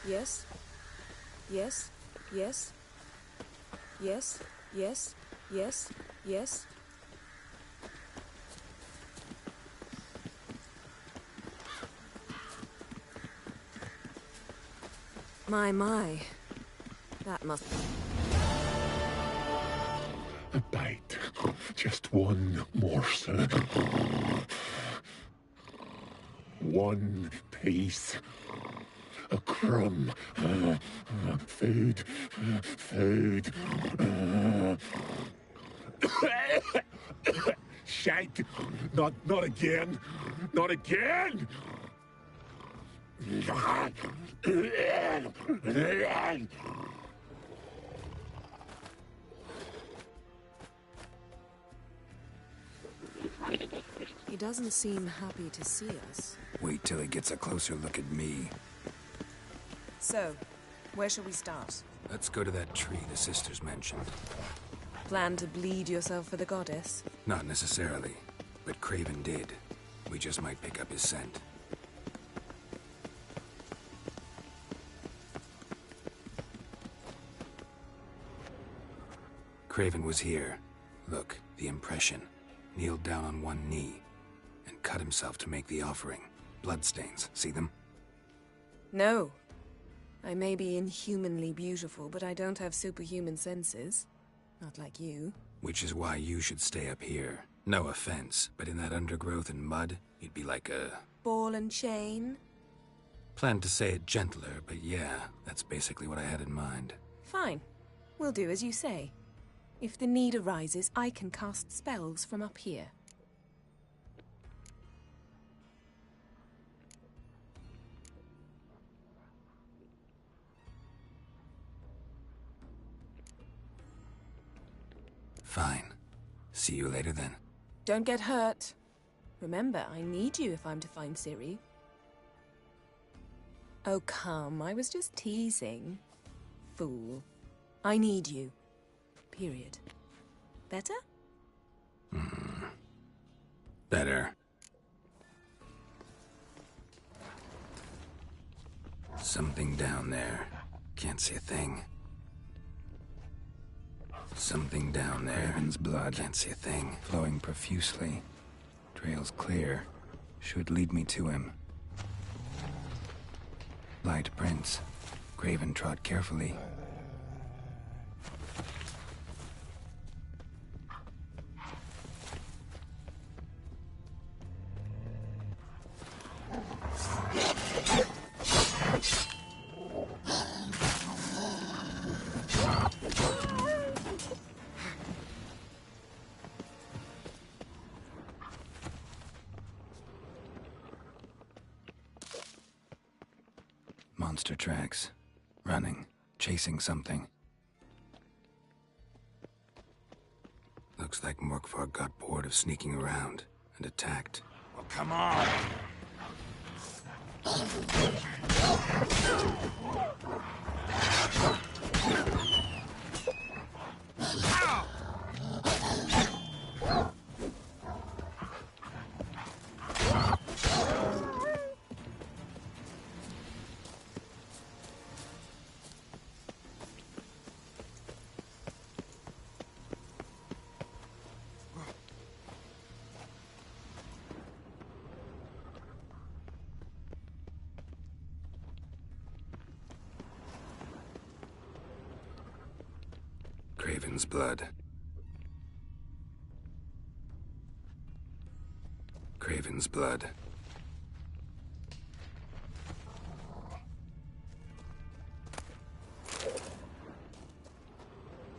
Yes? Yes? Yes? Yes? Yes? Yes? Yes? My. That must... A bite. Just one morsel. One piece. A crumb. Food. Food. Shite. Not again. Not again! He doesn't seem happy to see us. Wait till he gets a closer look at me. So, where shall we start? Let's go to that tree the sisters mentioned. Plan to bleed yourself for the goddess? Not necessarily, but Craven did. We just might pick up his scent. Craven was here. Look, the impression. Kneeled down on one knee and cut himself to make the offering. Bloodstains, see them? No. I may be inhumanly beautiful, but I don't have superhuman senses. Not like you. Which is why you should stay up here. No offense, but in that undergrowth and mud, you'd be like a... Ball and chain? Planned to say it gentler, but yeah, that's basically what I had in mind. Fine. We'll do as you say. If the need arises, I can cast spells from up here. Fine. See you later then. Don't get hurt. Remember, I need you if I'm to find Ciri. Oh, come. I was just teasing. Fool. I need you. Period. Better? Better. Something down there. Can't see a thing. Something down there. Craven's blood. Can't see a thing. Flowing profusely. Trail's clear. Should lead me to him. Light prints. Craven trod carefully. Monster tracks. Running. Chasing something. Looks like Morkvarg got bored of sneaking around and attacked. Well, come on! Craven's blood. Craven's blood.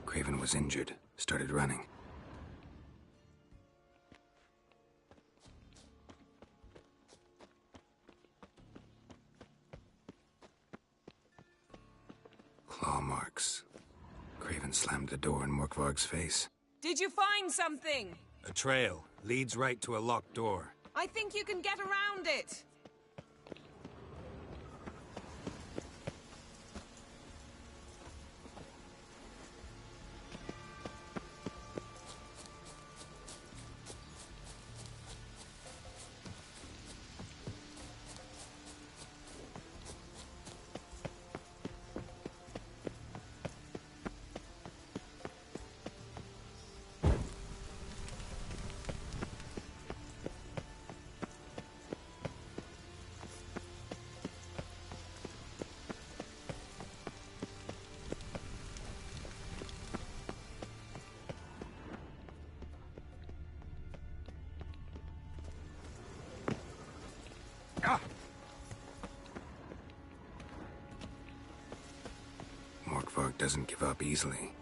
Craven was injured, started running. Claw marks. Craven slammed the door in Morkvarg's face. Did you find something? A trail leads right to a locked door. I think you can get around it. Morkvarg doesn't give up easily.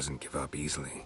doesn't give up easily.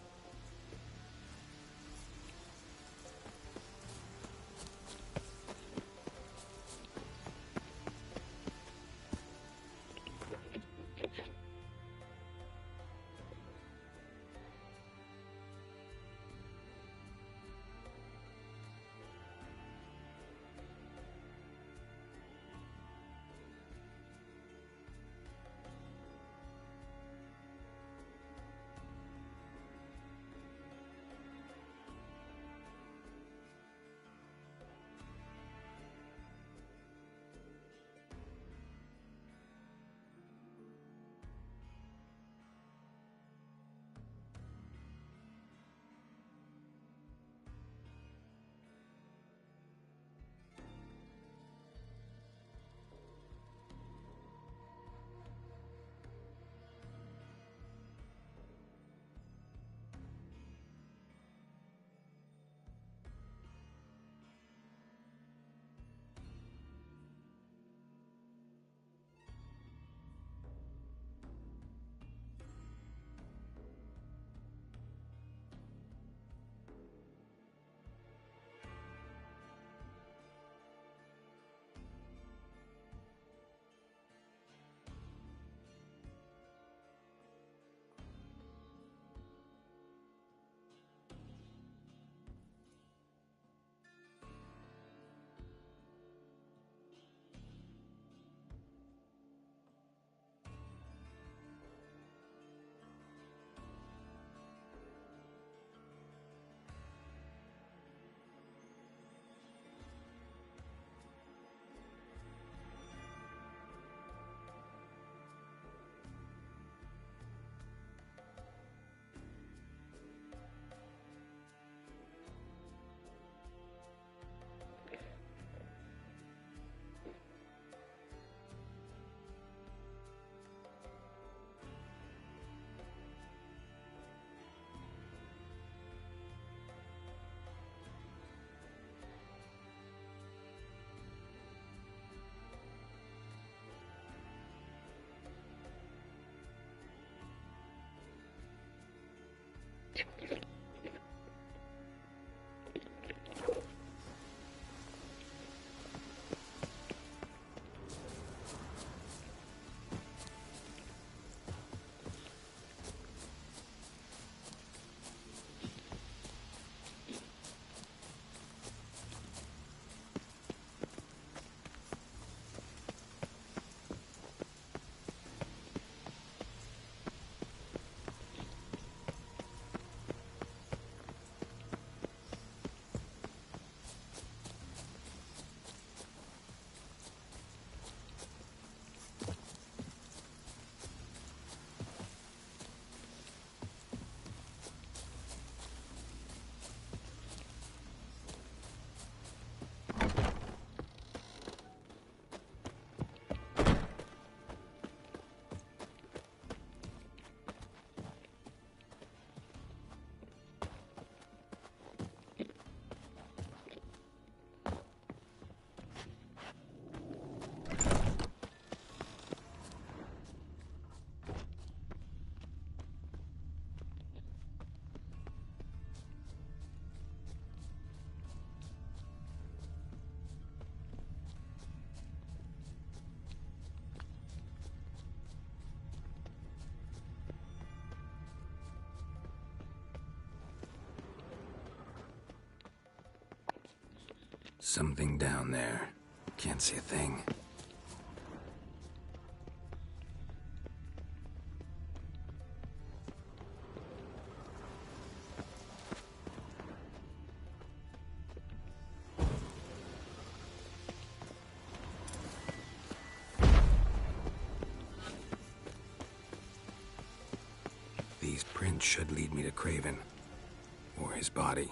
Something down there. Can't see a thing. These prints should lead me to Craven. Or his body.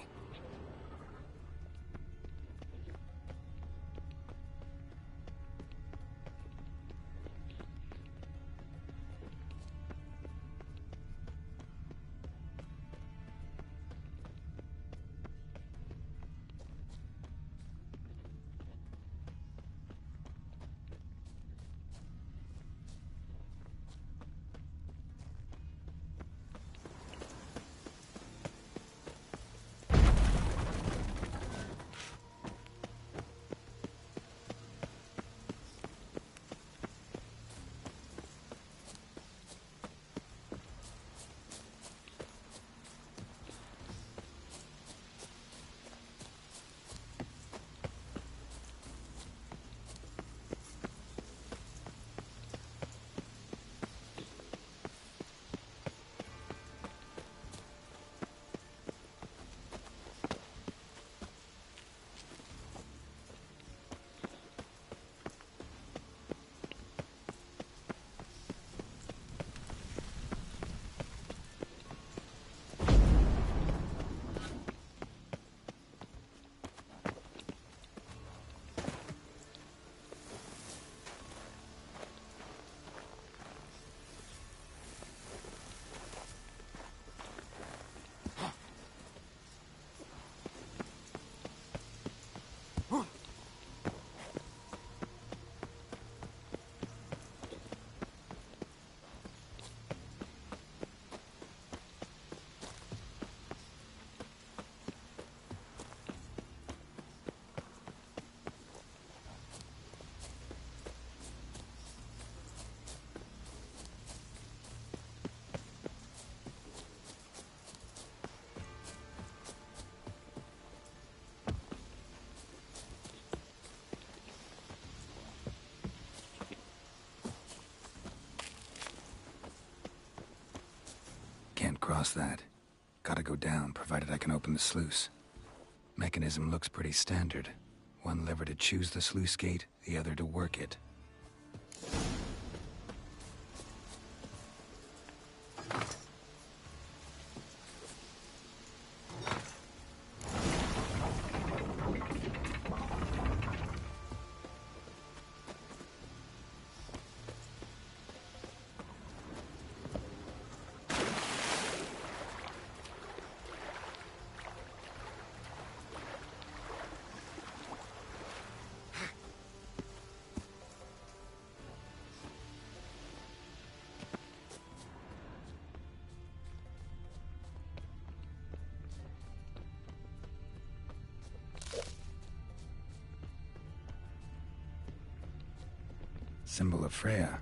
across that. Gotta go down, provided I can open the sluice. Mechanism looks pretty standard. One lever to choose the sluice gate, the other to work it. Symbol of Freya.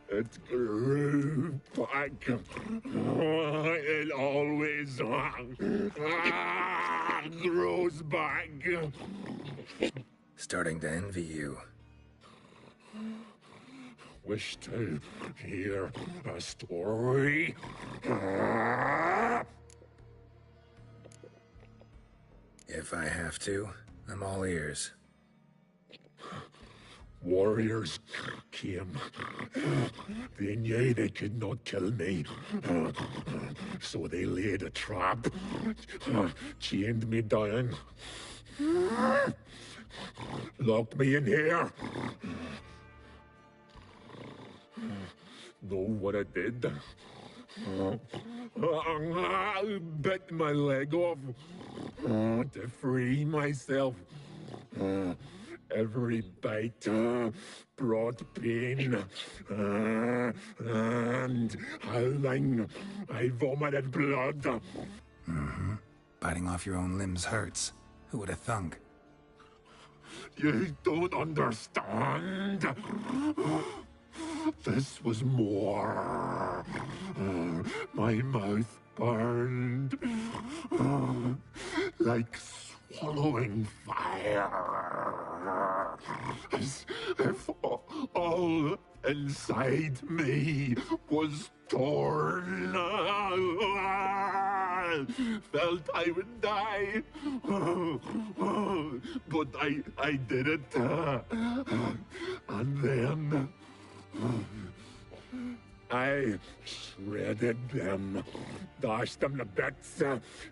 It grew back. It always grows back. Starting to envy you. Wish to hear a story? If I have to, I'm all ears. Warriors came. They knew they could not kill me. So they laid a trap. Chained me down. Locked me in here. Know what I did? Bit my leg off to free myself. Every bite brought pain, and howling, I vomited blood. Mm-hmm. Biting off your own limbs hurts. Who would have thunk? You don't understand. This was more. My mouth burned like swallowing fire, as if all inside me was torn. Felt I would die, but I did it, and then I shredded them, dashed them to bits,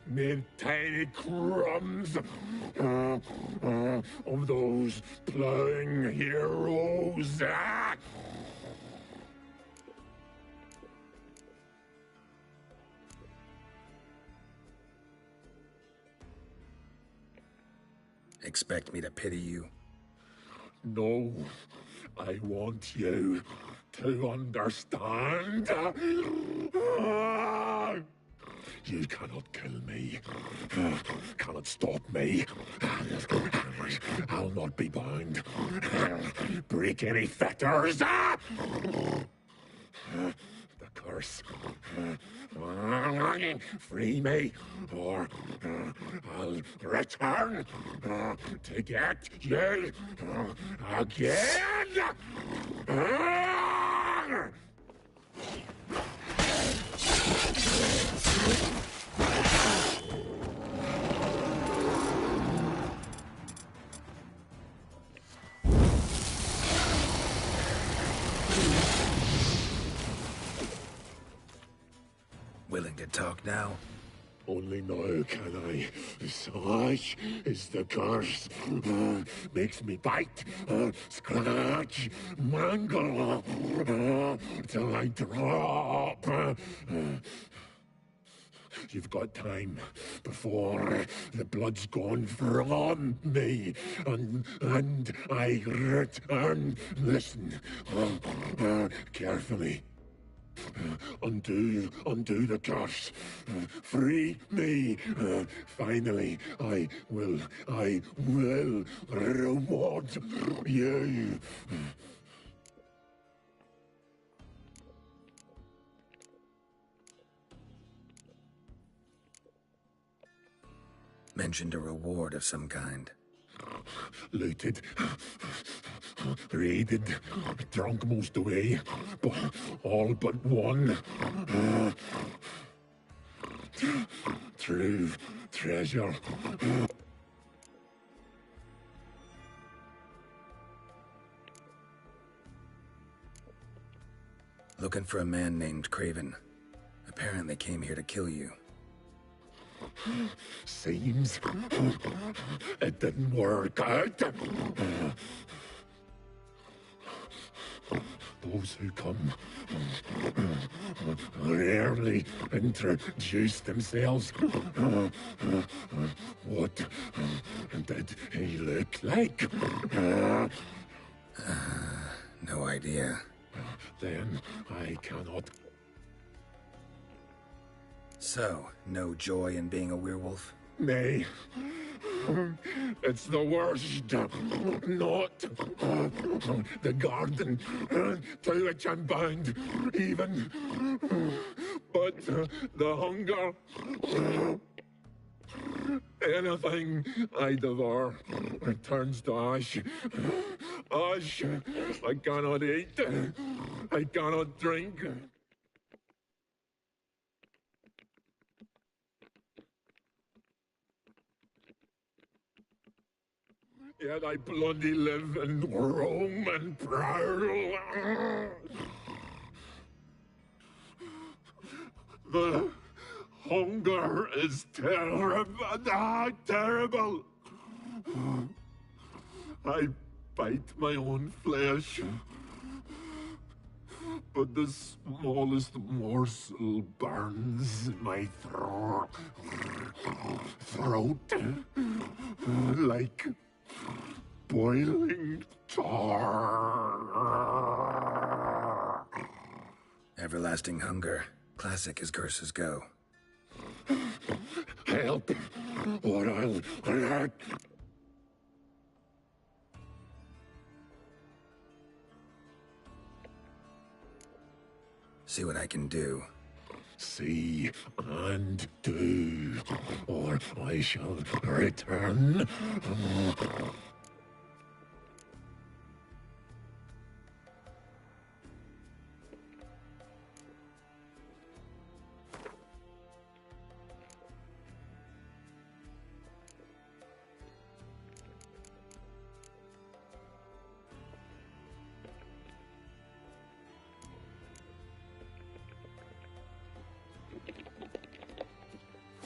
made tiny crumbs of those plowing heroes. Expect me to pity you? No, I want you to understand. You cannot kill me. Cannot stop me. I'll not be bound. Break any fetters. The curse. Free me, or I'll return to get you again. Willing to talk now? Only now can I. Such is the curse. Makes me bite, scratch, mangle, till I drop. You've got time before the blood's gone from me, and I return. Listen, carefully. Undo the curse. Free me. Finally, I will reward you. Mentioned a reward of some kind. Looted, raided, drunk most away, but all but one. True treasure. Looking for a man named Craven. Apparently came here to kill you. Seems it didn't work out. Those who come rarely introduce themselves. What did he look like? No idea. Then I cannot. So, no joy in being a werewolf? Nay. It's the worst. Not the garden to which I'm bound, even. But the hunger. Anything I devour turns to ash. Ash. I cannot eat. I cannot drink. Yet I bloody live and roam and prowl. The hunger is terrible. I bite my own flesh, but the smallest morsel burns my throat like boiling tar. Everlasting hunger. Classic as curses go. Help, or I'll hurt. See what I can do. See and do, or I shall return.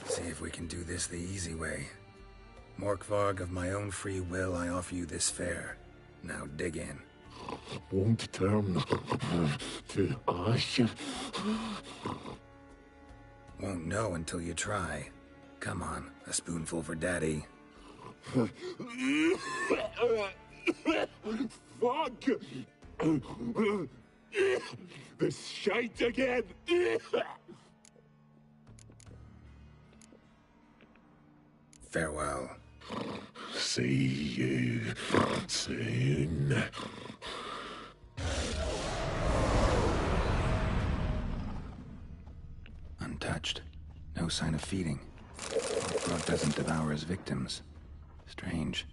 See if we can do this the easy way. Morkvarg, of my own free will, I offer you this fare. Now dig in. Won't turn to ash. Won't know until you try. Come on, a spoonful for Daddy. Fuck! This shite again! Farewell. See you soon. Untouched. No sign of feeding. Morkvarg doesn't devour his victims. Strange.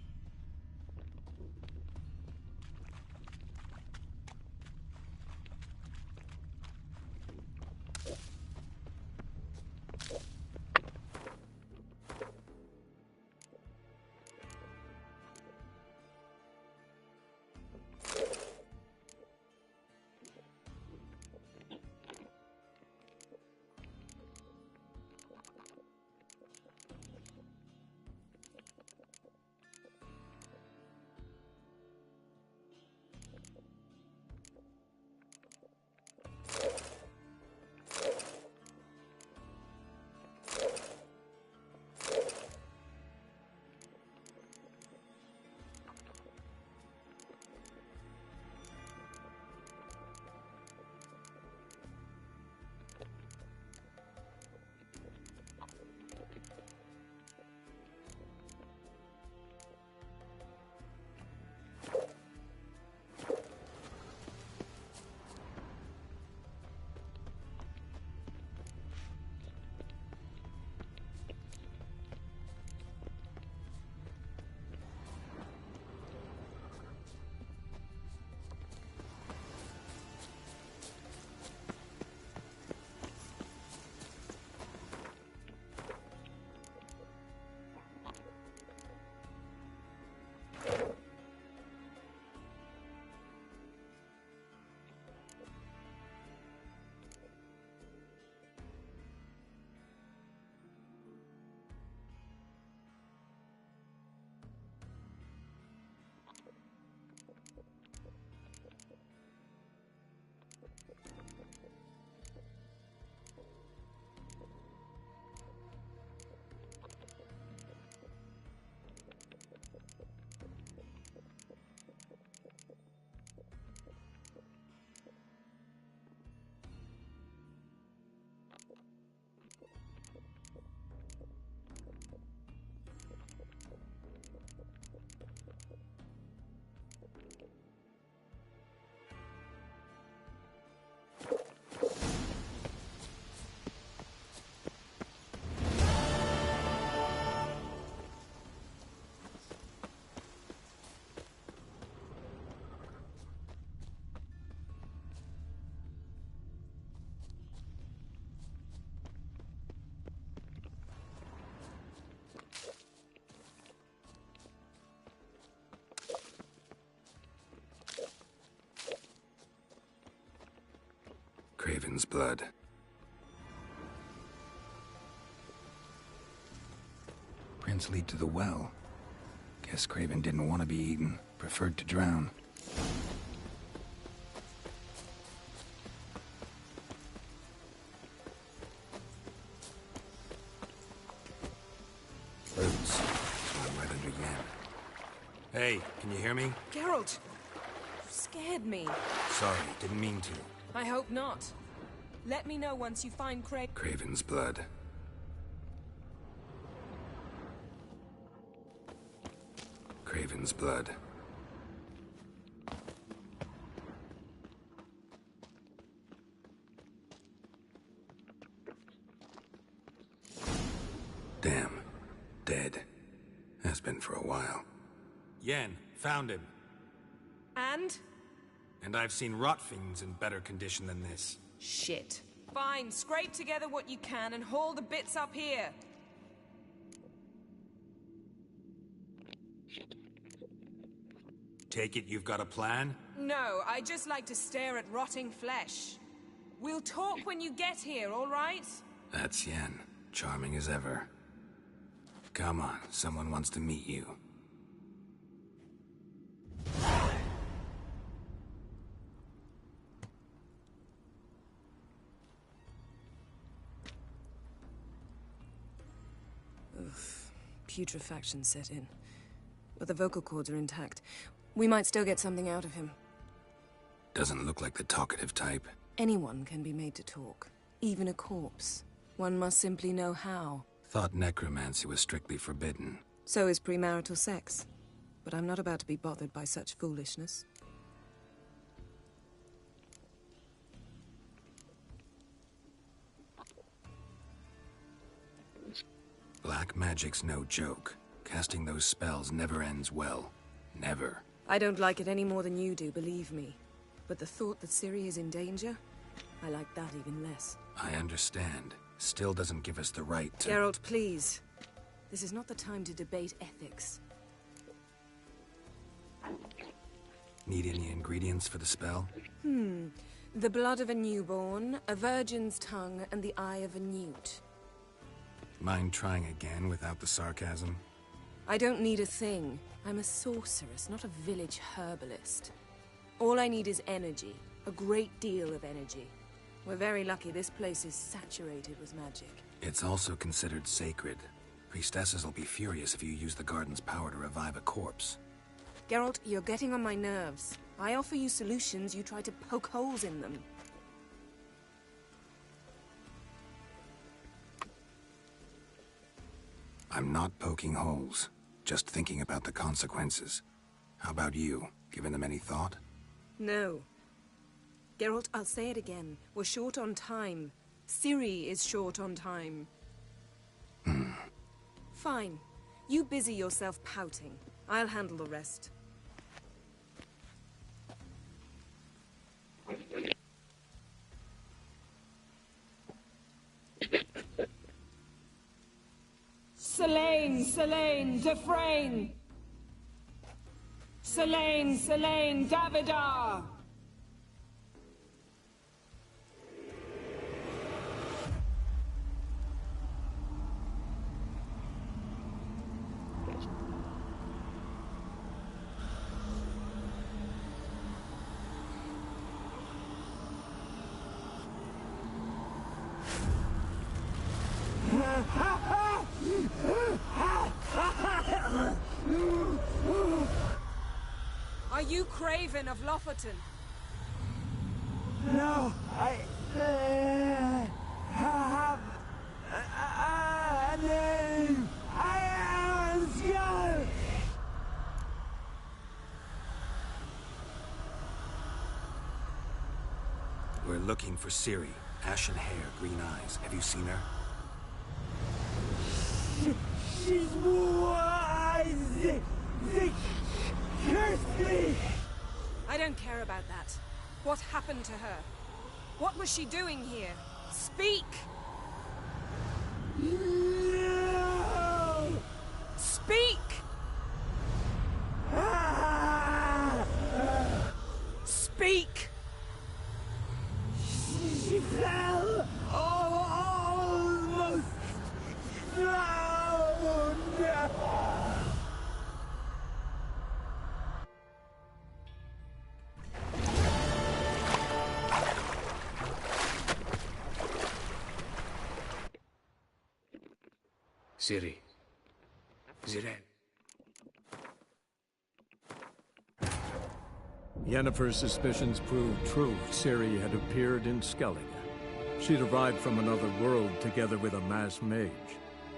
Craven's blood. Prints lead to the well. Guess Craven didn't want to be eaten. Preferred to drown. Boots. Right under Yen. Hey, can you hear me? Geralt! You scared me. Sorry, didn't mean to. I hope not. Let me know once you find Craven's blood. Craven's blood. Damn. Dead. Has been for a while. Yen, found him. And? And I've seen rot fiends in better condition than this. Shit. Fine, scrape together what you can and haul the bits up here. Take it you've got a plan? No, I just like to stare at rotting flesh. We'll talk when you get here, all right? That's Yen. Charming as ever. Come on, someone wants to meet you. Oof. Putrefaction set in. But the vocal cords are intact. We might still get something out of him. Doesn't look like the talkative type. Anyone can be made to talk. Even a corpse. One must simply know how. Thought necromancy was strictly forbidden. So is premarital sex. But I'm not about to be bothered by such foolishness. Black magic's no joke. Casting those spells never ends well. Never. I don't like it any more than you do, believe me. But the thought that Ciri is in danger? I like that even less. I understand. Still doesn't give us the right to— Geralt, please. This is not the time to debate ethics. Need any ingredients for the spell? The blood of a newborn, a virgin's tongue, and the eye of a newt. Mind trying again without the sarcasm? I don't need a thing. I'm a sorceress, not a village herbalist. All I need is energy. A great deal of energy. We're very lucky this place is saturated with magic. It's also considered sacred. Priestesses will be furious if you use the garden's power to revive a corpse. Geralt, you're getting on my nerves. I offer you solutions, you try to poke holes in them. I'm not poking holes. Just thinking about the consequences. How about you? Given them any thought? No. Geralt, I'll say it again. We're short on time. Ciri is short on time. Fine. You busy yourself pouting. I'll handle the rest. Selene, Selene, Dufresne! Selene, Selene, Davidar! Are you Craven of Lofoten? No, I have a name. I am Skull. We're looking for Ciri. Ashen hair, green eyes. Have you seen her? She's wise. They cursed me. I don't care about that. What happened to her? What was she doing here? Speak! No! Speak! Speak! She Ciri. Zirael. Yennefer's suspicions proved true. Ciri had appeared in Skellige. She'd arrived from another world together with a masked mage.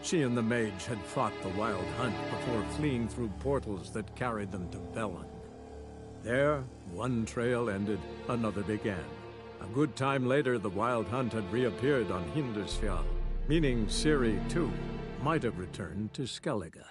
She and the mage had fought the Wild Hunt before fleeing through portals that carried them to Velen. There, one trail ended, another began. A good time later, the Wild Hunt had reappeared on Hindarsfjall, meaning Ciri, too, might have returned to Skellige.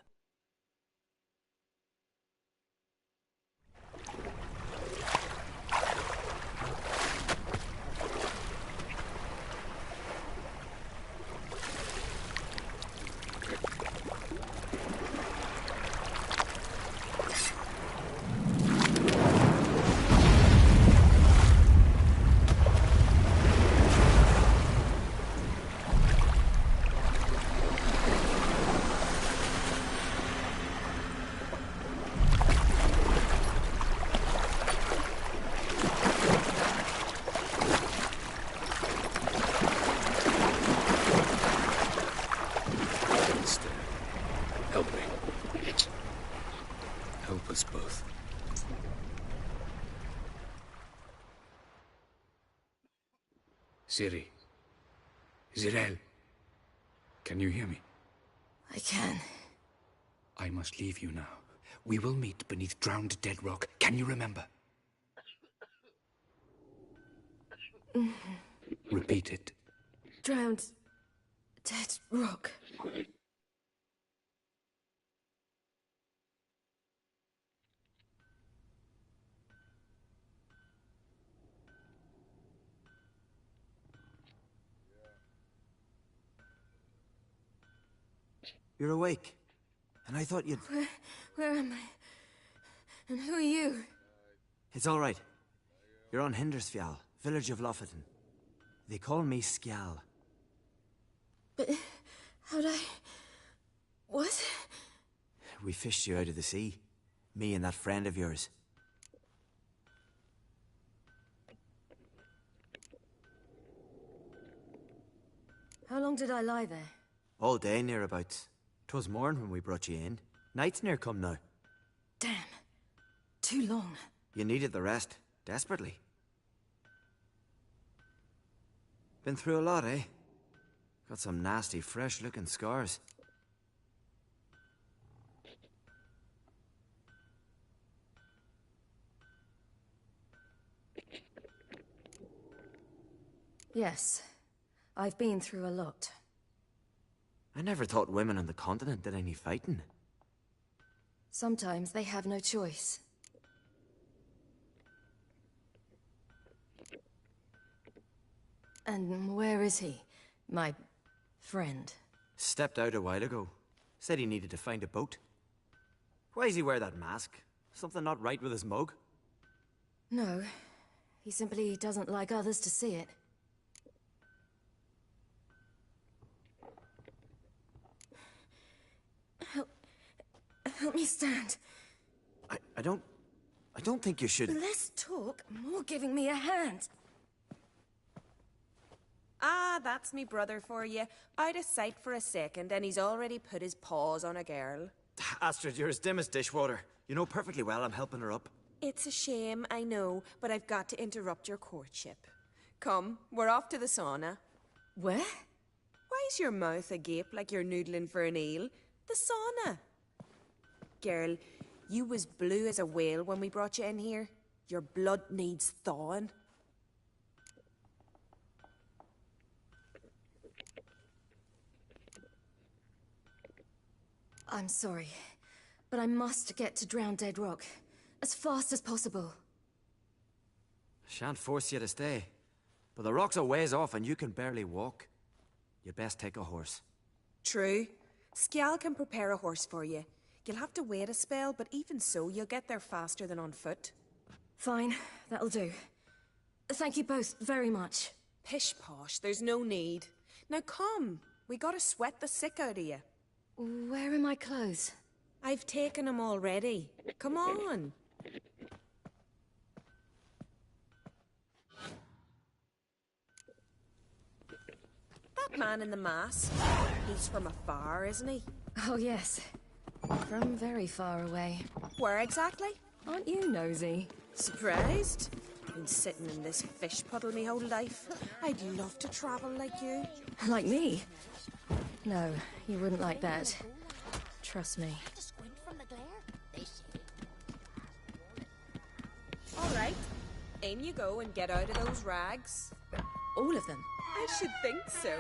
Ciri. Zirael. Can you hear me? I can. I must leave you now. We will meet beneath drowned dead rock. Can you remember? Repeat it. Drowned dead rock. You're awake. And I thought you'd... Where am I? And who are you? It's all right. You're on Hindarsfjall, village of Lofoten. They call me Skjal. But how'd I... What? We fished you out of the sea. Me and that friend of yours. How long did I lie there? All day, nearabouts. 'Twas morn when we brought you in. Night's near come now. Damn. Too long. You needed the rest, desperately. Been through a lot, eh? Got some nasty, fresh-looking scars. Yes. I've been through a lot. I never thought women on the continent did any fighting. Sometimes they have no choice. And where is he? My friend. Stepped out a while ago. Said he needed to find a boat. Why does he wear that mask? Something not right with his mug? No. He simply doesn't like others to see it. Help me stand. I don't think you should... Less talk, more giving me a hand. Ah, that's me brother for you. Out of sight for a second, and he's already put his paws on a girl. Astrid, you're as dim as dishwater. You know perfectly well I'm helping her up. It's a shame, I know, but I've got to interrupt your courtship. Come, we're off to the sauna. Where? Why's your mouth agape like you're noodling for an eel? The sauna. Girl, you was blue as a whale when we brought you in here. Your blood needs thawing. I'm sorry, but I must get to Drowned Dead Rock as fast as possible. Shan't force you to stay. But the rock's a ways off and you can barely walk. You'd best take a horse. True. Skjal can prepare a horse for you. You'll have to wait a spell, but even so, you'll get there faster than on foot. Fine, that'll do. Thank you both very much. Pish-posh, there's no need. Now come, we gotta sweat the sick out of you. Where are my clothes? I've taken them already. Come on. That man in the mask. He's from afar, isn't he? Oh, yes. From very far away. Where exactly? Aren't you nosy? Surprised? Been sitting in this fish puddle me whole life. I'd love to travel like you. Like me? No, you wouldn't like that. Trust me. All right. In you go and get out of those rags. All of them? I should think so.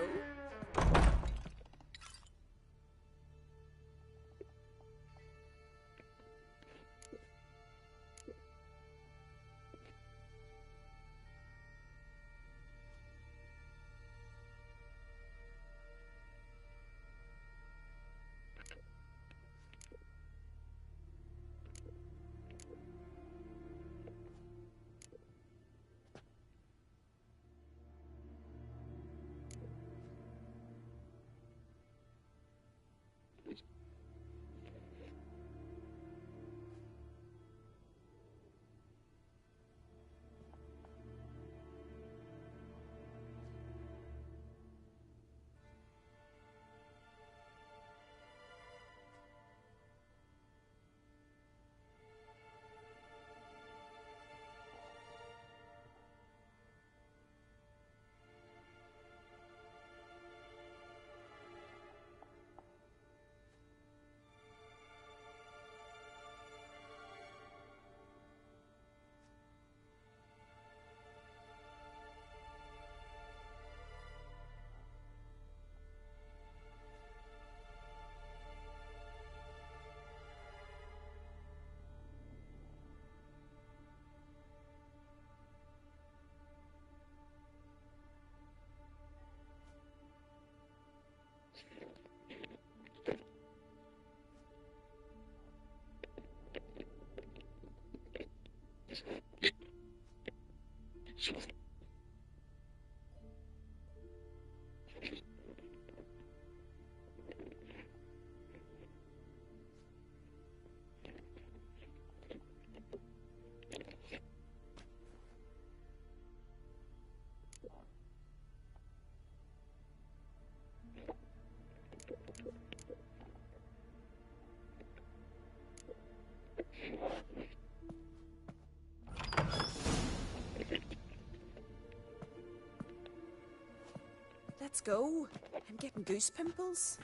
Let's go. I'm getting goose pimples.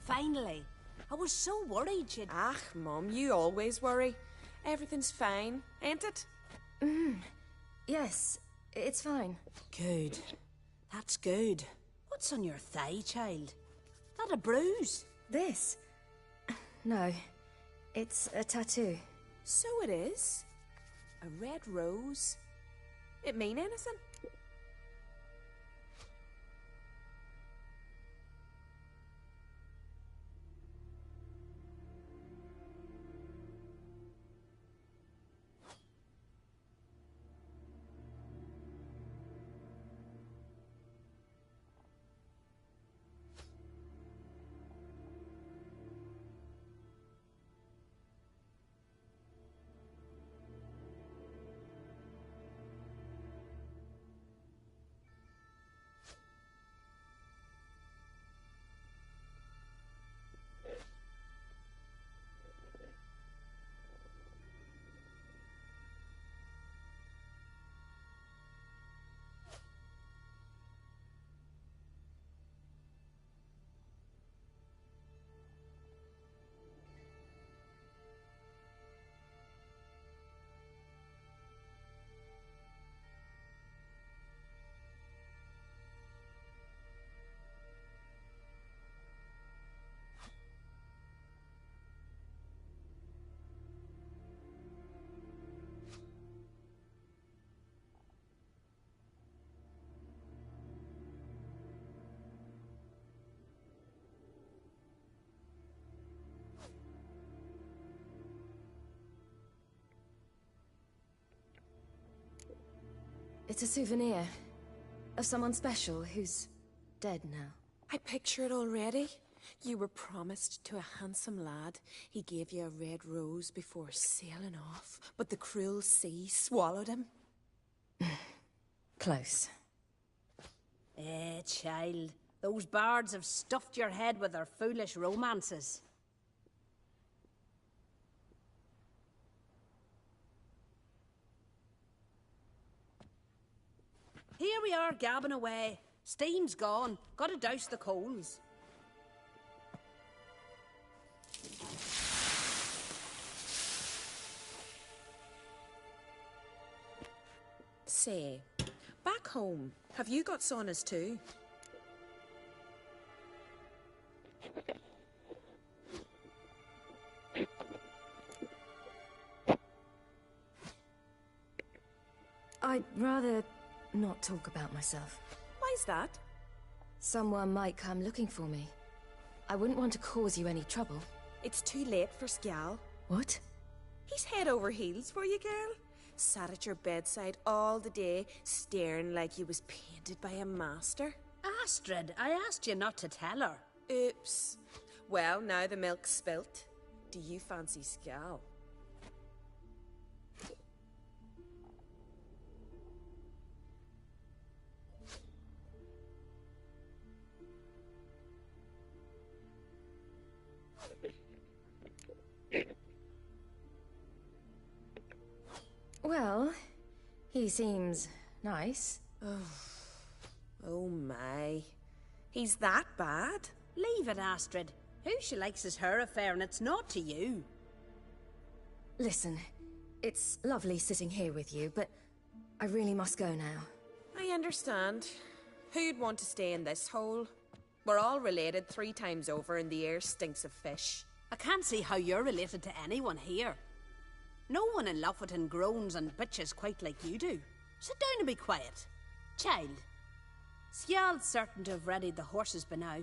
Finally. I was so worried you'd... Ah, Mum, you always worry. Everything's fine, ain't it? Yes, it's fine. Good. That's good. What's on your thigh, child? That a bruise? This? No. It's a tattoo. So it is. A red rose. It mean anything? It's a souvenir of someone special who's dead now. I picture it already. You were promised to a handsome lad. He gave you a red rose before sailing off, but the cruel sea swallowed him. Close. Child. Those bards have stuffed your head with their foolish romances. Here we are, gabbing away. Steam's gone. Gotta douse the coals. Say, back home, have you got saunas too? I'd rather not talk about myself. Why's that? Someone might come looking for me. I wouldn't want to cause you any trouble. It's too late for Skjal. What? He's head over heels for you, girl. Sat at your bedside all the day, staring like you was painted by a master. Astrid, I asked you not to tell her. Oops. Well, now the milk's spilt. Do you fancy Skjal? Well, he seems nice. Oh my. He's that bad? Leave it, Astrid. Who she likes is her affair, and it's not to you. Listen, it's lovely sitting here with you, but I really must go now. I understand. Who'd want to stay in this hole? We're all related 3 times over, and the air stinks of fish. I can't see how you're related to anyone here. No one in Lofoten groans and bitches quite like you do. Sit down and be quiet. Child, Skjal's certain to have readied the horses by now.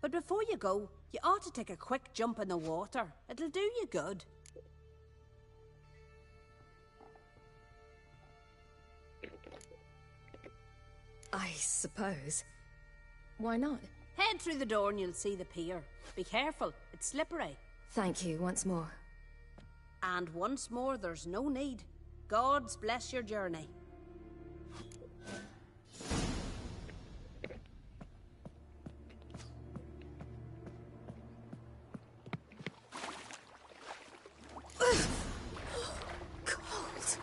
But before you go, you ought to take a quick jump in the water. It'll do you good. I suppose. Why not? Head through the door and you'll see the pier. Be careful, it's slippery. Thank you once more. And once more, there's no need. Gods bless your journey. Cold.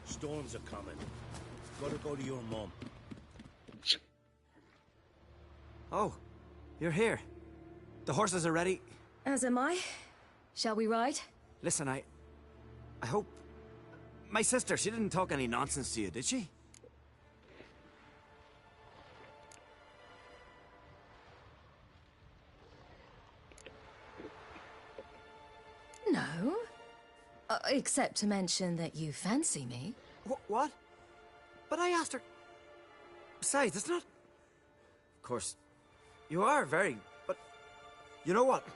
Storms are coming. Gotta go to your mum. Oh, you're here. The horses are ready. As am I. Shall we ride? Listen, I hope... My sister, she didn't talk any nonsense to you, did she? No. Except to mention that you fancy me. What? But I asked her... Besides, it's not... Of course, you are very... But... You know what?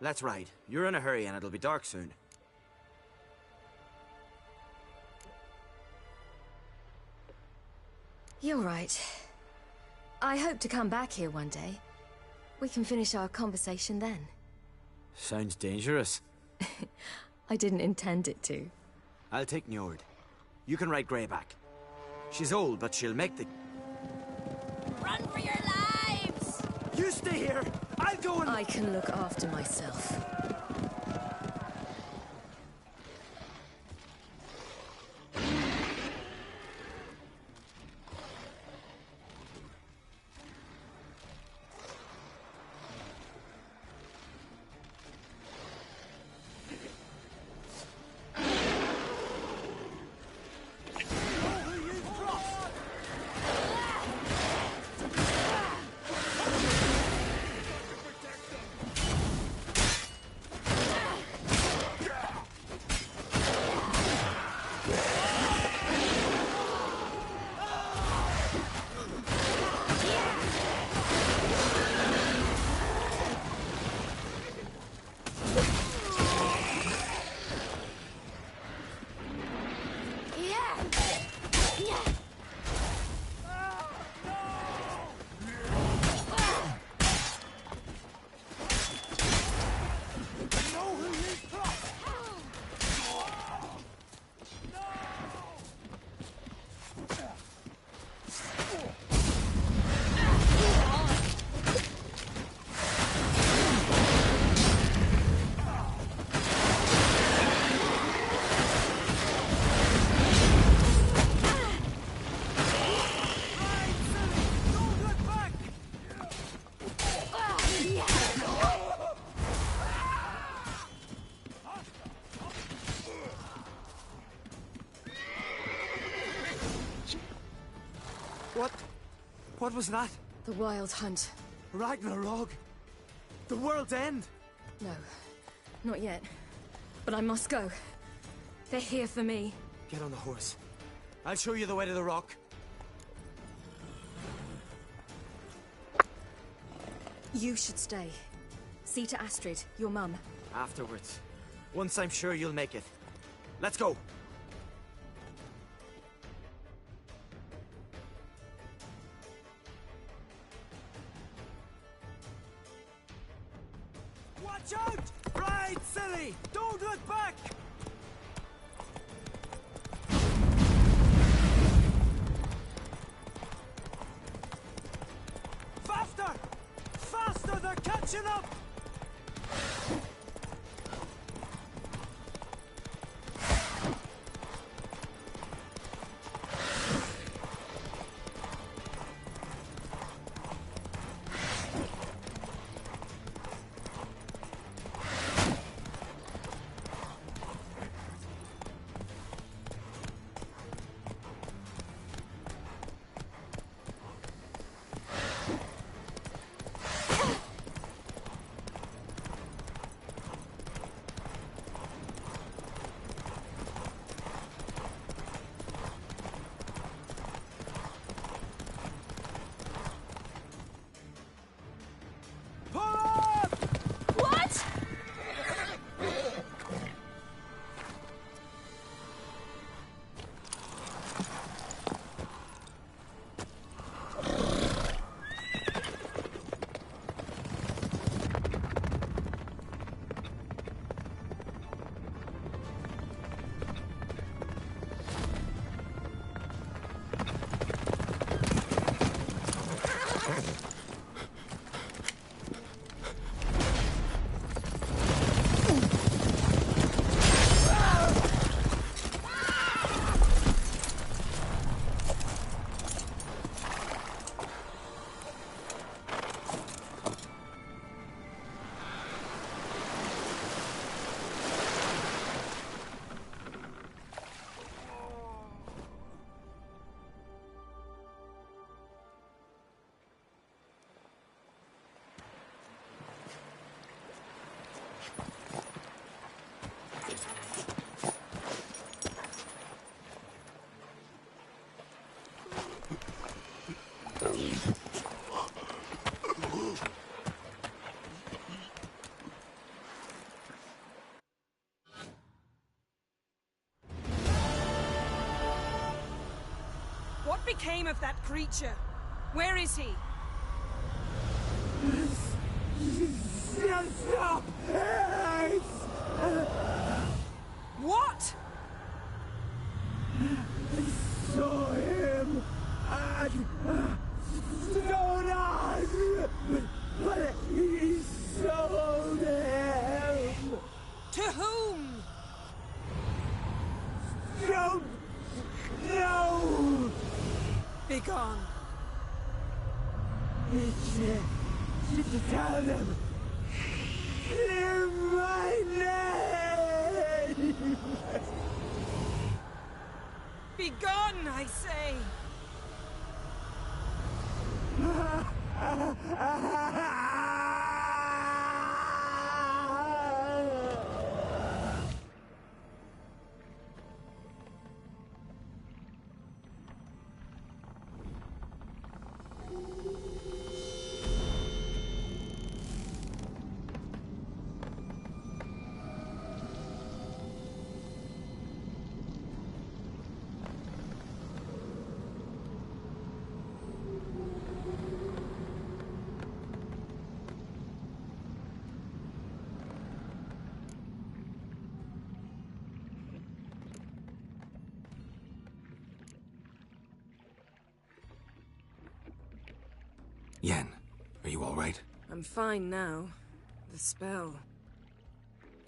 Let's ride. You're in a hurry and it'll be dark soon. You're right. I hope to come back here one day. We can finish our conversation then. Sounds dangerous. I didn't intend it to. I'll take Njord. You can ride Greyback. She's old, but she'll make the... Run for your lives! You stay here! I'll go and... I can look after myself. What was that? The Wild Hunt. Ragnarok? The world's end? No, not yet. But I must go. They're here for me. Get on the horse. I'll show you the way to the rock. You should stay. See to Astrid, your mum. Afterwards. Once I'm sure you'll make it. Let's go. Watch out! Ride, silly! Don't look back! Faster! Faster! They're catching up! What became of that creature? Where is he? Stop! What? I saw him at Stone but he sold him. To whom? Don't know. Begone. Tell them. Clear my name. Begone, I say. Yen, are you all right? I'm fine now. The spell.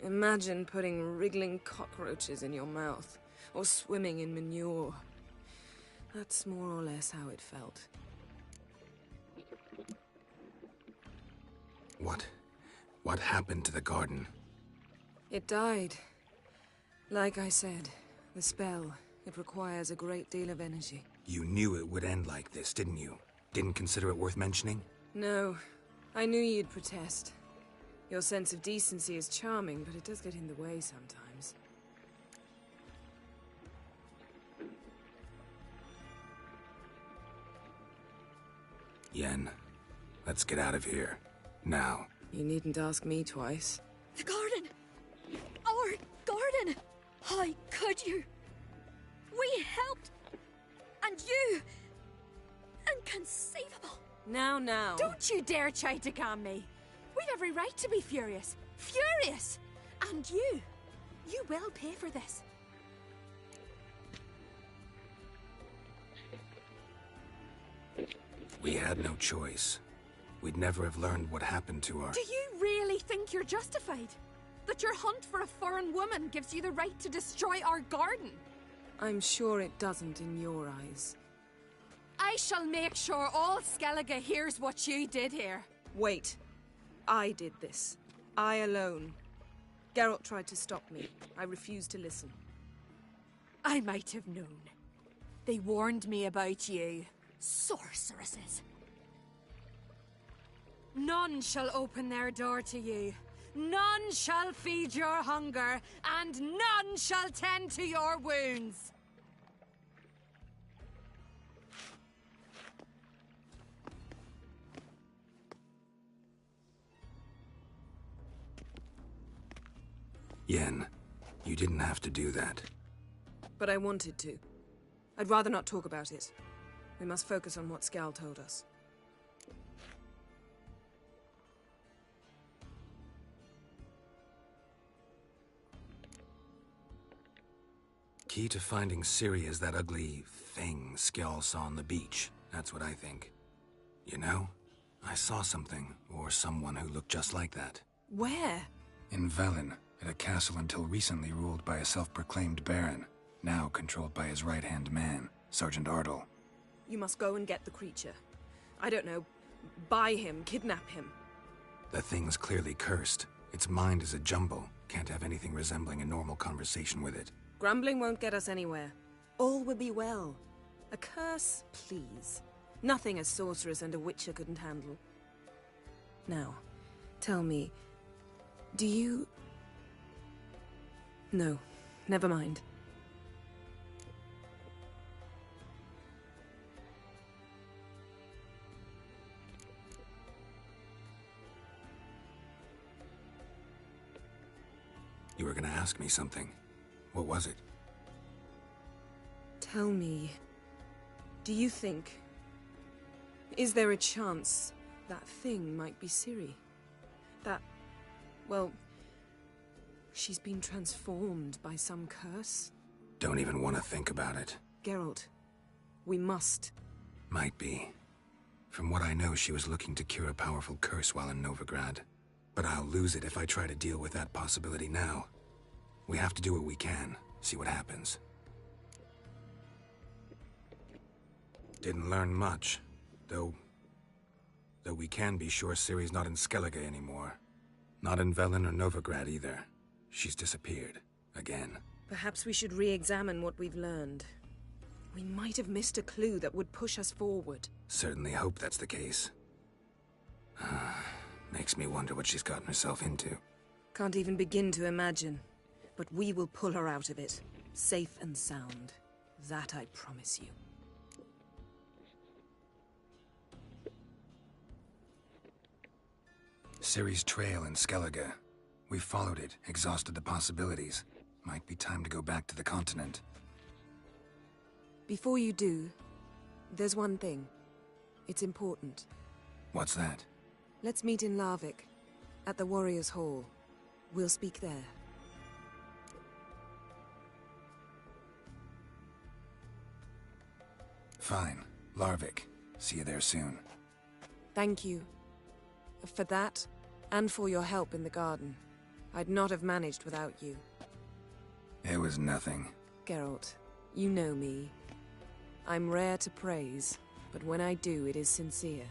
Imagine putting wriggling cockroaches in your mouth, or swimming in manure. That's more or less how it felt. What happened to the garden? It died. Like I said, the spell, it requires a great deal of energy. You knew it would end like this, didn't you? Didn't consider it worth mentioning? No. I knew you'd protest. Your sense of decency is charming, but it does get in the way sometimes. Yen, let's get out of here. Now. You needn't ask me twice. The garden! Our garden! How could you? We helped! And you! Inconceivable! Now. Don't you dare try to calm me. We've every right to be furious. Furious! And you will pay for this. We had no choice. We'd never have learned what happened to our... Do you really think you're justified? That your hunt for a foreign woman gives you the right to destroy our garden? I'm sure it doesn't in your eyes. I shall make sure all Skellige hears what you did here. Wait. I did this. I alone. Geralt tried to stop me. I refused to listen. I might have known. They warned me about you. Sorceresses. None shall open their door to you. None shall feed your hunger, and none shall tend to your wounds. Yen, you didn't have to do that. But I wanted to. I'd rather not talk about it. We must focus on what Skal told us. Key to finding Ciri is that ugly thing Skjall saw on the beach. That's what I think. You know, I saw something, or someone who looked just like that. Where? In Velen, at a castle until recently ruled by a self-proclaimed baron, now controlled by his right-hand man, Sergeant Ardle. You must go and get the creature. I don't know, buy him, kidnap him. The thing's clearly cursed. Its mind is a jumble. Can't have anything resembling a normal conversation with it. Grumbling won't get us anywhere. All will be well. A curse, please. Nothing a sorceress and a witcher couldn't handle. Now, tell me, do you... No, never mind. You were gonna ask me something. What was it? Tell me, Do you think... Is there a chance that thing might be Ciri? That... well... she's been transformed by some curse? Don't even want to think about it. Geralt, we must. Might be. From what I know, she was looking to cure a powerful curse while in Novigrad. But I'll lose it if I try to deal with that possibility now. We have to do what we can, see what happens. Didn't learn much, though we can be sure Ciri's not in Skellige anymore. Not in Velen or Novigrad either. She's disappeared. Again. Perhaps we should re-examine what we've learned. We might have missed a clue that would push us forward. Certainly hope that's the case. Makes me wonder what she's gotten herself into. Can't even begin to imagine. But we will pull her out of it. Safe and sound. That I promise you. Ciri's trail in Skellige. We followed it, exhausted the possibilities. Might be time to go back to the continent. Before you do, there's one thing. It's important. What's that? Let's meet in Larvik, at the Warriors' Hall. We'll speak there. Fine. Larvik. See you there soon. Thank you. For that, and for your help in the garden. I'd not have managed without you. It was nothing. Geralt, you know me. I'm rare to praise, but when I do, it is sincere.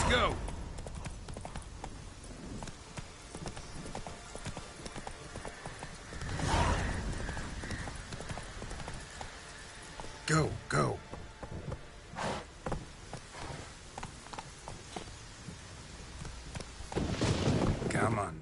Go! Go, go. Come on.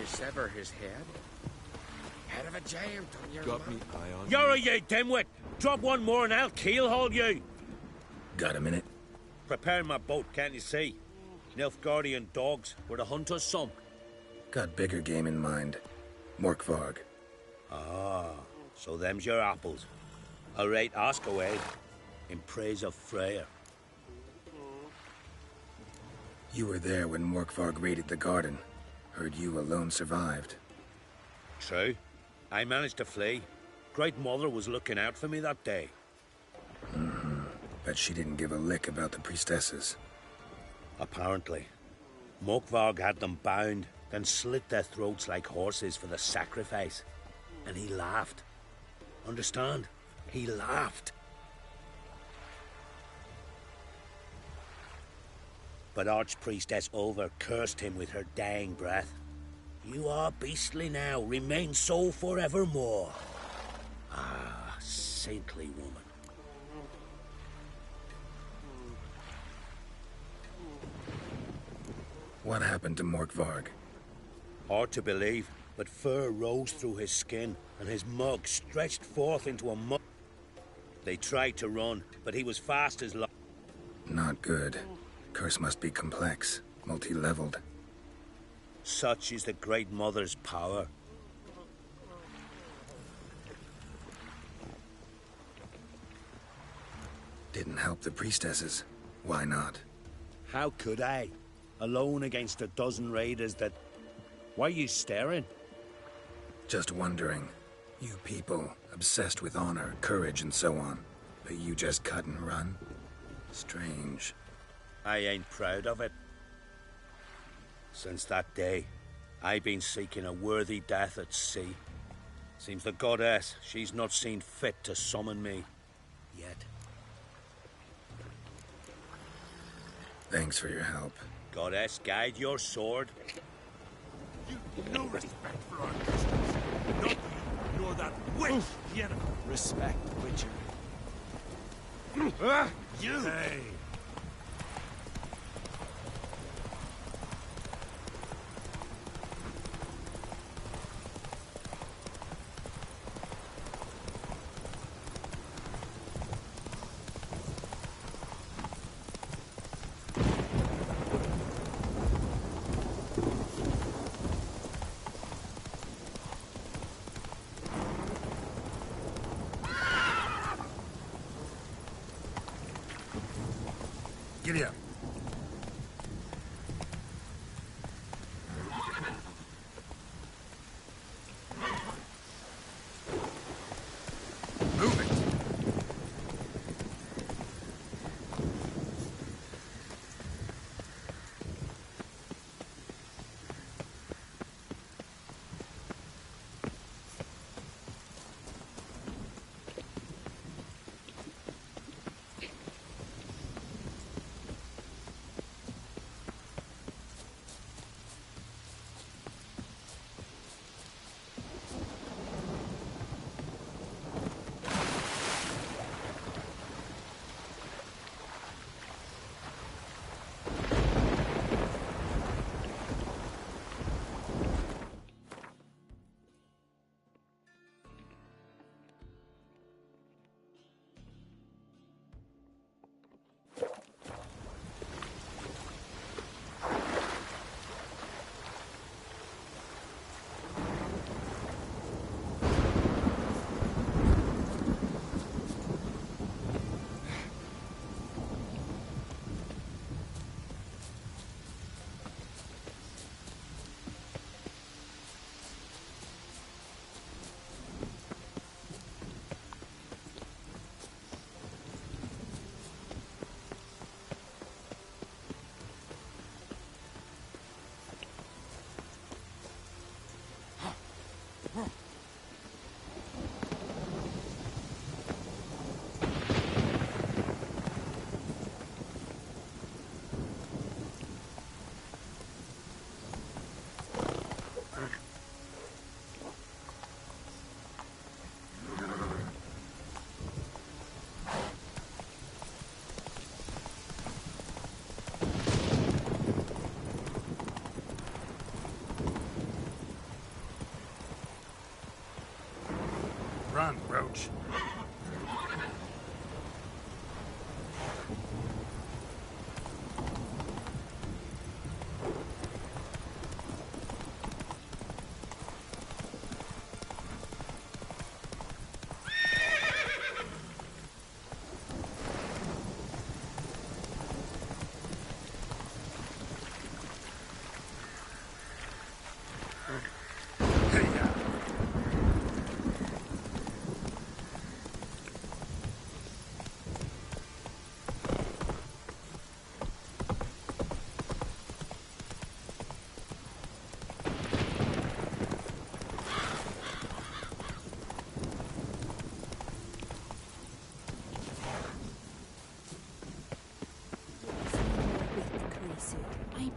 Sever his head? Head of a giant on your Got lap. me eye on You're you dimwit! Drop one more and I'll keelhaul you! Got a minute? Preparing my boat, can't you see? Nilfgaardian dogs were the hunters some. Got bigger game in mind. Morkvarg. Ah, so them's your apples. All right, ask away. In praise of Freya. You were there when Morkvarg raided the garden. Heard you alone survived. True. I managed to flee. Great Mother was looking out for me that day. Bet she didn't give a lick about the priestesses. Apparently. Morkvarg had them bound, then slit their throats like horses for the sacrifice. And he laughed. Understand? He laughed. But Archpriestess Ulver cursed him with her dying breath. You are beastly now, remain so forevermore. Ah, saintly woman. What happened to Morkvarg? Hard to believe, but fur rose through his skin, and his mug stretched forth into a mud. They tried to run, but he was fast as lightning. Not good. Curse must be complex, multi-leveled. Such is the Great Mother's power. Didn't help the priestesses. Why not? How could I? Alone against a dozen raiders that... Why are you staring? Just wondering. You people, obsessed with honor, courage, and so on. But you just cut and run? Strange. I ain't proud of it. Since that day, I've been seeking a worthy death at sea. Seems the goddess, she's not seen fit to summon me. Yet. Thanks for your help. Goddess, guide your sword. You've no respect for our customs. Not you, nor that witch, Yennefer. Respect, Witcher. You! Hey. Giddy up. Move it. Run, Roach.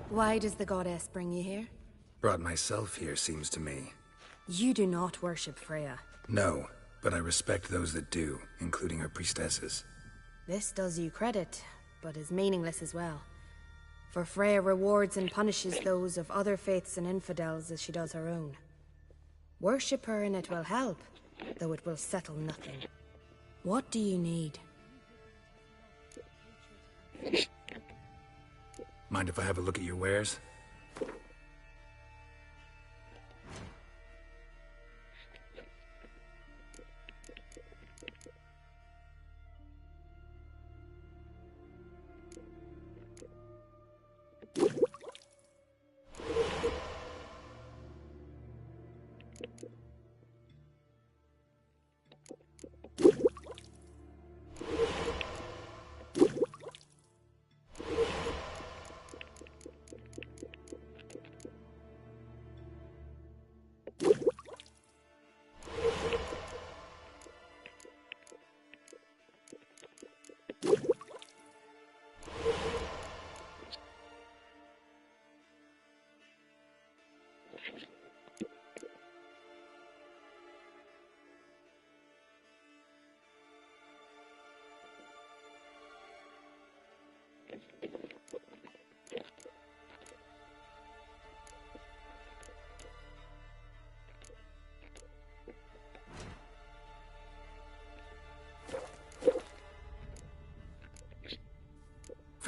Why does the goddess bring you here? Brought myself here, seems to me. You do not worship Freya. No, but I respect those that do, including her priestesses. This does you credit, but is meaningless as well. For Freya rewards and punishes those of other faiths and infidels as she does her own. Worship her and it will help, though it will settle nothing. What do you need? Mind if I have a look at your wares?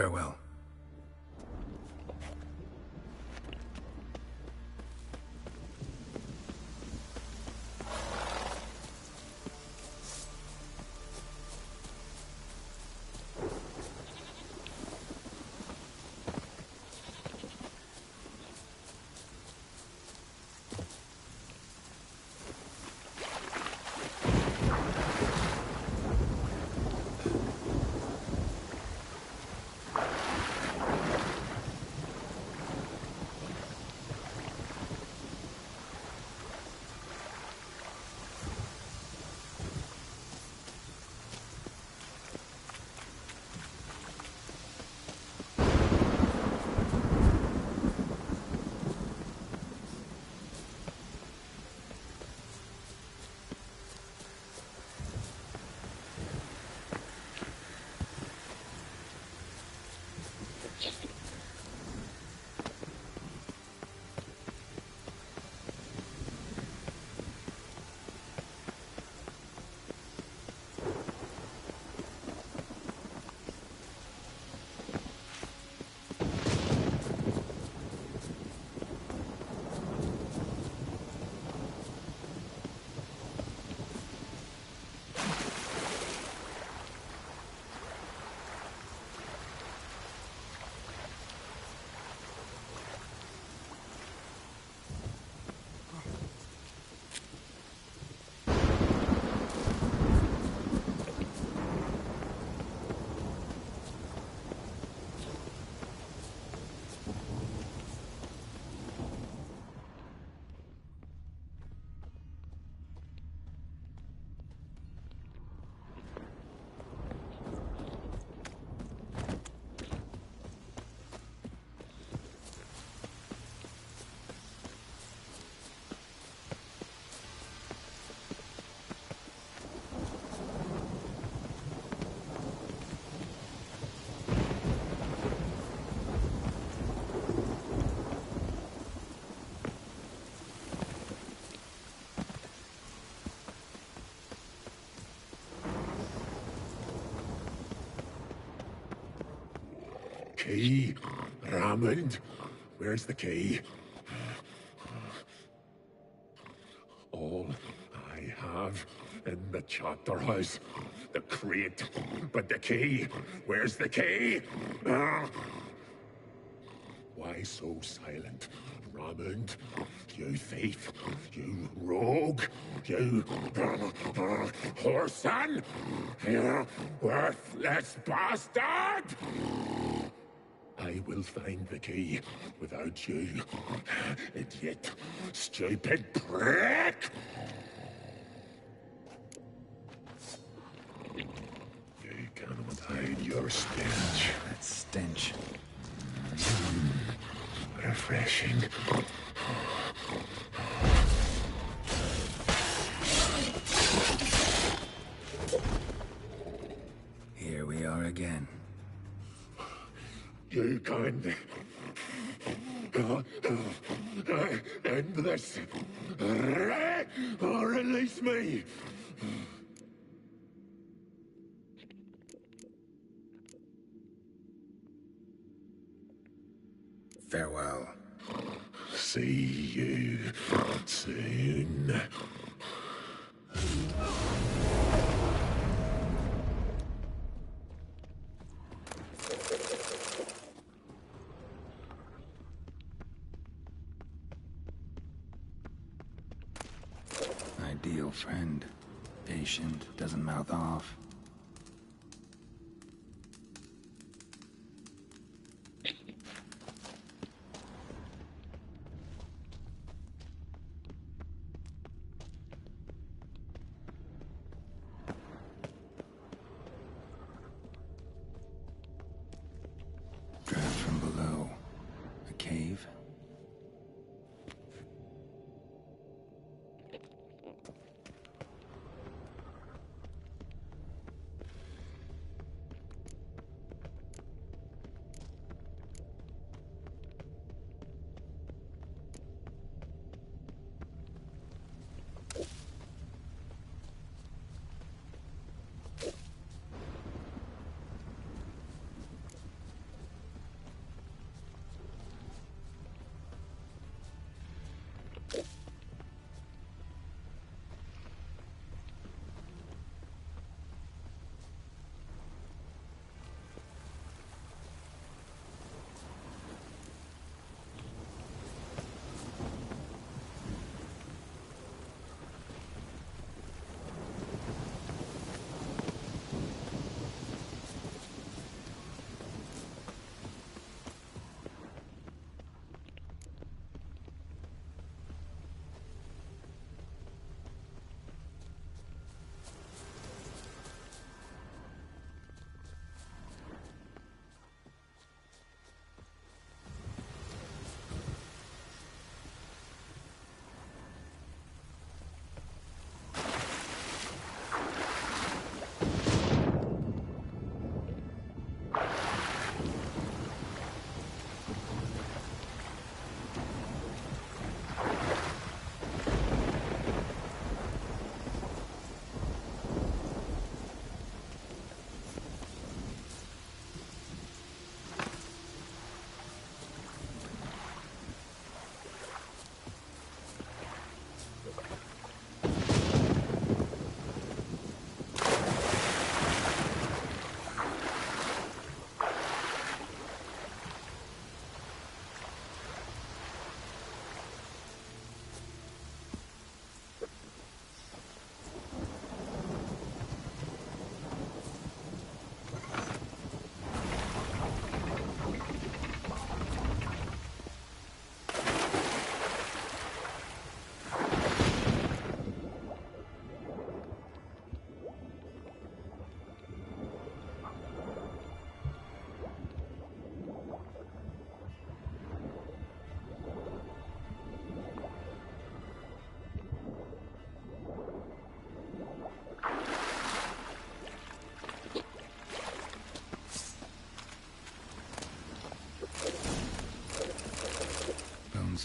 Farewell. Key? Ramond? Where's the key? All I have in the chapter house. The crate. But the key? Where's the key? Why so silent? Ramond, you thief, you rogue, you whoreson, you worthless bastard! I will find the key without you, idiot, stupid prick! You cannot hide your stench. That stench. Refreshing. Here we are again. You can end this. Or release me. Farewell. See you soon. Ideal friend. Patient, doesn't mouth off. Draft from below. A cave?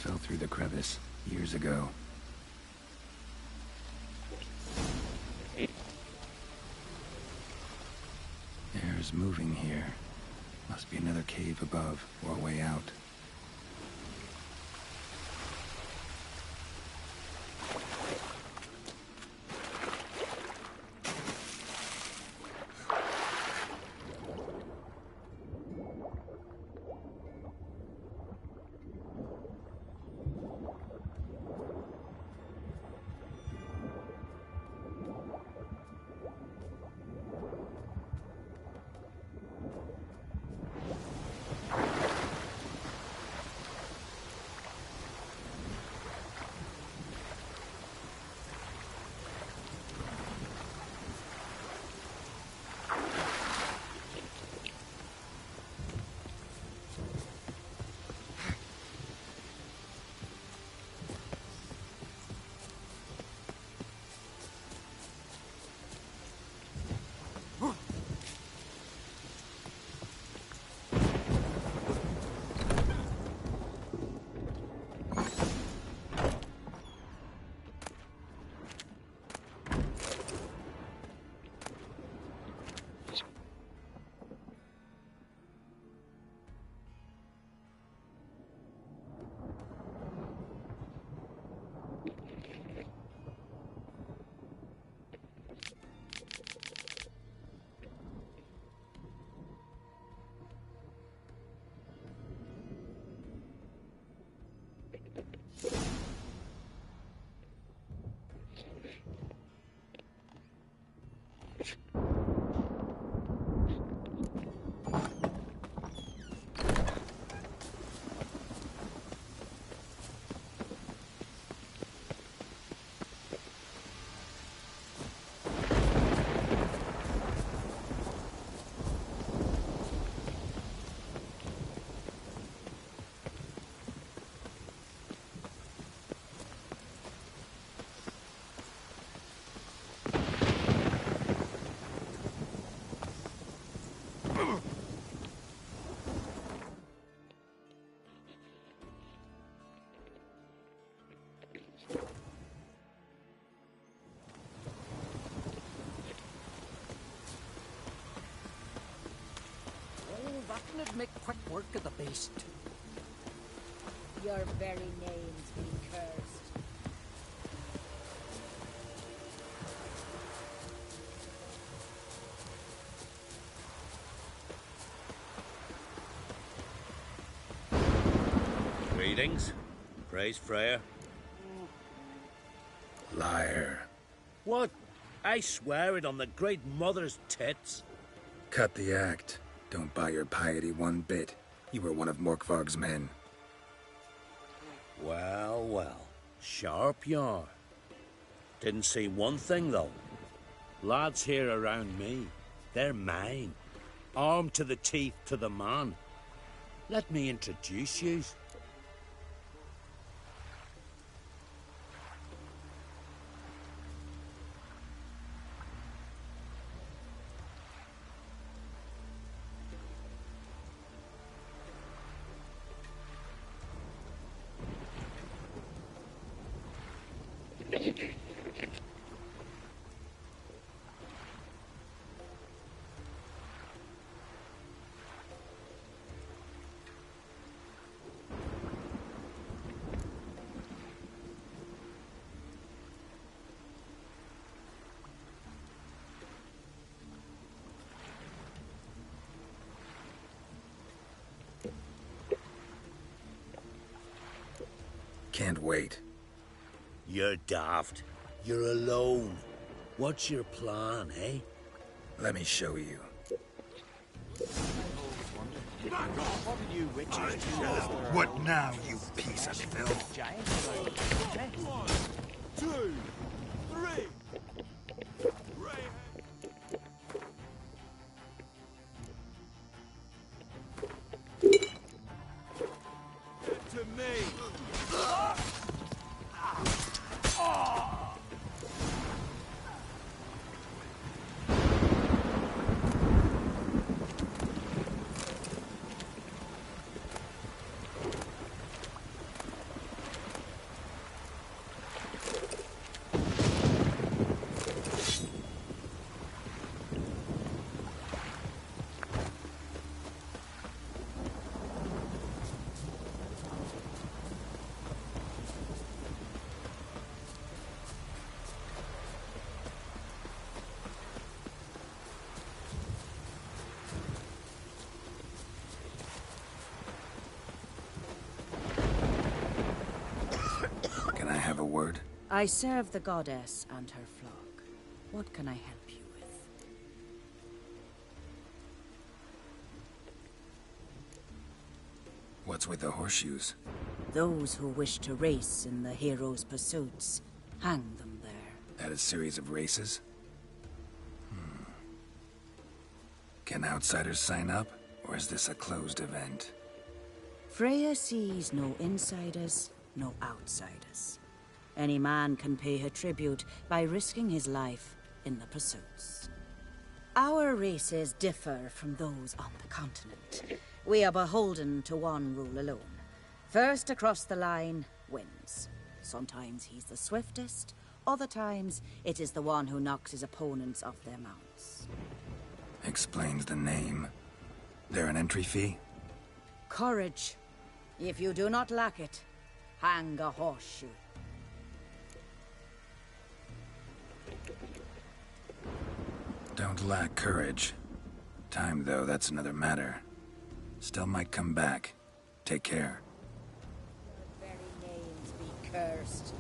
fell through the crevice years ago. Air's moving here. Must be another cave above, or a way out. That'd make quick work of the beast. Your very name's been cursed. Greetings. Praise Freya. Liar. What? I swear it on the Great Mother's tits. Cut the act. Don't buy your piety one bit. You were one of Morkvarg's men. Well, well. Sharp you are. Didn't see one thing, though. Lads here around me, they're mine. Armed to the teeth to the man. Let me introduce you. Can't wait. You're daft. You're alone. What's your plan, eh? Let me show you. What now, you piece of filth? 1, 2, 3. To me. I serve the goddess and her flock. What can I help you with? What's with the horseshoes? Those who wish to race in the hero's pursuits, hang them there. At a series of races? Can outsiders sign up, or is this a closed event? Freya sees no insiders, no outsiders. Any man can pay her tribute by risking his life in the pursuits. Our races differ from those on the continent. We are beholden to one rule alone. First across the line wins. Sometimes he's the swiftest, other times it is the one who knocks his opponents off their mounts. Explains the name. There an entry fee? Courage. If you do not lack it, hang a horseshoe. Don't lack courage. Time, though, that's another matter. Still might come back. Take care. Your very names be cursed.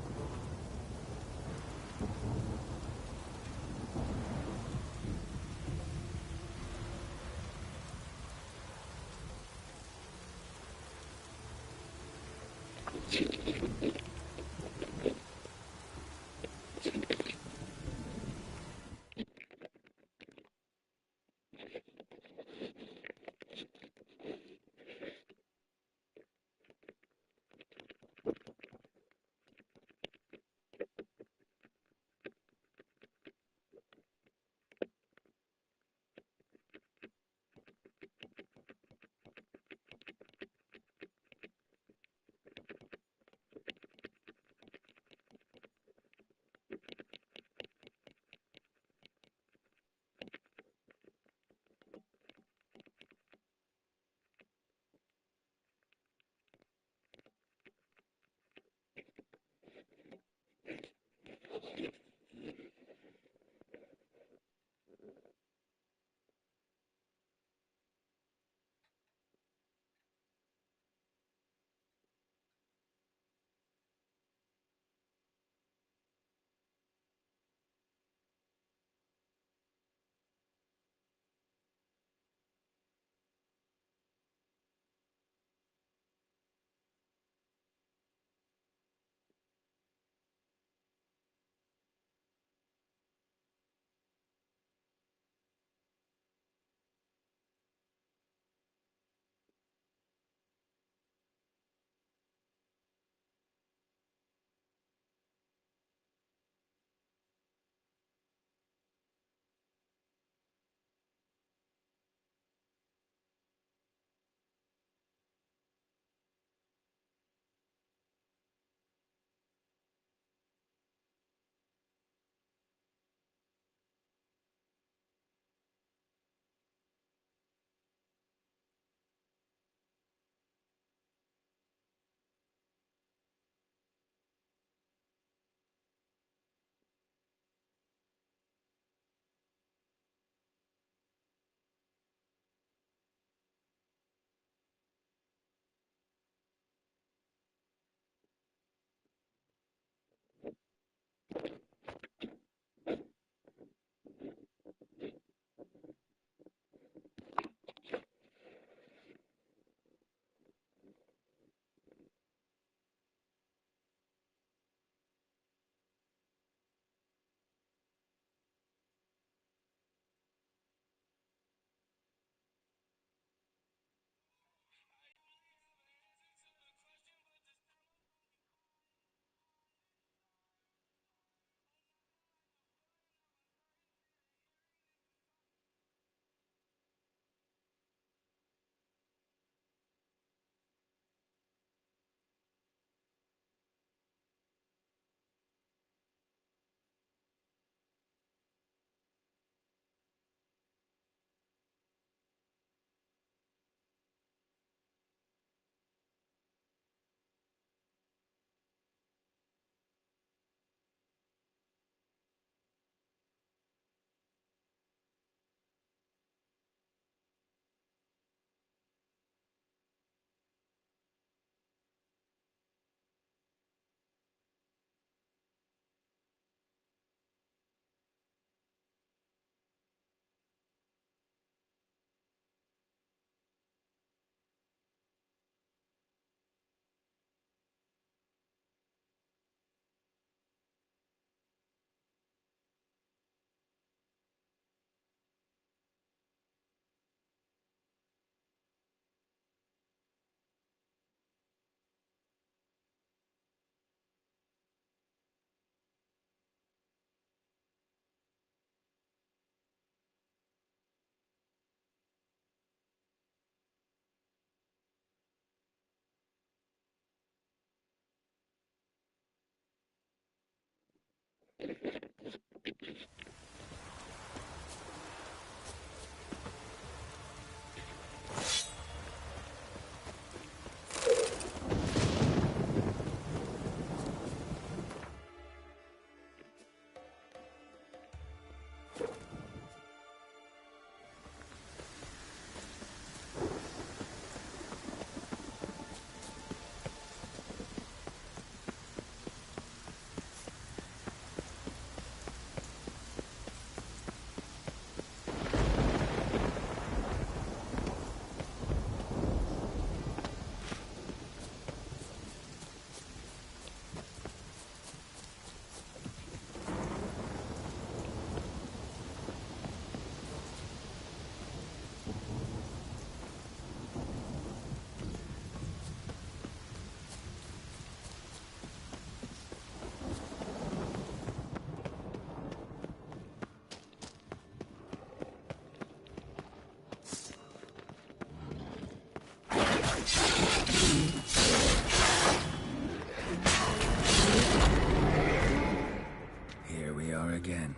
again.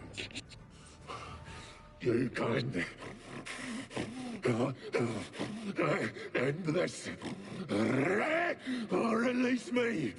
You can't end this. Or release me.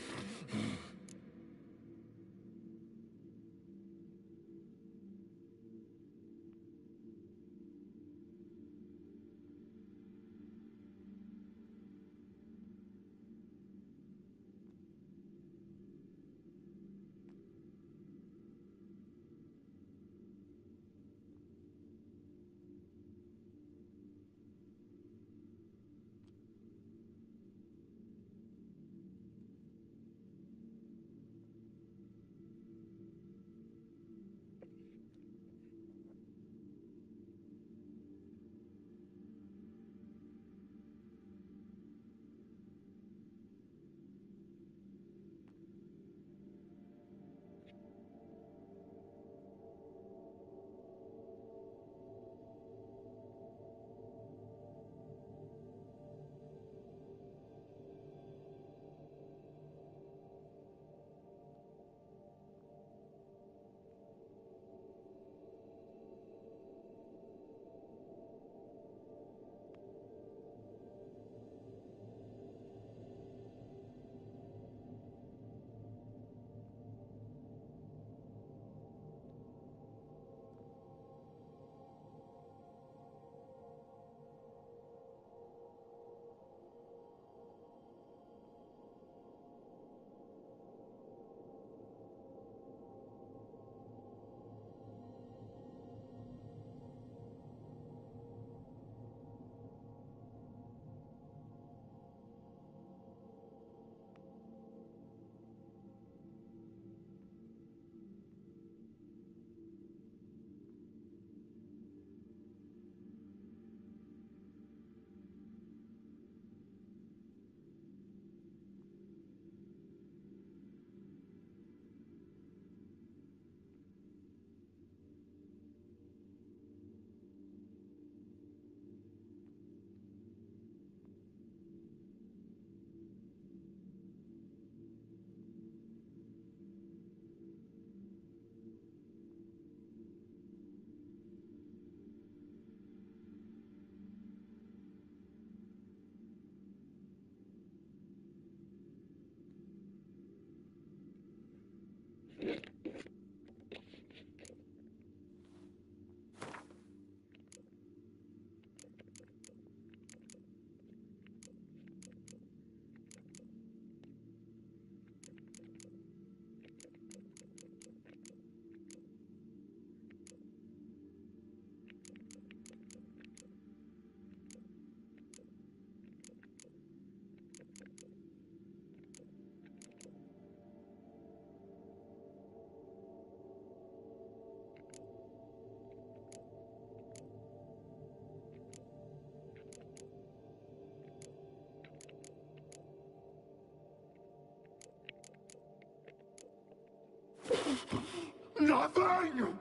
Nothing!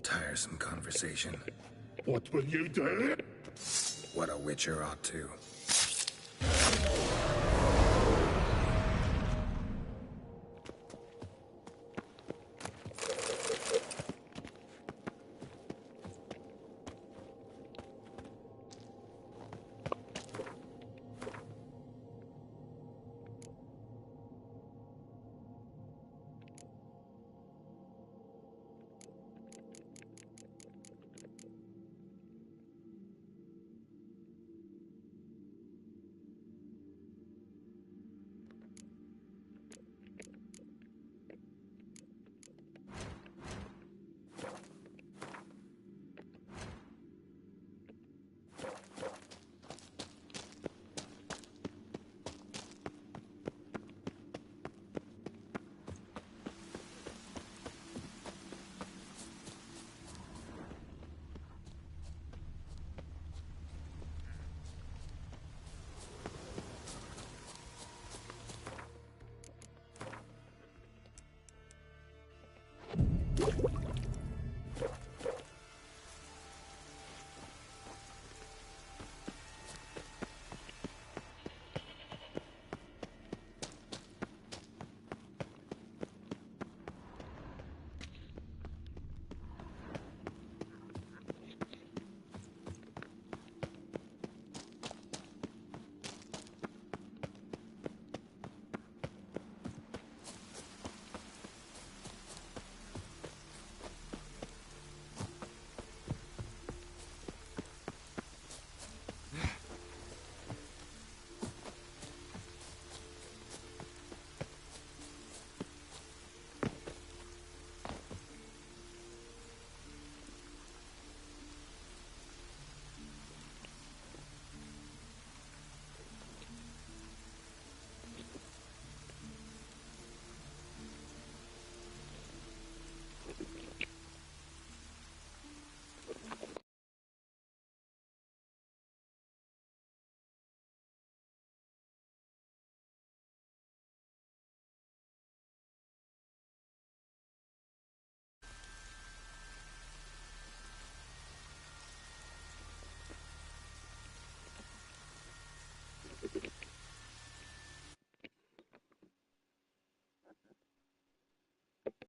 Tiresome conversation. What will you do? What a witcher ought to.